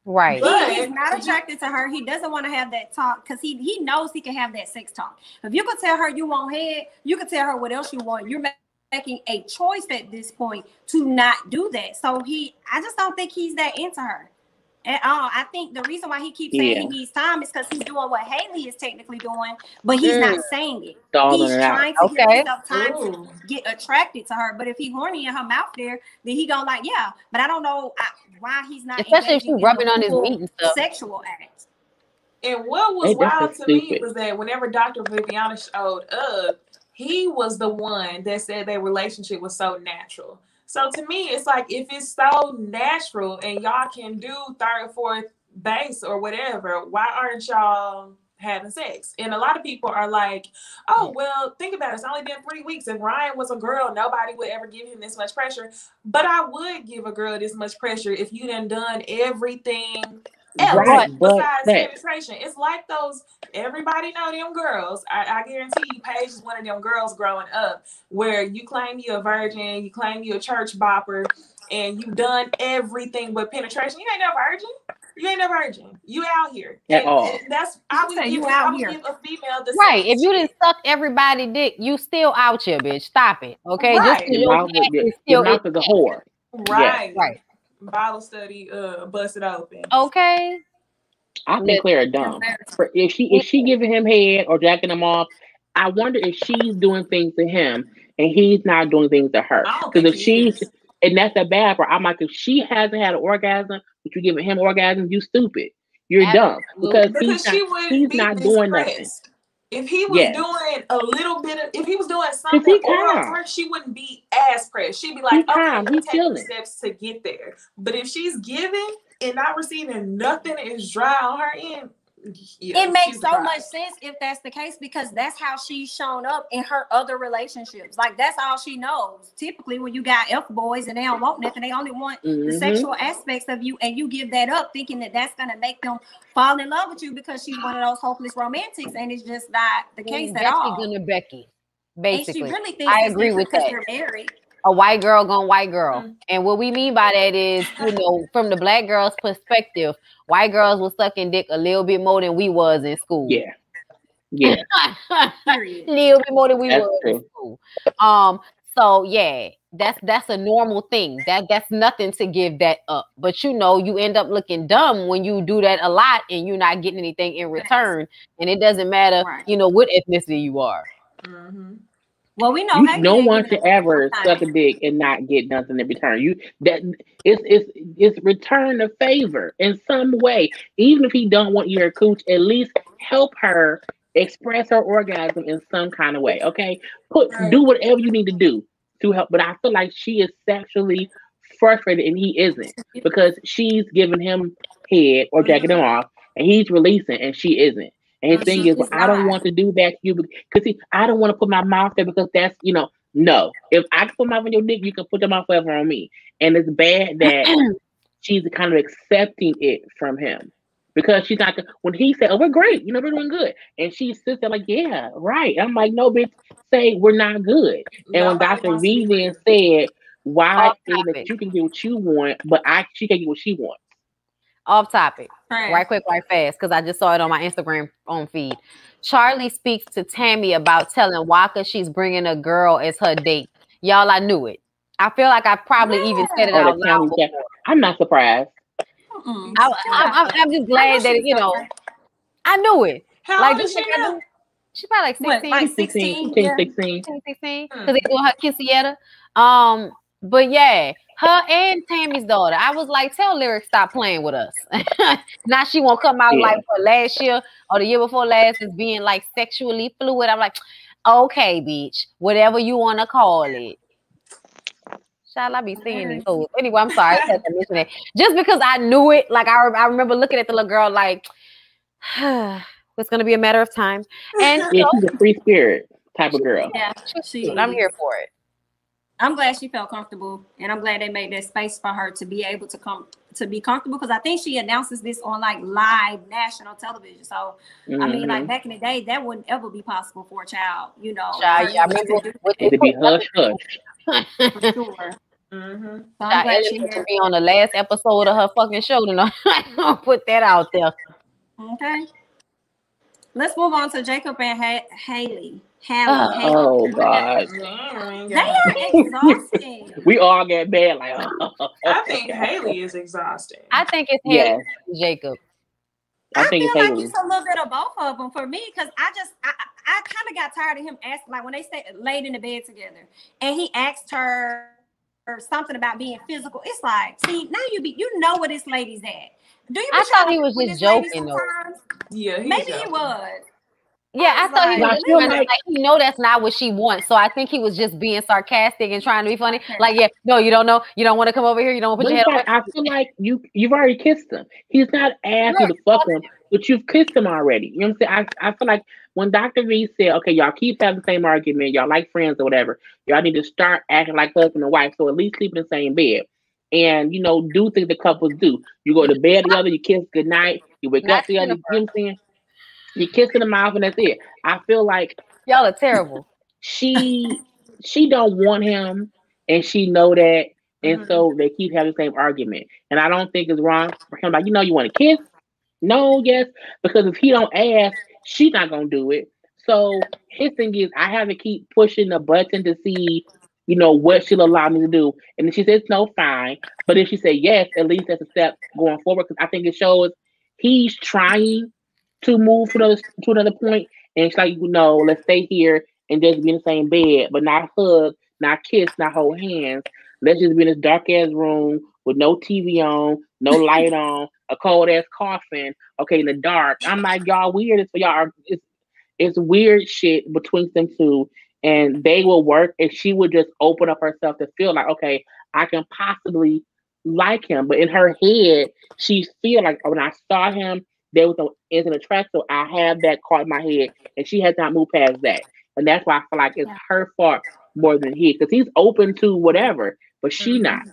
Right. He's not attracted to her. He doesn't want to have that talk because he knows he can have that sex talk. If you could tell her you want head, you could tell her what else you want. You're making a choice at this point to not do that. So I just don't think he's that into her at all. I think the reason why he keeps saying he needs time is because he's doing what Haley is technically doing, but he's not saying it. He's trying to give himself time to get attracted to her. But if he horny in her mouth there, then he gonna like, yeah. But I don't know why he's not, especially if she's rubbing on his meat and stuff. Sexual acts. And what was wild to me was that whenever Dr. Viviana showed up, he was the one that said their relationship was so natural. So to me, it's like, if it's so natural and y'all can do third, fourth base or whatever, why aren't y'all having sex? And a lot of people are like, oh, well, think about it. It's only been 3 weeks. If Ryan was a girl, nobody would ever give him this much pressure. But I would give a girl this much pressure if you done everything else besides penetration. It's like those, everybody know them girls. I guarantee you, Paige is one of them girls growing up where you claim you a virgin, you claim you a church bopper, and you done everything but penetration. You ain't no virgin. You ain't a virgin. You out here. At all. That's I would give a female the right. If you didn't suck everybody dick, you still out here, bitch. Stop it. Okay. Right. Just your mouth is a whore. Right. Yeah. Right. Bible study busted open. Okay. I think Claire dumb. If she giving him head or jacking him off, I wonder if she's doing things to him and he's not doing things to her. Because if she's, and that's a bad part. I'm like, if she hasn't had an orgasm, but you're giving him orgasm, you stupid. You're dumb. Because he's not doing nothing. If he was doing a little bit of, if he was doing something oral for her, she wouldn't be as pressed. She'd be like, okay, he's taking steps to get there. But if she's giving and not receiving nothing, is dry on her end. Yeah, it makes so much sense if that's the case, because that's how she's shown up in her other relationships. Like, that's all she knows. Typically, when you got F boys and they don't want nothing, they only want the sexual aspects of you, and you give that up thinking that that's going to make them fall in love with you because she's one of those hopeless romantics, and it's just not the case at all. Gonna Becky, basically. And she really thinks I agree with that. They're married. A white girl gone white girl. And what we mean by that is, you know, from the black girl's perspective, white girls was sucking dick a little bit more than we was in school. Yeah. Yeah. A little bit more than we was in school. So yeah, that's a normal thing. That's nothing to give that up. But you know, you end up looking dumb when you do that a lot and you're not getting anything in return. And it doesn't matter, you know, what ethnicity you are. Well, we know no one should ever suck a dick and not get nothing in return. It's return a favor in some way. Even if he don't want your cooch, at least help her express her orgasm in some kind of way. Okay, do whatever you need to do to help. But I feel like she is sexually frustrated and he isn't, because she's giving him head or jacking him off, and he's releasing and she isn't. And his thing is, well, I don't want to do that to you because I don't want to put my mouth there because that's, you know, no. If I can put my mouth on your dick, you can put your mouth forever on me. And it's bad that she's kind of accepting it from him, because she's not, when he said, oh, we're great, you know, we're doing good. And she sits there like, yeah, right. I'm like, no, bitch, say we're not good. And when Dr. Vivian said, why is it that you can get what you want, but she can't get what she wants? Off topic, right quick, right fast, because I just saw it on my Instagram feed. Charlie speaks to Tammy about telling Waka she's bringing a girl as her date. Y'all, I knew it. I feel like I probably even said it out loud before. I'm not surprised. I'm just glad that I knew it. How like old is she now? She's probably like 16. Like 16? 16. 16. Because they doing her quinceañera. But yeah, her and Tammy's daughter. I was like, tell Lyric stop playing with us. Now she won't come out like for last year or the year before last as being like sexually fluid. I'm like, okay, bitch, whatever you want to call it. Shall I be seeing these fools? Anyway, I'm sorry. I had to mention that. Just because I knew it, like I remember looking at the little girl like, it's going to be a matter of time. And she's a free spirit type of girl. Yeah, I'm here for it. I'm glad she felt comfortable, and I'm glad they made that space for her to be able to be comfortable, because I think she announces this on like live national television. So I mean, like back in the day, that wouldn't ever be possible for a child, I remember it'd be hush hush. For sure. So I'm glad she to be on the last episode of her fucking show. I'll put that out there. Okay. Let's move on to Jacob and Haley. Oh God. They are exhausting. We all get bad. Like, I think Haley is exhausting. I think it's Haley Jacob. I feel like it's a little bit of both of them for me, because I kind of got tired of him asking, like when they laid in the bed together and he asked her or something about being physical. It's like, see, now you know where this lady's at. Do you? I thought he was just joking though. Yeah, maybe he was. Yeah, I thought he was like, he know that's not what she wants. So I think he was just being sarcastic and trying to be funny. Like, yeah, no, you don't know. You don't want to come over here. You don't want to put your head on. I feel like you've already kissed him. He's not asking to fuck him, but you've kissed him already. You know what I'm saying? I feel like when Dr. V said, okay, y'all keep having the same argument, y'all like friends or whatever, y'all need to start acting like husband and wife. So at least sleep in the same bed. And, do things that couples do. You go to bed together, you kiss goodnight, you wake up together, you know what I'm saying? You kiss in the mouth and that's it. I feel like y'all are terrible. She don't want him, and she know that, and so they keep having the same argument. And I don't think it's wrong for him. Like, you want to kiss? No, yes, because if he don't ask, she's not gonna do it. So his thing is, I have to keep pushing the button to see, what she'll allow me to do. And if she says no, fine. But if she says yes, at least that's a step going forward. Because I think it shows he's trying to move to another point, and it's like, let's stay here and just be in the same bed, but not hug, not kiss, not hold hands. Let's just be in this dark ass room with no TV on, no light on, a cold ass coffin. Okay, in the dark. I'm like, y'all weird. It's for y'all. It's weird shit between them two, and they will work if she would just open up herself to feel like, okay, I can possibly like him. But in her head, she feel like, when I saw him, there was no instant attraction. So I have that caught in my head, and she has not moved past that. And that's why I feel like it's her fault more than his, because he's open to whatever, but she not.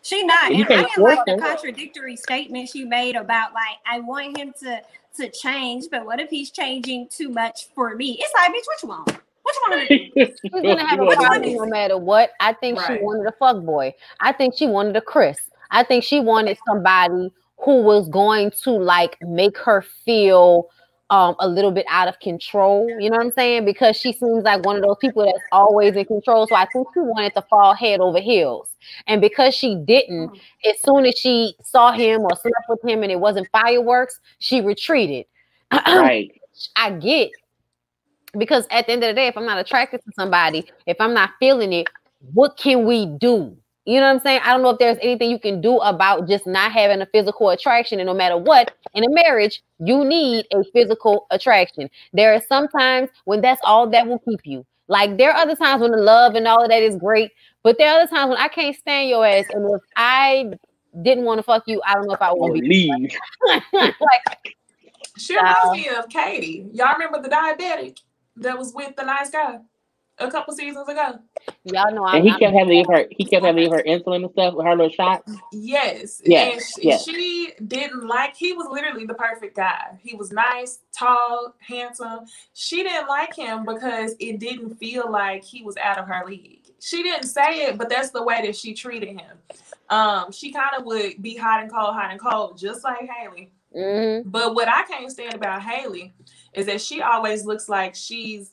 She not. And I didn't like the contradictory statement she made about, like, I want him to change, but what if he's changing too much for me? It's like, bitch, what you want? What you want to do? She's gonna have a party no matter what. I think she wanted a fuck boy. I think she wanted a Chris. I think she wanted somebody who was going to like make her feel a little bit out of control. You know what I'm saying? Because she seems like one of those people that's always in control. So I think she wanted to fall head over heels. And because she didn't, as soon as she saw him or slept with him and it wasn't fireworks, she retreated. Right. I get. Because at the end of the day, if I'm not attracted to somebody, if I'm not feeling it, what can we do? You know what I'm saying? I don't know if there's anything you can do about just not having a physical attraction. And no matter what, in a marriage, you need a physical attraction. There are some times when that's all that will keep you. Like, there are other times when the love and all of that is great, but there are other times when I can't stand your ass. And if I didn't want to fuck you, I don't know if I would leave. She reminds me of Katie. Y'all remember the diabetic that was with the nice guy a couple seasons ago? Y'all know, and he kept having her insulin and stuff with her little shots. Yes. And she didn't like. He was literally the perfect guy. He was nice, tall, handsome. She didn't like him because it didn't feel like he was out of her league. She didn't say it, but that's the way that she treated him. She kind of would be hot and cold, just like Haley. Mm-hmm. But what I can't stand about Haley is that she always looks like she's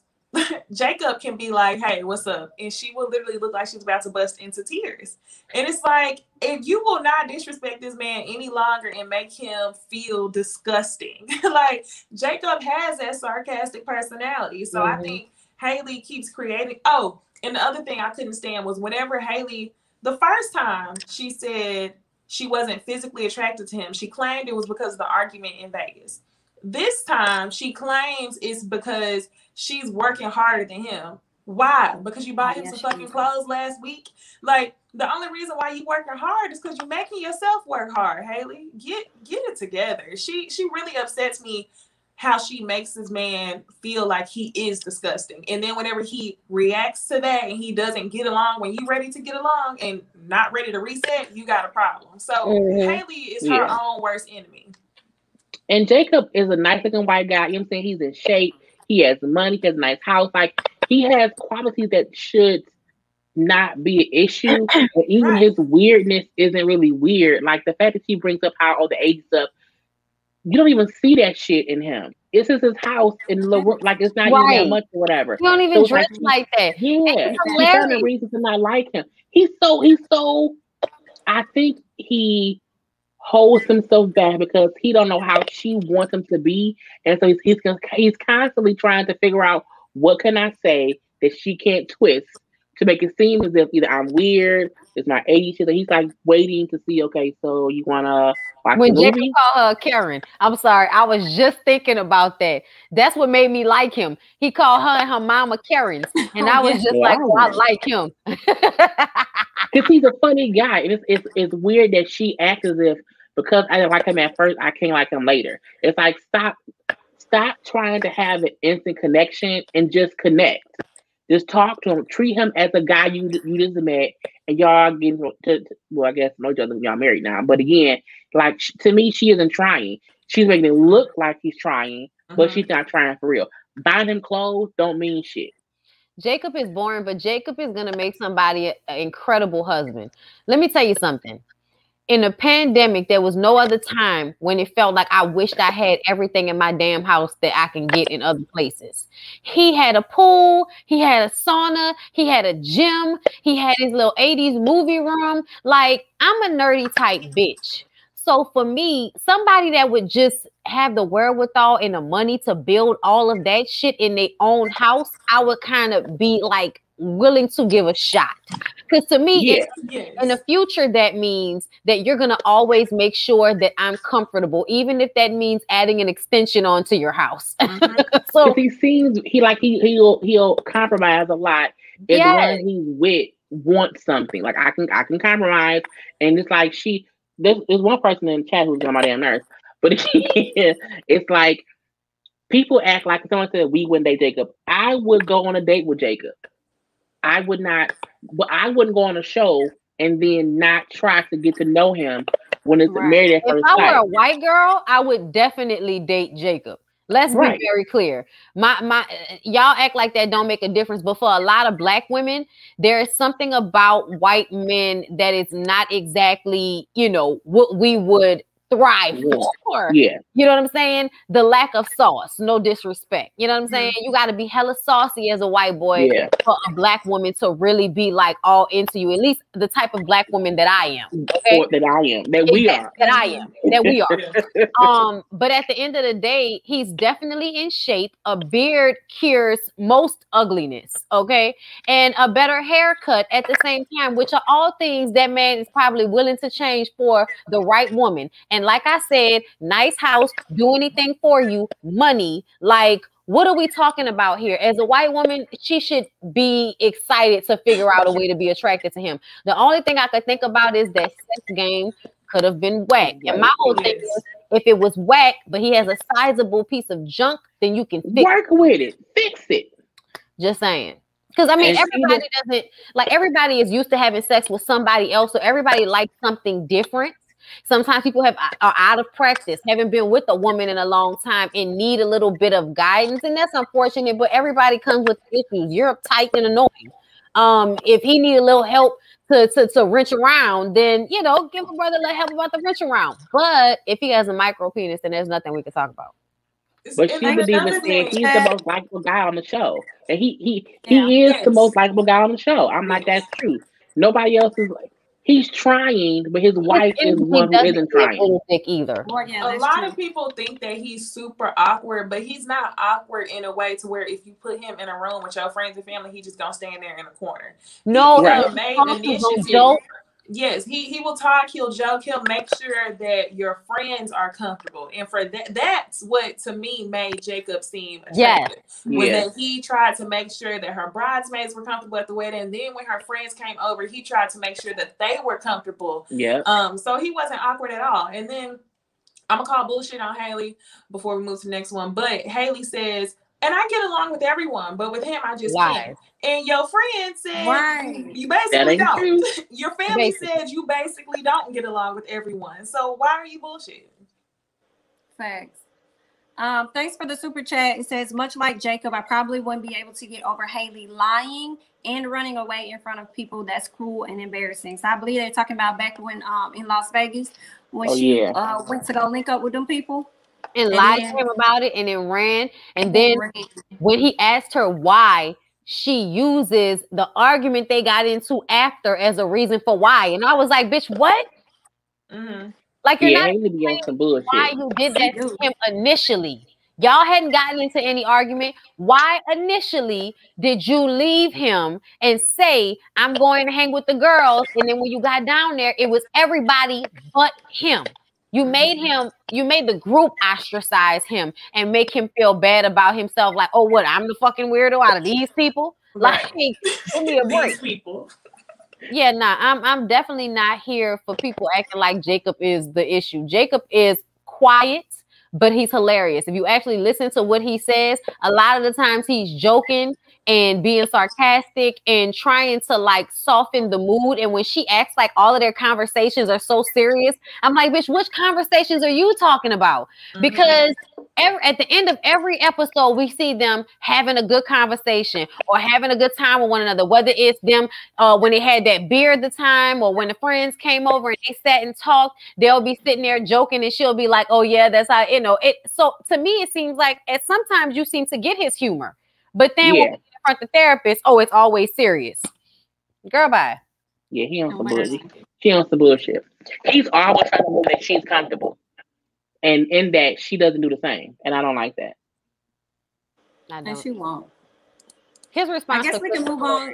Jacob can be like, hey, what's up? And she will literally look like she's about to bust into tears. And it's like, if you will not disrespect this man any longer and make him feel disgusting, like Jacob has that sarcastic personality. So I think Haley keeps creating. Oh, and the other thing I couldn't stand was whenever Haley, the first time she said she wasn't physically attracted to him, she claimed it was because of the argument in Vegas. This time she claims it's because she's working harder than him. Why? Because you bought him some fucking clothes last week? Like, the only reason why you working hard is because you're making yourself work hard, Haley. Get it together. She really upsets me how she makes this man feel like he is disgusting. And then whenever he reacts to that and he doesn't get along when you ready to get along and not ready to reset, you got a problem. So Haley is her own worst enemy. And Jacob is a nice looking white guy. You know what I'm saying? He's in shape. He has money. He has a nice house. Like, he has qualities that should not be an issue. And even his weirdness isn't really weird. Like, the fact that she brings up how old the age stuff, you don't even see that shit in him. It's just his house in the like, it's not even that much or whatever. You don't even dress like that. Yeah, she's having a reason to not like him. He's so. I think he holds himself back because he don't know how she wants him to be, and so he's constantly trying to figure out what can I say that she can't twist to make it seem as if either I'm weird, it's my age shit. He's like waiting to see. Okay, so you wanna watch when the Jacob movie? called her Karen, I'm sorry, I was just thinking about that. That's what made me like him. He called her and her mama Karens, and I was just like, oh, I like him. Because he's a funny guy, and it's weird that she acts as if because I didn't like him at first, I can't like him later. It's like stop trying to have an instant connection and just connect. Just talk to him. Treat him as a guy you just met, and y'all getting to well, I guess know each other. Y'all married now, but again, like to me, she isn't trying. She's making it look like he's trying, but she's not trying for real. Buying him clothes don't mean shit. Jacob is boring, but Jacob is gonna make somebody an incredible husband. Let me tell you something. In the pandemic, there was no other time when it felt like I wished I had everything in my damn house that I can get in other places. He had a pool, he had a sauna, he had a gym, he had his little 80s movie room. Like, I'm a nerdy type bitch. So for me, somebody that would just have the wherewithal and the money to build all of that shit in their own house, I would kind of be like willing to give a shot. Because to me, in the future, that means that you're going to always make sure that I'm comfortable, even if that means adding an extension onto your house. So he seems he'll compromise a lot. If the one he's with wants something, like I can compromise, and it's like there's one person in the chat who's my damn nurse, but it's like people act like someone said we wouldn't date Jacob. I would go on a date with Jacob. I would not, but I wouldn't go on a show and then not try to get to know him when it's married at first sight. If I were a white girl, I would definitely date Jacob. Let's be very clear. My y'all act like that don't make a difference, but for a lot of black women, there is something about white men that is not exactly, what we would thrive for. Yeah. You know what I'm saying? The lack of sauce, no disrespect. You know what I'm saying? You got to be hella saucy as a white boy for a black woman to really be like all into you. At least the type of black woman that I am. Okay? Or that I am. That we are. That I am. That we are. But at the end of the day, he's definitely in shape. A beard cures most ugliness. Okay. And a better haircut at the same time, which are all things that man is probably willing to change for the right woman. And like I said, nice house, do anything for you, money. Like, what are we talking about here? As a white woman, she should be excited to figure out a way to be attracted to him. The only thing I could think about is that sex game could have been whack. And my whole thing is, if it was whack, but he has a sizable piece of junk, then you can work with it, fix it. Just saying. Because I mean, everybody is used to having sex with somebody else, so everybody likes something different. Sometimes people are out of practice, haven't been with a woman in a long time and need a little bit of guidance. And that's unfortunate, but everybody comes with issues. You're uptight and annoying. If he need a little help to wrench around, then, give a brother a little help about the wrench around. But if he has a micro penis, then there's nothing we can talk about. But And she then would even another say thing, he's the most likable guy on the show. And he Yeah. is the most yes, likable guy on the show. I'm like, that's true. Nobody else is like, he's trying, but his His wife is energy one who doesn't isn't give trying. little dick either. Well, yeah, a that's lot true. of people think that he's super awkward, but he's not awkward in a way to where if you put him in a room with your friends and family, he just gonna stand there in a corner. No, He Right. made he's gonna initiative. joke. Yes, he will talk, he'll joke, he'll make sure that your friends are comfortable. And for that's what to me made Jacob seem attractive. Was Yes. that he tried to make sure that her bridesmaids were comfortable at the wedding. And then when her friends came over, he tried to make sure that they were comfortable. Yeah. So he wasn't awkward at all. And then I'm gonna call bullshit on Haley before we move to the next one. But Haley says, and I get along with everyone, but with him I just can't. And your friend said Right. you That basically ain't true. don't. Your family said you basically don't get along with everyone. So why are you bullshitting? Facts. Thanks for the super chat. It says, much like Jacob, I probably wouldn't be able to get over Haley lying and running away in front of people. That's cruel and embarrassing. So I believe they're talking about back when in Las Vegas when she went to go link up with them people. And lied to him about it and then ran. And then when he asked her why, she uses the argument they got into after as a reason for why. And I was like, bitch, what? Mm-hmm. Like, you're not on some bullshit. why you did that to him initially. Y'all hadn't gotten into any argument. Why initially did you leave him and say, I'm going to hang with the girls? And then when you got down there, it was everybody but him. You made the group ostracize him and make him feel bad about himself. Like, oh, what? I'm the fucking weirdo out of these people? Like, give me a break. These people. Yeah, nah, I'm definitely not here for people acting like Jacob is the issue. Jacob is quiet, but he's hilarious. If you actually listen to what he says, a lot of the times he's joking and being sarcastic and trying to like soften the mood. And when she acts like all of their conversations are so serious, I'm like, bitch, which conversations are you talking about? Because at the end of every episode, we see them having a good conversation or having a good time with one another, whether it's them when they had that beer at the time or when the friends came over and they sat and talked, they'll be sitting there joking and she'll be like, oh yeah, that's how, you know, it. So to me, it seems like sometimes you seem to get his humor, but then when we confront the therapist, oh, it's always serious. Girl, bye. Yeah, he on some bullshit. She on some bullshit. He's always trying to move that she's comfortable. And in that, she doesn't do the same. And I don't like that. And she won't. His response. I guess we can move on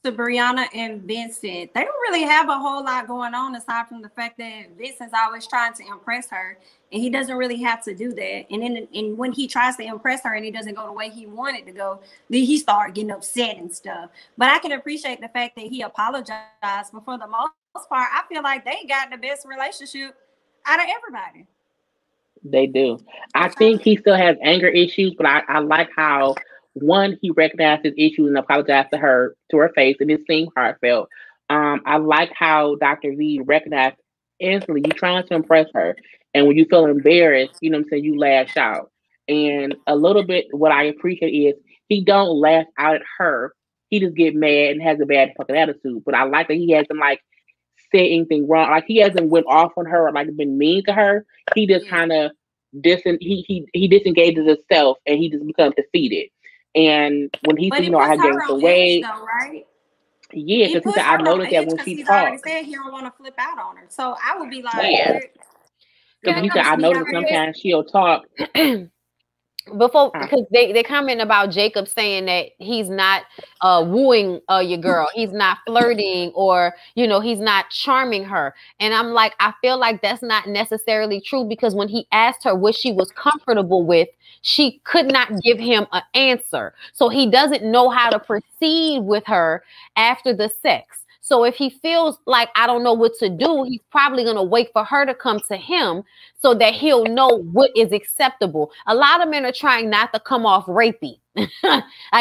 to Brianna and Vincent. They don't really have a whole lot going on aside from the fact that Vincent's always trying to impress her. And he doesn't really have to do that. And when he tries to impress her and it doesn't go the way he wanted to go, then he starts getting upset and stuff. But I can appreciate the fact that he apologized. But for the most part, I feel like they got the best relationship out of everybody. They do. I think he still has anger issues, but I like how, one, he recognized his issues and apologized to her face, and it seemed heartfelt. I like how Dr. V recognized instantly you trying to impress her, and when you feel embarrassed, you know what I'm saying, you lash out. And a little bit what I appreciate is he don't lash out at her. He just get mad and has a bad fucking attitude. But I like that he hasn't like said anything wrong. Like he hasn't went off on her or like been mean to her. He just kind of he disengages himself and he just becomes defeated. And when he said, you know, I have gained some weight, right? Yeah, because he said, I noticed that when she he's talks. already said he don't want to flip out on her. So I would be like, Because he said, I noticed sometimes she'll talk. Before, because they comment about Jacob saying that he's not wooing your girl, he's not flirting, or you know, he's not charming her. And I'm like, I feel like that's not necessarily true, because when he asked her what she was comfortable with, she could not give him an answer. So he doesn't know how to proceed with her after the sex. So if he feels like I don't know what to do, he's probably going to wait for her to come to him so that he'll know what is acceptable. A lot of men are trying not to come off rapey.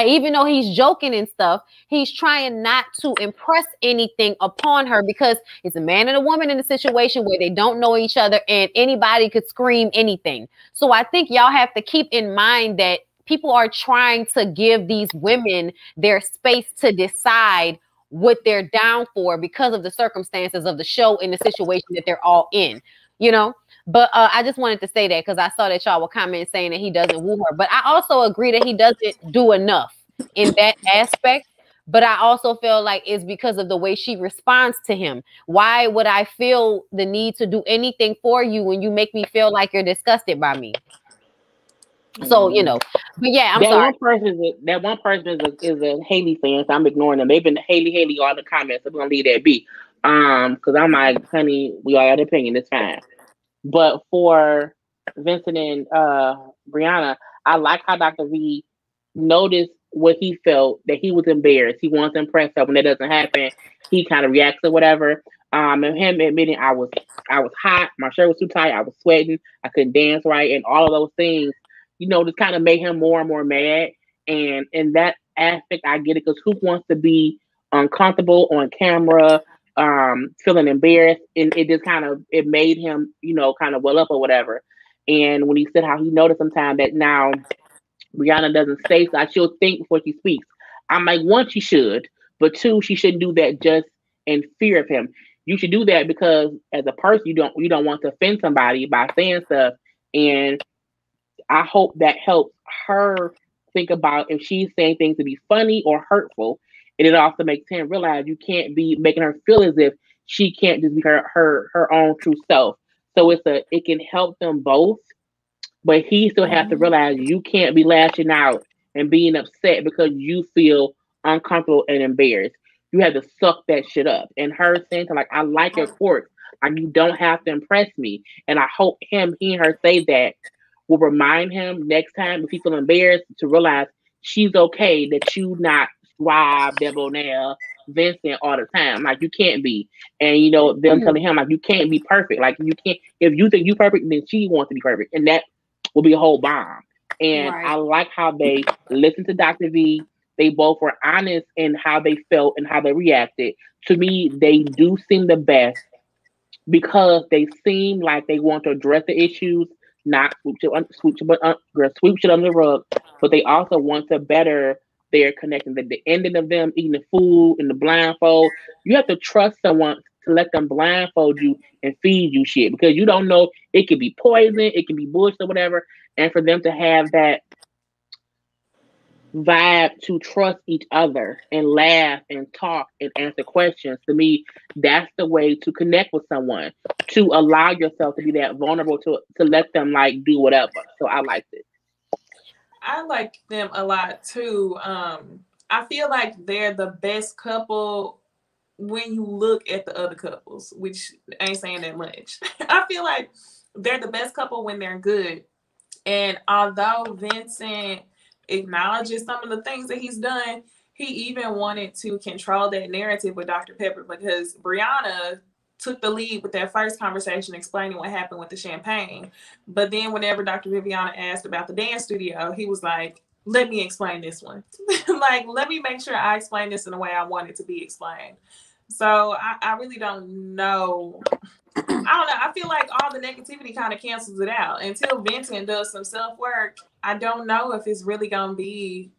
Even though he's joking and stuff, he's trying not to impress anything upon her, because it's a man and a woman in a situation where they don't know each other and anybody could scream anything. So I think y'all have to keep in mind that people are trying to give these women their space to decide what they're down for because of the circumstances of the show and the situation that they're all in, you know? But I just wanted to say that because I saw that y'all were commenting saying that he doesn't woo her. But I also agree that he doesn't do enough in that aspect. But I also feel like it's because of the way she responds to him. Why would I feel the need to do anything for you when you make me feel like you're disgusted by me? So, you know, but yeah, I'm sorry. That one person is a Haley fan, so I'm ignoring them. They've been Haley all the comments, so we're gonna leave that be. Because I'm like, honey, we all got an opinion, it's fine. But for Vincent and Brianna, I like how Dr. V noticed what he felt, that he was embarrassed. He wants to impress her. When that doesn't happen, he kind of reacts or whatever. And him admitting I was hot, my shirt was too tight, I was sweating, I couldn't dance right, and all of those things, you know, just kind of made him more and more mad. And in that aspect, I get it, because who wants to be uncomfortable on camera, feeling embarrassed? And it just it made him, you know, kind of well up or whatever. And when he said how he noticed sometimes that now Brianna doesn't say so, she'll think before she speaks. I'm like, one, she should, but two, she shouldn't do that just in fear of him. You should do that because as a person, you don't want to offend somebody by saying stuff. And I hope that helps her think about if she's saying things to be funny or hurtful. And it also makes him realize you can't be making her feel as if she can't just be her own true self. So it can help them both. But he still has to realize you can't be lashing out and being upset because you feel uncomfortable and embarrassed. You have to suck that shit up. And her saying to like, I like your quirks. Like, you don't have to impress me. And I hope he and her say that will remind him next time if he feel embarrassed to realize she's okay, that you not Rob, Debonair, Vincent all the time. Like, you can't be. And you know, them telling him like you can't be perfect. Like, you can't, if you think you perfect, then she wants to be perfect. And that will be a whole bomb. And I like how they listened to Dr. V. They both were honest in how they felt and how they reacted. To me, they do seem the best because they seem like they want to address the issues, not sweep shit under the rug, but they also want to better their connection. The ending of them eating the food and the blindfold, you have to trust someone to let them blindfold you and feed you shit, because you don't know, it could be poison, it can be bullshit or whatever. And for them to have that vibe to trust each other and laugh and talk and answer questions, to me, that's the way to connect with someone, to allow yourself to be that vulnerable, to let them like do whatever. So I liked it. I like them a lot too. I feel like they're the best couple when you look at the other couples, which ain't saying that much. I feel like they're the best couple when they're good. And although Vincent acknowledges some of the things that he's done, he even wanted to control that narrative with Dr. Pepper, because Brianna took the lead with that first conversation explaining what happened with the champagne. But then whenever Dr. Viviana asked about the dance studio, he was like, let me explain this one. Like, let me make sure I explain this in the way I want it to be explained. So I really don't know. I don't know. I feel like all the negativity kind of cancels it out. Until Vincent does some self-work, I don't know if it's really going to be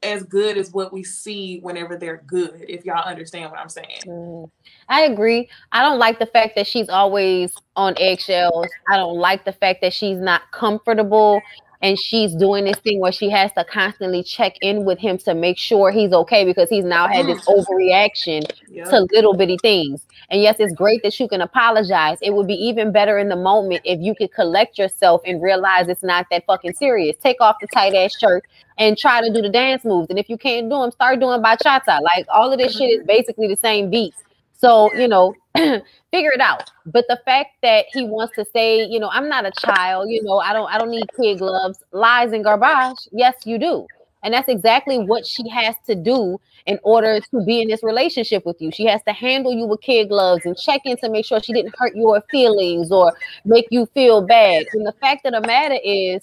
as good as what we see whenever they're good, if y'all understand what I'm saying. I agree. I don't like the fact that she's always on eggshells. I don't like the fact that she's not comfortable and she's doing this thing where she has to constantly check in with him to make sure he's okay, because he's now had this overreaction to little bitty things. And yes, it's great that you can apologize. It would be even better in the moment if you could collect yourself and realize it's not that fucking serious. Take off the tight ass shirt and try to do the dance moves. And if you can't do them, start doing bachata. Like, all of this shit is basically the same beat. So, you know, figure it out. But the fact that he wants to say, you know, I'm not a child, you know, I don't need kid gloves, lies and garbage. Yes, you do. And that's exactly what she has to do in order to be in this relationship with you. She has to handle you with kid gloves and check in to make sure she didn't hurt your feelings or make you feel bad. And the fact of the matter is,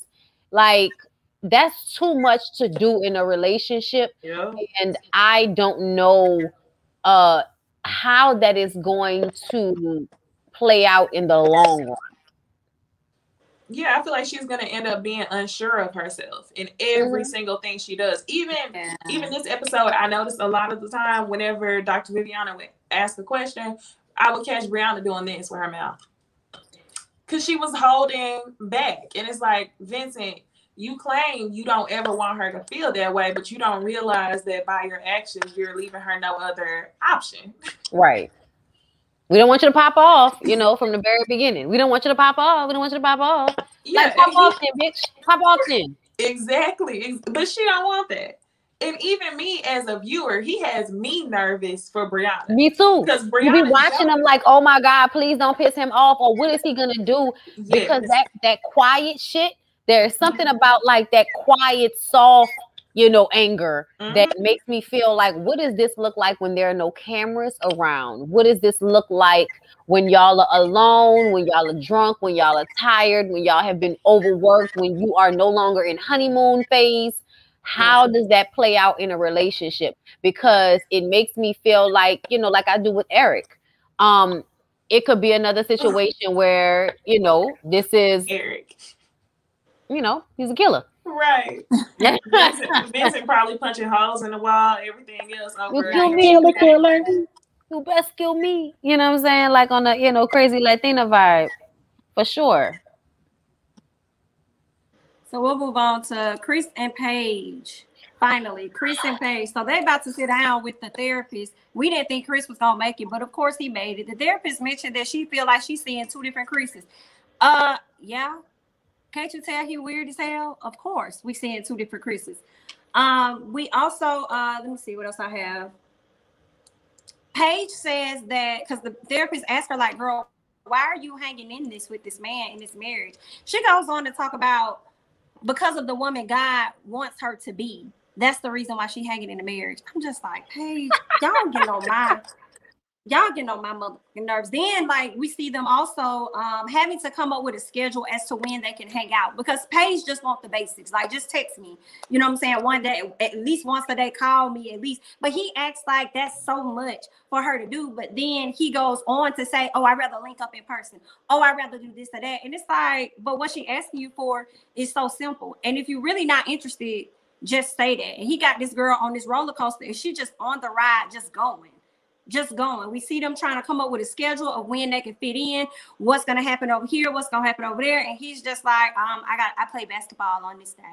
like, that's too much to do in a relationship. And I don't know how that is going to play out in the long run. Yeah, I feel like she's gonna end up being unsure of herself in every single thing she does. Even this episode, I noticed a lot of the time whenever Dr. Viviana would ask a question, I would catch Brianna doing this with her mouth. because she was holding back. And it's like, Vincent, you claim you don't ever want her to feel that way, but you don't realize that by your actions, you're leaving her no other option. Right. We don't want you to pop off, you know, from the very beginning. We don't want you to pop off. We don't want you to pop off. Yeah, like, pop off then, bitch. Pop off then. Exactly. But she don't want that. And even me as a viewer, he has me nervous for Brianna. Me too. Because you be watching him like, oh my God, please don't piss him off. Or what is he going to do? Because that quiet shit, there's something about like that quiet, soft, you know, anger that makes me feel like, what does this look like when there are no cameras around? What does this look like when y'all are alone, when y'all are drunk, when y'all are tired, when y'all have been overworked, when you are no longer in honeymoon phase? How does that play out in a relationship? Because it makes me feel like, you know, like I do with Eric. It could be another situation where, you know, this is Eric. You know, he's a killer. Right. Vincent probably punching holes in the wall, everything else over. You kill me, killer. You best kill me. You know what I'm saying? Like on a, you know, crazy Latina vibe. For sure. So we'll move on to Chris and Paige. Finally, Chris and Paige. So they about to sit down with the therapist. We didn't think Chris was gonna make it, but of course he made it. The therapist mentioned that she feel like she's seeing two different Chris's. Yeah. Can't you tell he weird as hell? Of course, we seeing two different Chris's. We also let me see what else I have. Paige says that because the therapist asked her, like, girl, why are you hanging in this with this man in this marriage? She goes on to talk about because of the woman God wants her to be. That's the reason why she hanging in the marriage. I'm just like, Paige, y'all getting on my motherfucking nerves. Then, like, we see them also having to come up with a schedule as to when they can hang out, because Paige just wants the basics. Like, just text me. You know what I'm saying? One day, at least once a day, call me at least. But he acts like that's so much for her to do. But then he goes on to say, oh, I'd rather link up in person. Oh, I'd rather do this or that. And it's like, but what she asking you for is so simple. And if you're really not interested, just say that. And he got this girl on this roller coaster, and she just on the ride, just going. We see them trying to come up with a schedule of when they can fit in, what's going to happen over here, what's going to happen over there. And he's just like, I play basketball on this day.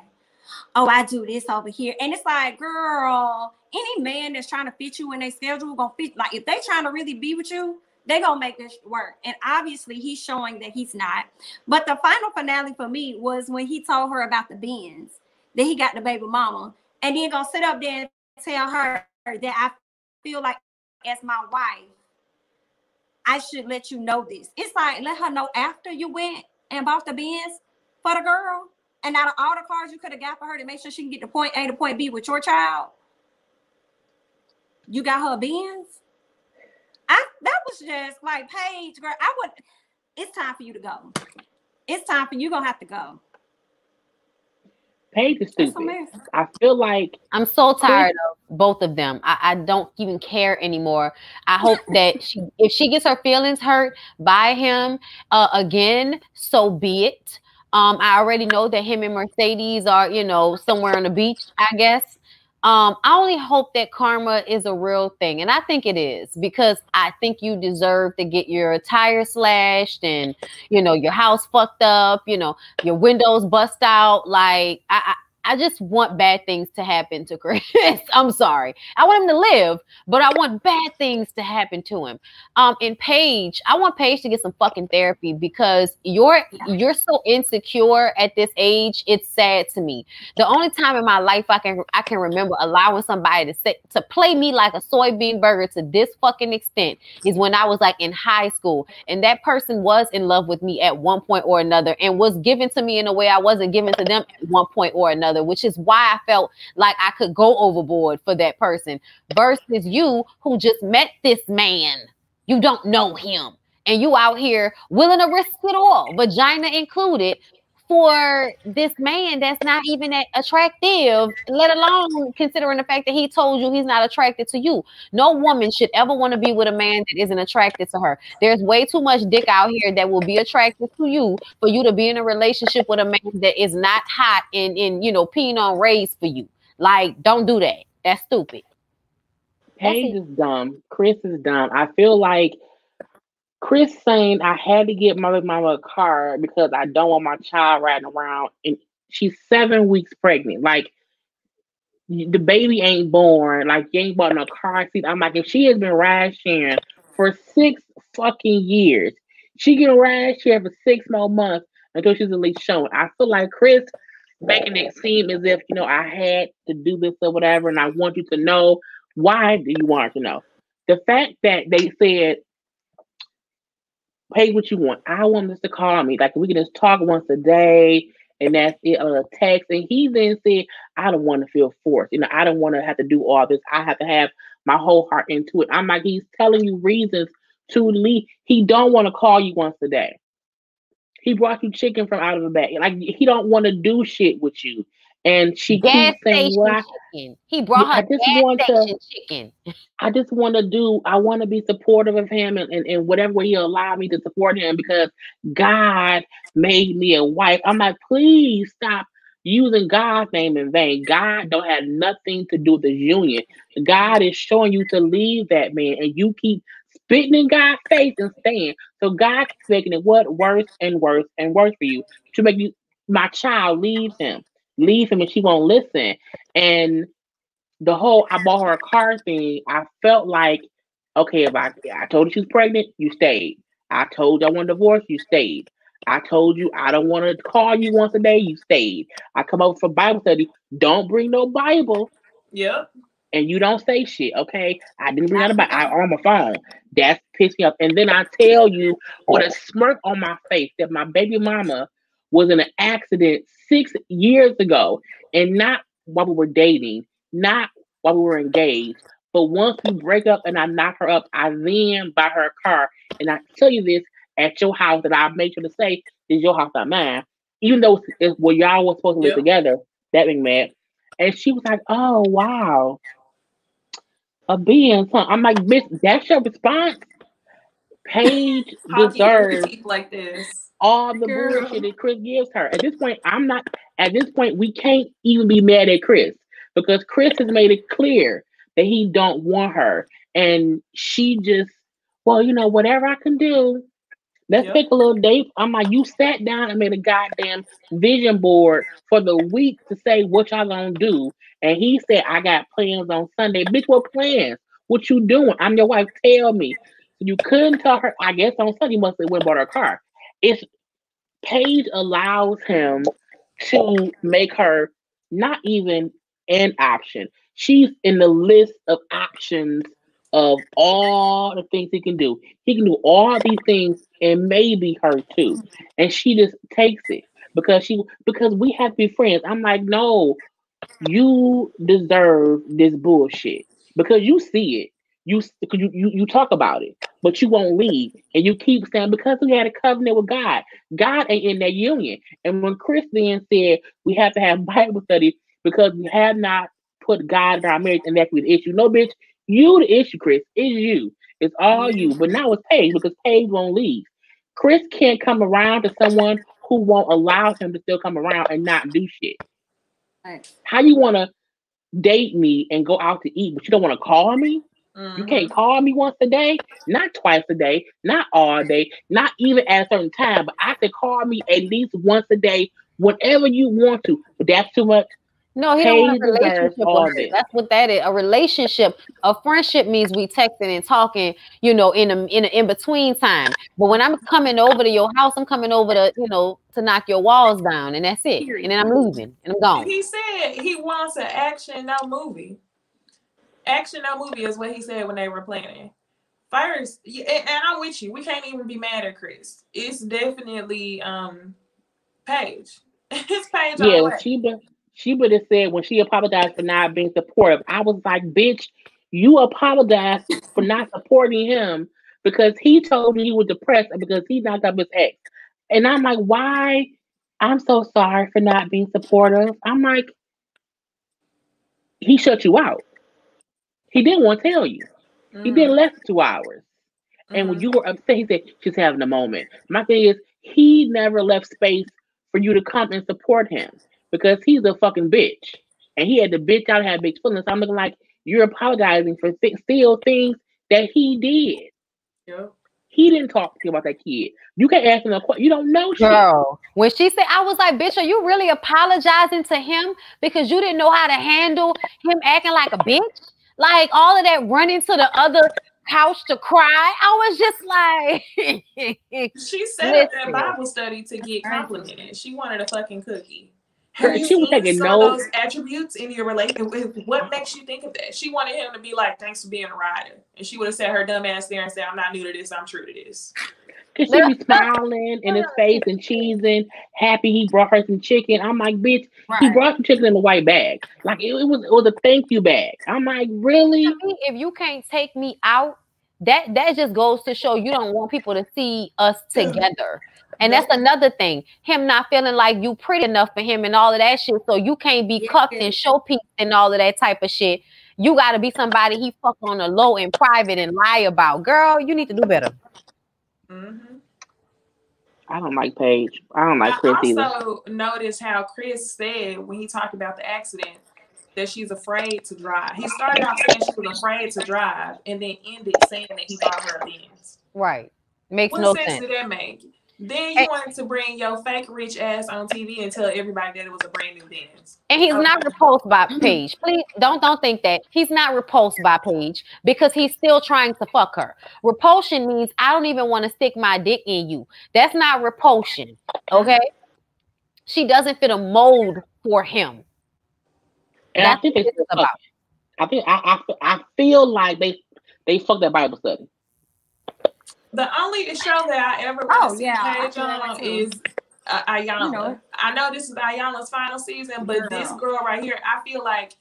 Oh, I do this over here. And it's like, girl, any man that's trying to fit you in their schedule going to fit. Like, if they trying to really be with you, they going to make this work. And obviously he's showing that he's not. But the final finale for me was when he told her about the Benz, that he got the baby mama, and then going to sit up there and tell her that I feel like, as my wife, I should let you know this. It's like, let her know after you went and bought the Benz for the girl, and out of all the cars you could have got for her to make sure she can get to point A to point B with your child, you got her a Benz. That was just like, Paige, girl, it's time for you to go. It's time for you gonna have to go. Paige is stupid. I feel like I'm so tired of both of them. I don't even care anymore. I hope that if she gets her feelings hurt by him again, so be it. I already know that him and Mercedes are, you know, somewhere on the beach, I guess. I only hope that karma is a real thing. And I think it is, because I think you deserve to get your tires slashed and, you know, your house fucked up, you know, your windows bust out. Like, I just want bad things to happen to Chris. I'm sorry. I want him to live, but I want bad things to happen to him. And Paige, I want Paige to get some fucking therapy, because you're so insecure at this age. It's sad to me. The only time in my life I can remember allowing somebody to play me like a soybean burger to this fucking extent is when I was like in high school, and that person was in love with me at one point or another, and was given to me in a way I wasn't given to them at one point or another, which is why I felt like I could go overboard for that person, versus you who just met this man. You don't know him, and you out here willing to risk it all, vagina included, for this man that's not even that attractive, let alone considering the fact that he told you he's not attracted to you. No woman should ever want to be with a man that isn't attracted to her. There's way too much dick out here that will be attracted to you for you to be in a relationship with a man that is not hot and you know, peeing on rays for you. Like, don't do that. That's stupid. Paige is dumb. Chris is dumb. I feel like Chris saying I had to get my mama a car because I don't want my child riding around, and she's 7 weeks pregnant. Like the baby ain't born. Like you ain't bought no car seat. I'm like, and she has been ride sharing for 6 fucking years. She can ride share for 6 more months until she's at least showing. I feel like Chris making it seem as if I had to do this or whatever, and I want you to know. Why do you want to know? The fact that they said pay what you want. I want this to call me. Like we can just talk once a day and that's it on a text. And he then said, I don't want to feel forced. I don't want to have to do all this. I have to have my whole heart into it. I'm like, he's telling you reasons to leave. He don't want to call you once a day. He brought you chicken from out of the bag. Like he don't want to do shit with you. And she Gas keeps saying, station chicken. He brought her gas station chicken. I just want to I want to be supportive of him and whatever way he'll allow me to support him because God made me a wife. I'm like, please stop using God's name in vain. God don't have nothing to do with this union. God is showing you to leave that man and you keep spitting in God's face and staying. So God keeps making it worse and worse and worse for you to make you, my child, leave him. Leave him and she won't listen. And the whole I bought her a car thing, I felt like, okay, if I told you she was pregnant, you stayed. I told you I want a divorce, you stayed. I told you I don't want to call you once a day, you stayed. I come over for Bible study, don't bring no Bible. Yep. And you don't say shit, okay? I didn't bring out a Bible. I on my phone. That's pissed me off. And then I tell you with a smirk on my face that my baby mama was in an accident 6 years ago, and not while we were dating, not while we were engaged, but once we break up and I knock her up, I then buy her a car. And I tell you this at your house that I made sure to say is your house, not mine. Even though it's where y'all were supposed to live together, that being mad. And she was like, oh, wow. A being, son. I'm like, bitch, that's your response? Paige deserves like this. All the bullshit that Chris gives her. At this point, we can't even be mad at Chris because Chris has made it clear that he don't want her. And she just, well, whatever I can do, let's pick a little date. I'm like, you sat down and made a goddamn vision board for the week to say what y'all gonna do. And he said, I got plans on Sunday. Bitch, what plans? What you doing? I'm your wife. Tell me. So you couldn't tell her, I guess on Sunday you must have went and bought her a car. It's Paige allows him to make her not even an option. She's in the list of options of all the things he can do. He can do all these things and maybe her too. And she just takes it because we have to be friends. I'm like, no, you deserve this bullshit because you see it. You talk about it, but you won't leave, and you keep saying because we had a covenant with God. God ain't in that union. And when Chris then said we have to have Bible study because we have not put God in our marriage, and that's the issue. No, bitch, you the issue, Chris. It's you. It's all you. But now it's Paige because Paige won't leave. Chris can't come around to someone who won't allow him to still come around and not do shit. Right. How you want to date me and go out to eat, but you don't want to call me? Mm-hmm. You can't call me once a day, not twice a day, not all day, not even at a certain time, but I said call me at least once a day, whenever you want to. But that's too much. No, he don't want a relationship with her. That's what that is. A relationship, a friendship means we texting and talking, in between time. But when I'm coming over to your house, I'm coming over to, to knock your walls down, and that's it. And then I'm leaving, and I'm gone. He said he wants an action, no movie. Action, no movie is what he said when they were planning. First, and I'm with you. We can't even be mad at Chris. It's definitely Paige. It's Paige. Yeah, she would have said when she apologized for not being supportive. I was like, bitch, you apologized for not supporting him because he told you he was depressed and because he knocked up his ex. And I'm like, why? I'm so sorry for not being supportive. I'm like, he shut you out. He didn't want to tell you. Mm-hmm. He did less than 2 hours. Mm-hmm. And when you were upset, he said, she's having a moment. My thing is, he never left space for you to come and support him because he's a fucking bitch. And he had the bitch out, had big feelings. I'm looking like you're apologizing for still things that he did. Yep. He didn't talk to you about that kid. You can't ask him a question. You don't know shit. Girl, when she said, I was like, bitch, are you really apologizing to him because you didn't know how to handle him acting like a bitch? Like all of that running to the other couch to cry. I was just like, she set up that Bible study to get complimented. She wanted a fucking cookie. Have you She was seen taking some of notes. those attributes in your relationship? What makes you think of that? She wanted him to be like, thanks for being a rider. And she would have sat her dumb ass there and said, I'm not new to this, I'm true to this. Cause she be smiling in his face and cheesing, happy he brought her some chicken. I'm like, bitch, he brought some chicken in a white bag. Like it was a thank you bag. I'm like, really? If you can't take me out, that just goes to show you don't want people to see us together. And that's another thing. Him not feeling like you pretty enough for him and all of that shit. So you can't be cuffed and showpiece and all of that type of shit. You got to be somebody he fuck on the low and private and lie about. Girl, you need to do better. Mm-hmm. I don't like Paige. I don't like Chris either. I also noticed how Chris said when he talked about the accident that she's afraid to drive. He started out saying she was afraid to drive and then ended saying that he bought her a Benz. Right. Makes what no sense. sense Did that make? Then you wanted to bring your fake rich ass on TV and tell everybody that it was a brand new Benz. And he's not repulsed by Paige. Please don't think that. He's not repulsed by Paige because he's still trying to fuck her. Repulsion means I don't even want to stick my dick in you. That's not repulsion. Okay? She doesn't fit a mold for him. And that's I think it's about. I feel like they fucked that Bible study. The only show that I ever want to see Paige on is Ayanna. I know this is Ayanna's final season, but this girl right here, I feel like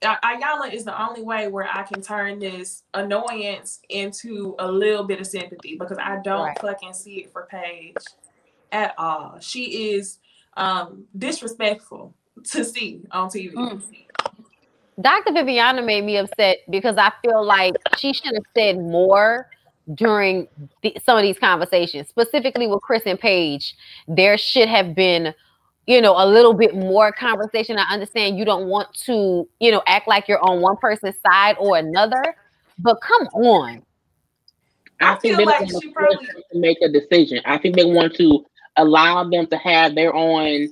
Ayanna is the only way where I can turn this annoyance into a little bit of sympathy because I don't fucking see it for Paige at all. She is disrespectful to see on TV. Dr. Viviana made me upset because I feel like she should have said more during some of these conversations, specifically with Chris and Paige. There should have been, a little bit more conversation. I understand you don't want to, act like you're on one person's side or another, but come on. I think they like she probably to make a decision. I think they want to allow them to have their own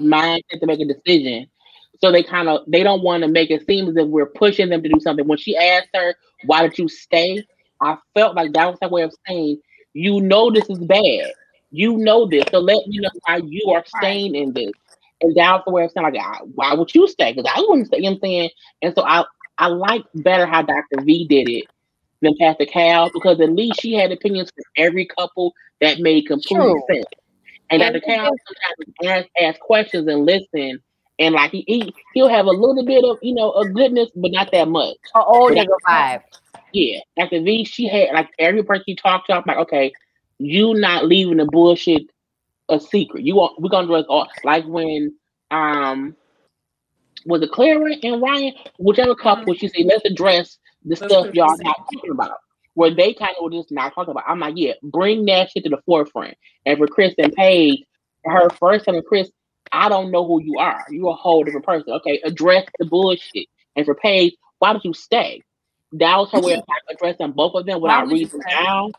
mindset to make a decision. So they don't want to make it seem as if we're pushing them to do something. When she asked her, why did you stay? I felt like that was her way of saying, this is bad. You know this. So let me know why you are staying in this. And that was the way of saying, like, why would you stay? Because I wouldn't stay. You know what I'm saying? And so I like better how Dr. V did it than Pastor Cal, because at least she had opinions for every couple that made complete sense. And Dr. Cal sometimes ask questions and listen. And like he'll have a little bit of a goodness, but not that much. Old nigga vibe. Yeah, Dr. V, she had like every person you talked to. I'm like, okay, you not leaving the bullshit a secret. We're gonna address all, like when was it Clara and Ryan, whichever couple, she said, let's address the stuff y'all not talking about. Where they kind of were just not talking about. I'm like, yeah, bring that shit to the forefront. And for Chris and Paige, her first time with Chris, I don't know who you are. You're a whole different person. Okay, address the bullshit. And for Paige, why did you stay? That was her way of addressing both of them without reason down.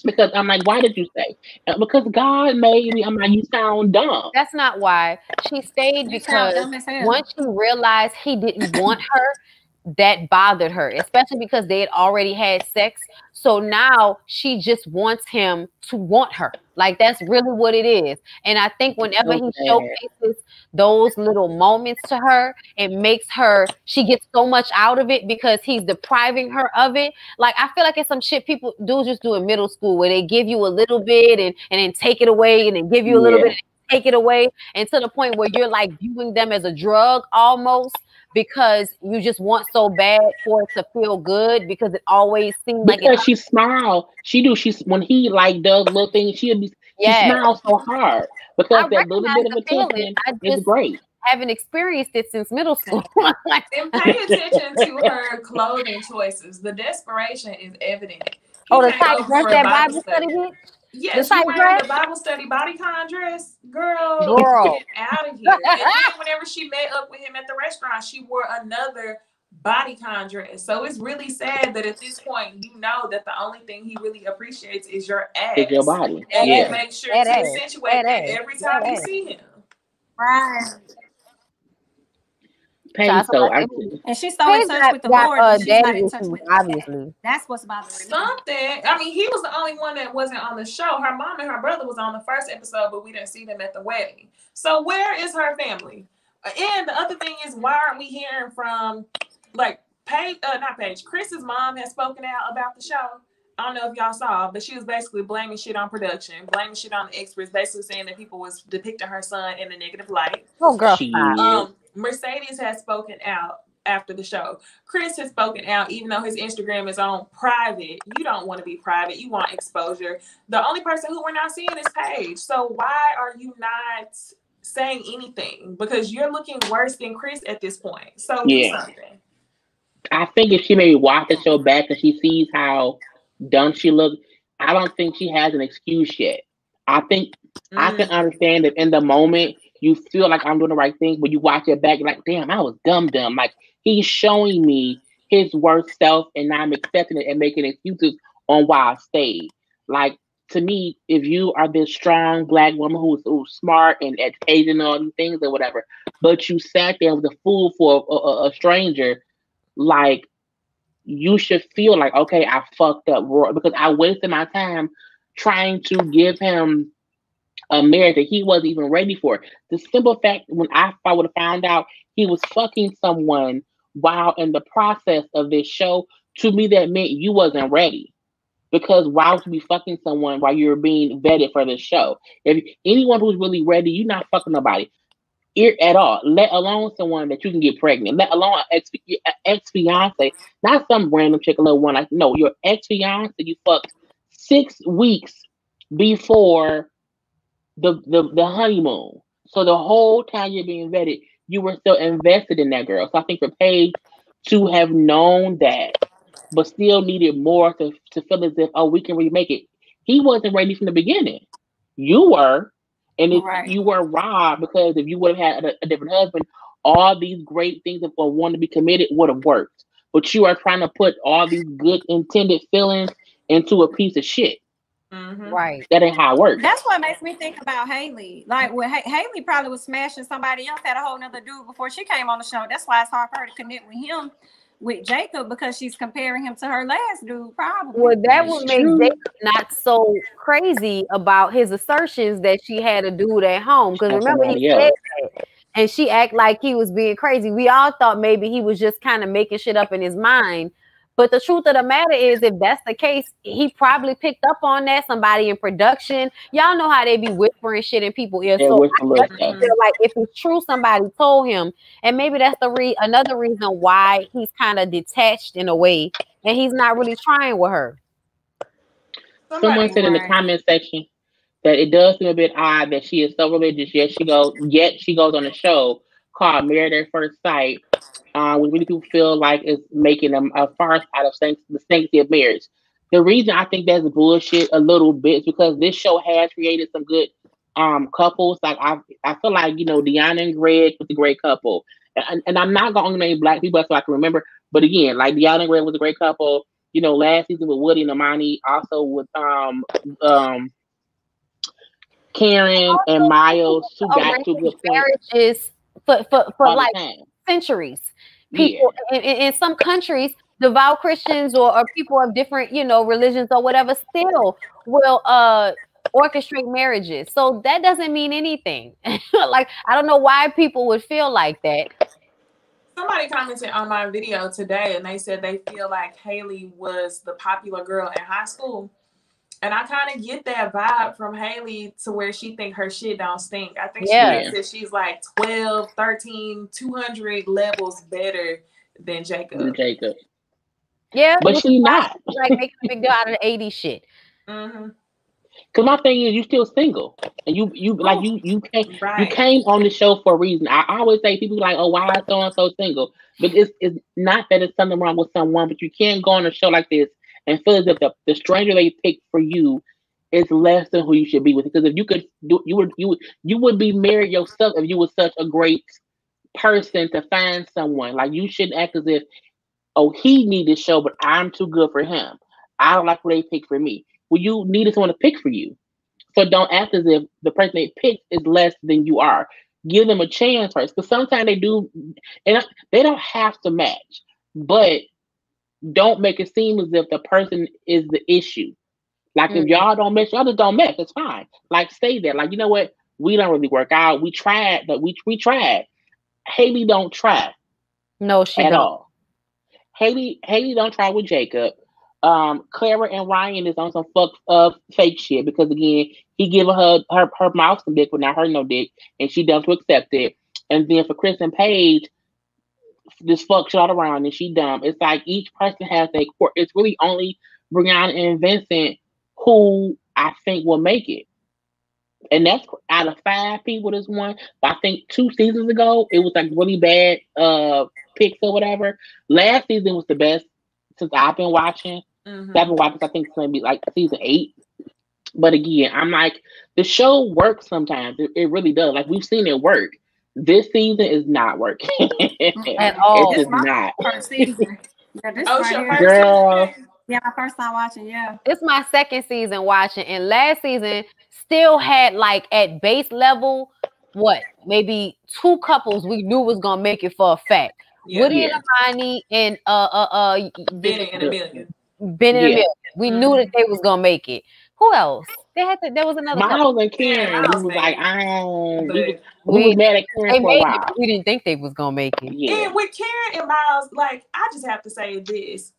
Because I'm like, why did you stay? Because God made me. I'm like, you sound dumb. That's not why. She stayed because once she realized he didn't want her, that bothered her, especially because they had already had sex. So now she just wants him to want her. Like, that's really what it is. And I think whenever he showcases those little moments to her, it makes her, she gets so much out of it because he's depriving her of it. Like, I feel like it's some shit people just do in middle school where they give you a little bit and then take it away and then give you a little bit and take it away. And to the point where you're like viewing them as a drug almost, because you just want so bad for it to feel good, because it always seems like she smile. She's when he like does little things, she smiles so hard because that little bit of attention is great. Haven't experienced it since middle school. And pay attention to her clothing choices. The desperation is evident. The type dress that Bible study with? Yes, she wearing the Bible study bodycon dress. Girl, get out of here. And then whenever she met up with him at the restaurant, she wore another bodycon dress. So it's really sad that at this point, you know that the only thing he really appreciates is your ass. It's your body. And Yeah. you make sure to accentuate that every time you see him. Right. Paige, so and she's so in touch with the Lord that she's not in touch with obviously. That's what's bothering me. Something. I mean, he was the only one that wasn't on the show. Her mom and her brother was on the first episode, but we didn't see them at the wedding. So where is her family? And the other thing is, why aren't we hearing from, like, Paige, not Paige, Chris's mom has spoken out about the show. I don't know if y'all saw, but she was basically blaming shit on production, blaming shit on the experts, basically saying that people was depicting her son in a negative light. Oh, girl. Mercedes has spoken out after the show. Chris has spoken out, even though his Instagram is on private. You don't want to be private. You want exposure. The only person who we're not seeing is Paige. So why are you not saying anything? Because you're looking worse than Chris at this point. So do something. I think if she maybe watch the show back and she sees how dumb she looked, I don't think she has an excuse yet. I think I can understand that in the moment you feel like I'm doing the right thing, but you watch it back, you're like, damn, I was dumb. Like, he's showing me his worst self, and I'm accepting it and making excuses on why I stayed. Like, to me, if you are this strong Black woman who's smart and educated and all these things or whatever, but you sat there with a fool for a stranger, like, you should feel like, okay, I fucked up because I wasted my time trying to give him a marriage that he wasn't even ready for. The simple fact, when I would have found out he was fucking someone while in the process of this show, to me that meant you wasn't ready. Because why would you be fucking someone while you're being vetted for this show? If anyone who's really ready, you're not fucking nobody at all, let alone someone that you can get pregnant, let alone an ex-fiance, not some random chick, a little one. Like, no, your ex-fiance you fucked 6 weeks before the honeymoon. So the whole time you're being vetted, you were still invested in that girl. So I think for Paige to have known that, but still needed more to feel as if, oh, we can remake it. He wasn't ready from the beginning. You were. And if you were robbed, because if you would have had a different husband, all these great things that wanted to be committed would have worked. But you are trying to put all these good intended feelings into a piece of shit. Right. That ain't how it works. That's what makes me think about Haley. Like, when Haley probably was smashing somebody else, had a whole nother dude before she came on the show. That's why it's hard for her to connect with him, with Jacob, because she's comparing him to her last dude, probably. Well, that would make Jacob not so crazy about his assertions that she had a dude at home. Because remember, he said that, and she act like he was being crazy. We all thought maybe he was just kind of making shit up in his mind. But the truth of the matter is, if that's the case, he probably picked up on that. Somebody in production, y'all know how they be whispering shit in people's ears. So I feel like if it's true, somebody told him, and maybe that's another reason why he's kind of detached in a way, and he's not really trying with her. Someone said in the comment section that it does seem a bit odd that she is so religious, yet she goes on a show called Married at First Sight. When really people feel like it's making them a farce out of the sanctity of marriage. The reason I think that's bullshit a little bit is because this show has created some good couples. Like I feel like, Deanna and Greg was a great couple. And I'm not going to name Black people so I can remember. But again, like Deanna and Greg was a great couple. Last season with Woody and Amani, also with Karen and Miles, who got to a good point. Marriages for like centuries. People in some countries, devout Christians or people of different, religions or whatever, still will orchestrate marriages. So that doesn't mean anything. Like, I don't know why people would feel like that. Somebody commented on my video today, and they said they feel like Haley was the popular girl in high school. And I kind of get that vibe from Haley, to where she think her shit don't stink. I think she thinks that she's like 12, 13, 200 levels better than Jacob. Yeah, but she's not. Like making a big deal out of the 80s shit. Because my thing is, you still single, and you came on the show for a reason. I always say people like, oh, why is so and so single? But it's not that it's something wrong with someone, but you can't go on a show like this and feel as if the stranger they picked for you is less than who you should be with. Because if you could do, you would be married yourself if you were such a great person to find someone. Like, you shouldn't act as if, oh, he needs this show, but I'm too good for him. I don't like what they pick for me. Well, you needed someone to pick for you. So don't act as if the person they picked is less than you are. Give them a chance first. Because sometimes they do, and they don't have to match. But don't make it seem as if the person is the issue. Like, if y'all don't match, y'all just don't match. It's fine. Like, stay there. Like, you know what? We don't really work out. We tried, but we tried. Haley don't try. No, she at don't. all. Haley don't try with Jacob. Clara and Ryan is on some fake shit because, again, he giving her mouth some dick but not her no dick, and she does to accept it. And then for Chris and Paige, this fuck shit all around and she dumb. It's like each person has their court. It's really only Brianna and Vincent who I think will make it. And that's out of 5 people, this one. But I think 2 seasons ago, it was like really bad picks or whatever. Last season was the best since I've been watching. Mm-hmm. I've been watching, I think it's going to be like season 8. But again, I'm like, the show works sometimes. It really does. Like, we've seen it work. This season is not working. At all. It's not. First season. Yeah, this Oh, right your here. first Girl. season? Yeah, my first time watching, yeah. It's my second season watching, and last season still had, like, at base level, what, maybe 2 couples we knew was gonna make it for a fact. Yeah. Woody and Imani and Bennett and Amelia. Ben and Amelia. We knew that they was gonna make it. Who else? There was another couple. Miles and Karen. Miles We was like, But we was mad at Karen They for a made while. it, but we didn't think they was gonna make it. Yeah. And with Karen and Miles, like, I just have to say this.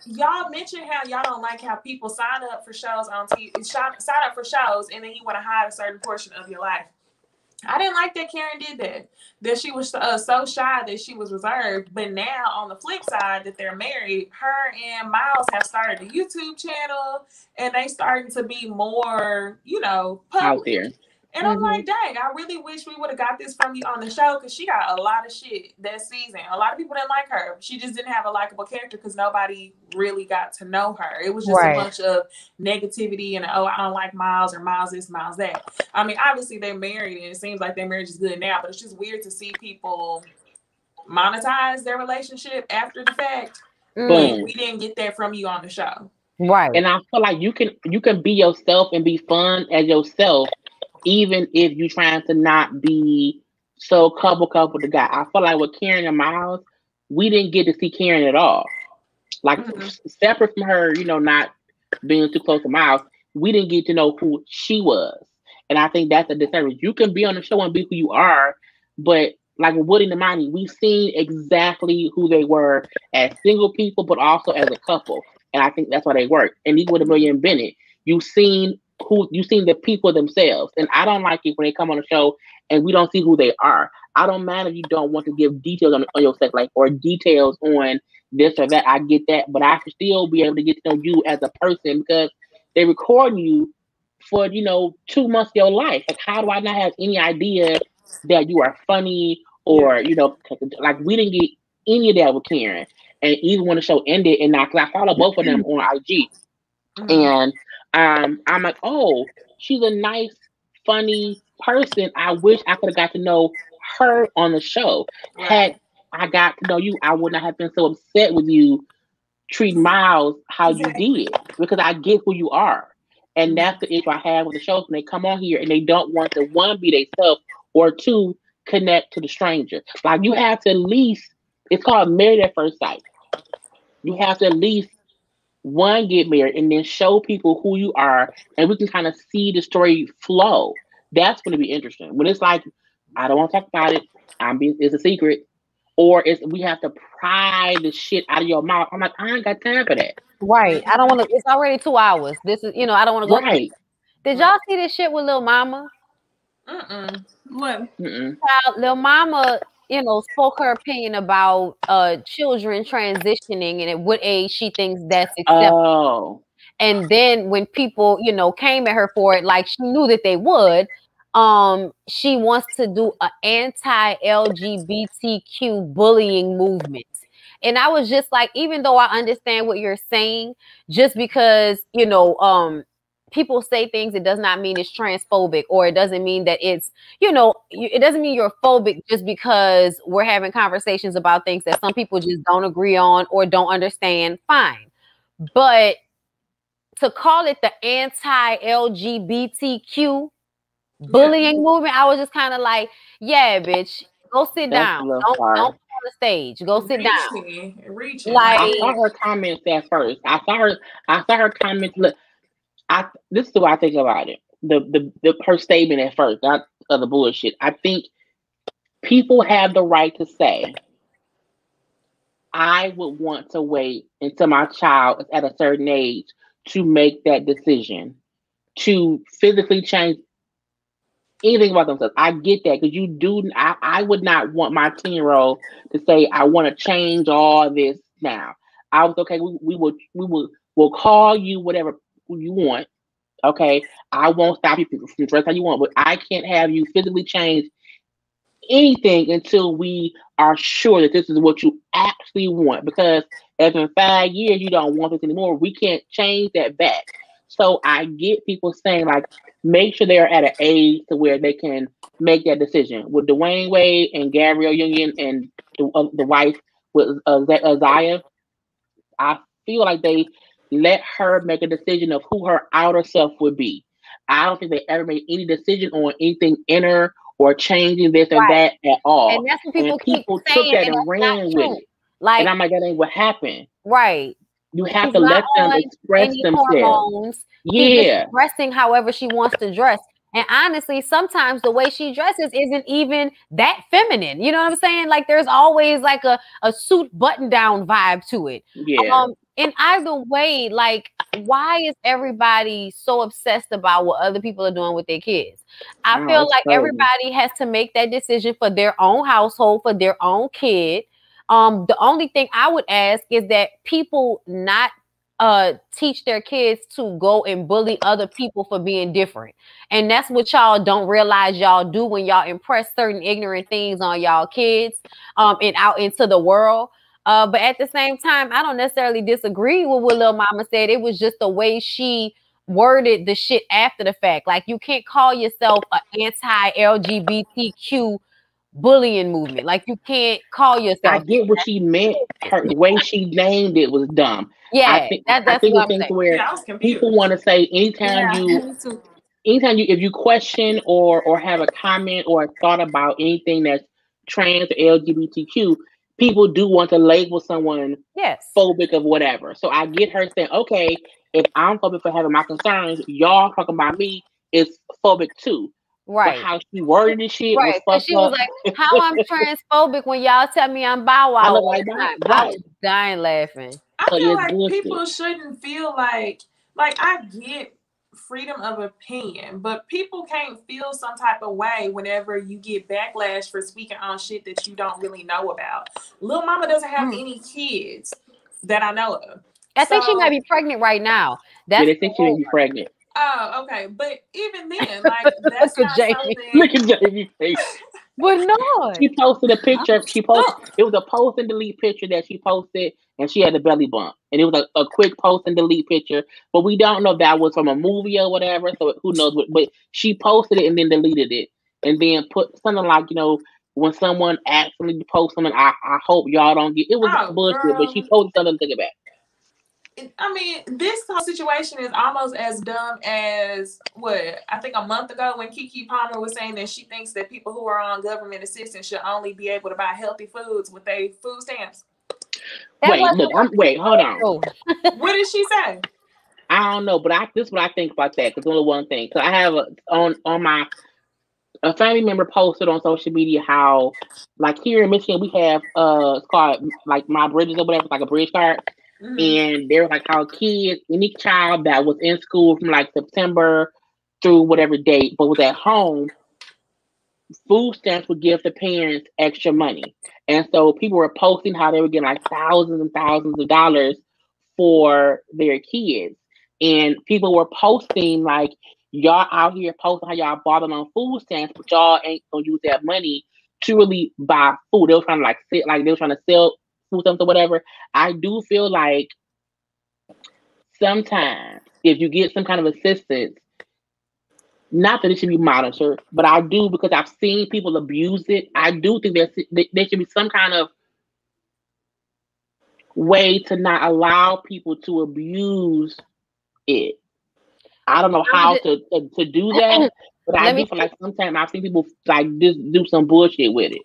Y'all mentioned how y'all don't like how people sign up for shows on TV, sign up for shows, and then you want to hide a certain portion of your life. I didn't like that Karen did that. That she was so shy that she was reserved. But now, on the flip side, that they're married, her and Miles have started a YouTube channel, and they starting to be more, public. Out there. And I'm like, dang, I really wish we would have got this from you on the show, because she got a lot of shit that season. A lot of people didn't like her. She just didn't have a likable character because nobody really got to know her. It was just a bunch of negativity and, oh, I don't like Miles, or Miles this, Miles that. I mean, obviously they're married and it seems like their marriage is good now, but it's just weird to see people monetize their relationship after the fact. Boom. We didn't get that from you on the show. Right. And I feel like you can be yourself and be fun as yourself, even if you're trying to not be so couple the guy. I feel like with Karen and Miles, we didn't get to see Karen at all. Like, separate from her, not being too close to Miles, we didn't get to know who she was. And I think that's a disservice. You can be on the show and be who you are, but like with Woody and Imani, we've seen exactly who they were as single people, but also as a couple. And I think that's why they work. And even with Amelia and Bennett, you've seen the people themselves. And I don't like it when they come on the show and we don't see who they are. I don't mind if you don't want to give details on your sex life or details on this or that. I get that, but I should still be able to get to know you as a person, because they record you for 2 months of your life. Like, how do I not have any idea that you are funny or like, we didn't get any of that with Karen. And even when the show ended, and now, because I follow both of them on IG, and I'm like, oh, she's a nice, funny person. I wish I could have got to know her on the show. Right. Had I got to know you, I would not have been so upset with you treating Miles how you did, because I get who you are. And that's the issue I have with the shows when they come on here and they don't want to, 1, be themselves, or 2, connect to the stranger. Like, you have to at least, it's called married at first sight. You have to at least, 1, get married and then show people who you are, and we can kind of see the story flow. That's going to be interesting. When it's like, I don't want to talk about it, it's a secret, or we have to pry the shit out of your mouth. I'm like, I ain't got time for that. Right. I don't want to. It's already 2 hours. This is, I don't want to go. Right. Did y'all see this shit with Lil Mama? What? Lil Mama, spoke her opinion about children transitioning and at what age she thinks that's acceptable. Oh. And then when people, came at her for it, like she knew that they would, she wants to do an anti-LGBTQ bullying movement. And I was just like, even though I understand what you're saying, just because, people say things, it does not mean it's transphobic, or it doesn't mean that it's, it doesn't mean you're phobic just because we're having conversations about things that some people just don't agree on or don't understand. Fine. But to call it the anti-LGBTQ bullying movement, I was just kind of like, yeah, bitch, go sit down. Don't on the stage. Go sit down. Reaching. Like, I saw her comments at first. I saw her comments. Look, this is what I think about it. Her statement at first, not the bullshit. I think people have the right to say, I would want to wait until my child is at a certain age to make that decision, to physically change anything about themselves. I get that, because I would not want my 10-year-old to say, I want to change all this now. I was okay. We'll call you whatever you want. Okay, I won't stop you from dressing how you want, but I can't have you physically change anything until we are sure that this is what you actually want. Because if in 5 years you don't want this anymore, we can't change that back. So I get people saying, like, make sure they're at an age to where they can make that decision. With Dwayne Wade and Gabrielle Union and the wife with Isaiah, I feel like they let her make a decision of who her outer self would be. I don't think they ever made any decision on anything inner or changing this or that at all. And that's what people keep took saying, that and ran with it. Like, and I'm like, that ain't what happened. Right. You have to let them express themselves. Hormones. Yeah. She's dressing however she wants to dress. And honestly, sometimes the way she dresses isn't even that feminine. You know what I'm saying? Like, there's always like a suit button down vibe to it. Yeah. In either way, like, why is everybody so obsessed about what other people are doing with their kids? I feel like everybody has to make that decision for their own household, for their own kid. The only thing I would ask is that people not teach their kids to go and bully other people for being different. And that's what y'all don't realize y'all do when y'all impress certain ignorant things on y'all kids and out into the world. But at the same time, I don't necessarily disagree with what Lil Mama said. It was just the way she worded the shit after the fact. Like, you can't call yourself an anti-LGBTQ bullying movement. Like, you can't call yourself. I get what she meant. The way she named it was dumb. Yeah, I think it's things where people want to say anytime if you question or have a comment or a thought about anything that's trans or LGBTQ, people do want to label someone phobic of whatever. So I get her saying, okay, if I'm phobic for having my concerns, y'all talking about me is phobic too. Right. But how she worded this shit was fucked she was like, how I'm transphobic when y'all tell me I'm Bow Wow. I was dying laughing. I feel like people shouldn't feel like I get freedom of opinion, but people can't feel some type of way whenever you get backlash for speaking on shit that you don't really know about. Lil Mama doesn't have any kids that I know of. I think she might be pregnant right now. They think she may be pregnant. Oh, okay. But even then, like, that's not something. Look at Jamie's face. But no. She posted a picture. It was a post and delete picture that she posted, and she had a belly bump. And it was a quick post and delete picture. But we don't know if that was from a movie or whatever. So who knows? But she posted it and then deleted it. And then put something like, when someone actually posts something, I hope y'all don't get it. Was bullshit, girl. But she posted something to take it back. I mean, this whole situation is almost as dumb as I think a month ago when Keke Palmer was saying that she thinks that people who are on government assistance should only be able to buy healthy foods with their food stamps. Hold on. What did she say? I don't know, but this is what I think about that. Because only one thing. So I have a family member posted on social media how, like, here in Michigan we have it's called like My Bridges or whatever, like a bridge card. Mm-hmm. And there was like how kids, any child that was in school from like September through whatever date, but was at home, food stamps would give the parents extra money. And so people were posting how they were getting like thousands and thousands of dollars for their kids. And people were posting like, y'all out here posting how y'all bothering on food stamps, but y'all ain't gonna use that money to really buy food. They were trying to they were trying to sell food stamps or whatever. I do feel like sometimes if you get some kind of assistance, not that it should be monitored, but I do, because I've seen people abuse it. I do think there should be some kind of way to not allow people to abuse it. I don't know how to do that, but I do feel like sometimes I've seen people like just do some bullshit with it.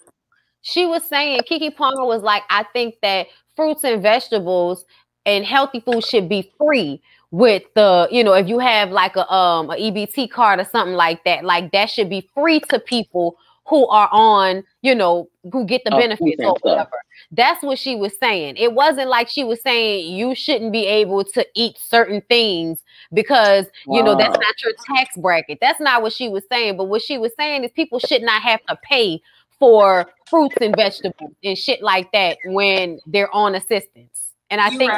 She was saying, Keke Palmer was like, I think that fruits and vegetables and healthy food should be free with the, you know, if you have like a EBT card or something like that should be free to people who are on, you know, who get the benefits or whatever. That's what she was saying. It wasn't like she was saying you shouldn't be able to eat certain things because, you know, that's not your tax bracket. That's not what she was saying. But what she was saying is people should not have to pay for fruits and vegetables and shit like that when they're on assistance. And I think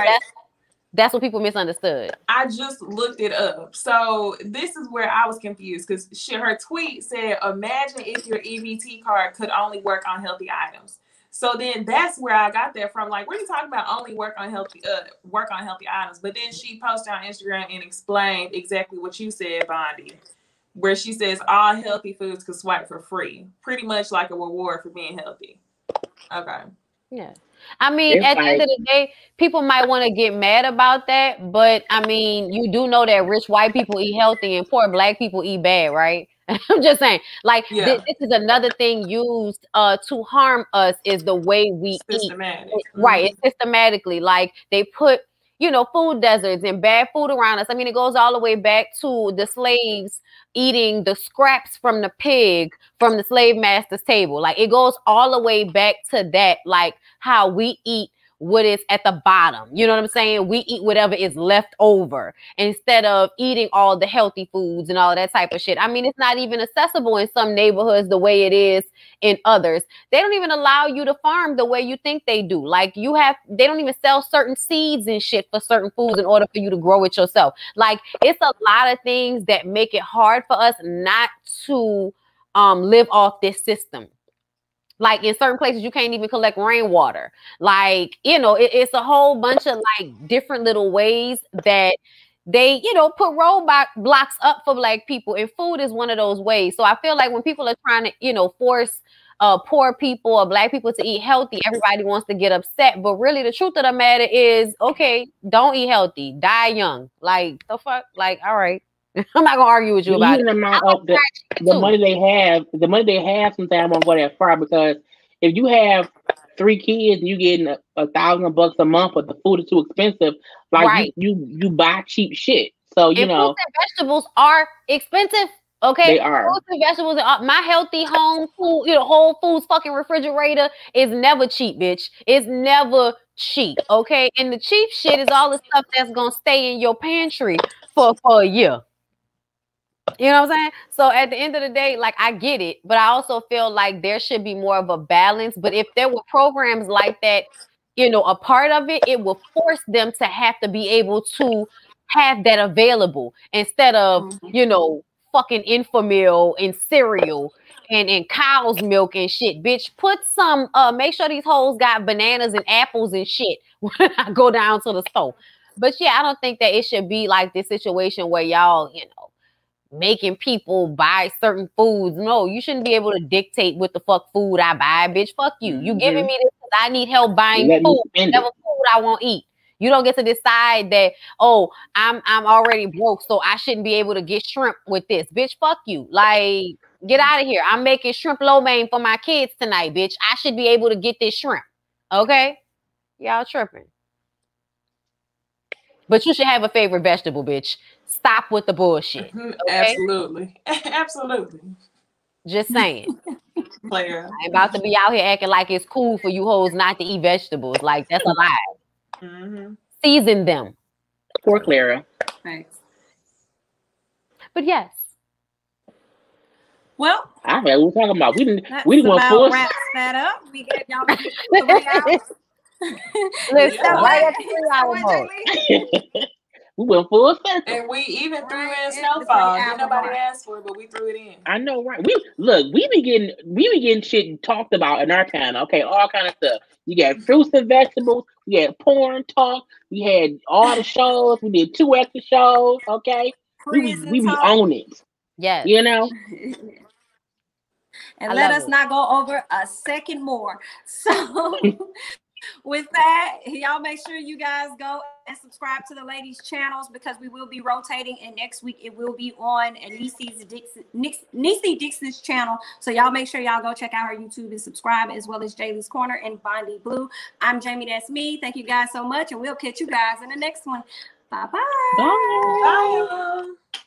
that's what people misunderstood. I just looked it up. So this is where I was confused because her tweet said, imagine if your EBT card could only work on healthy items. So then that's where I got that from. Like, what are you talking about? Only work on healthy items. But then she posted on Instagram and explained exactly what you said, Bondi, where she says all healthy foods could swipe for free. Pretty much like a reward for being healthy. Okay. Yeah. I mean, at the end of the day, people might want to get mad about that, but I mean, you do know that rich white people eat healthy and poor black people eat bad, right? I'm just saying, like, this is another thing used to harm us is the way we eat. Right. It's systematically, like they put, you know, food deserts and bad food around us. I mean, it goes all the way back to the slaves eating the scraps from the pig from the slave master's table. Like it goes all the way back to that, like how we eat what is at the bottom. You know what I'm saying? We eat whatever is left over instead of eating all the healthy foods and all that type of shit. I mean, it's not even accessible in some neighborhoods the way it is in others. They don't even allow you to farm the way you think they do. Like they don't even sell certain seeds and shit for certain foods in order for you to grow it yourself. Like it's a lot of things that make it hard for us not to live off this system. Like in certain places, you can't even collect rainwater. Like, you know, it's a whole bunch of like different little ways that they, you know, put roadblocks up for black people. And food is one of those ways. So I feel like when people are trying to, you know, force poor people or black people to eat healthy, everybody wants to get upset. But really the truth of the matter is, okay, don't eat healthy. Die young. Like the fuck? Like, all right. I'm not gonna argue with you about it. The money they have sometimes won't go that far, because if you have 3 kids and you getting $1,000 a month, but the food is too expensive, like you buy cheap shit. So you know, fruits and vegetables are expensive. Okay, they are. Fruits and vegetables. My healthy home food, you know, Whole Foods fucking refrigerator is never cheap, bitch. It's never cheap. Okay, and the cheap shit is all the stuff that's gonna stay in your pantry for a year. You know what I'm saying? So at the end of the day, like I get it, but I also feel like there should be more of a balance. But if there were programs like that, you know, a part of it, it will force them to have to be able to have that available instead of, you know, fucking Infamil and cereal and cow's milk and shit. Bitch, put some, make sure these hoes got bananas and apples and shit when I go down to the store. But yeah, I don't think that it should be like this situation where y'all, you know, making people buy certain foods. No, you shouldn't be able to dictate what the fuck food I buy, bitch. Fuck you. You giving me this because I need help buying food, whatever food I won't eat. You don't get to decide that, oh, I'm already broke, so I shouldn't be able to get shrimp with this. Bitch, fuck you. Like, get out of here. I'm making shrimp lo mein for my kids tonight, bitch. I should be able to get this shrimp. Okay? Y'all tripping. But you should have a favorite vegetable, bitch. Stop with the bullshit. Okay? Absolutely. Absolutely. Just saying. Player. I ain't about to be out here acting like it's cool for you hoes not to eat vegetables. Like, that's a lie. Mm-hmm. Season them. Poor Clara. Thanks. But yes. Well, I know what we're talking about. We didn't about wraps that up. We gave y'all 3 hours. Listen, right at the 3 hour mark. We went full circle. And we even threw Right, in it's the Snowfall. great Didn't nobody Albemarle. ask for it, but we threw it in. I know, right? We be getting shit talked about in our town. Okay, all kind of stuff. You got fruits and vegetables. We had porn talk. We had all the shows. We did 2 extra shows. Okay, Prison we be talk. on it. Yes. You know. And I let love us it. not go over a second more. So with that, y'all make sure you guys go and subscribe to the ladies' channels because we will be rotating, and next week it will be on Niecy Dixon's channel. So y'all make sure y'all go check out her YouTube and subscribe, as well as Jaylee's Corner and Bondi Blue. I'm Jamie, that's me. Thank you guys so much, and we'll catch you guys in the next one. Bye-bye. Bye. Bye.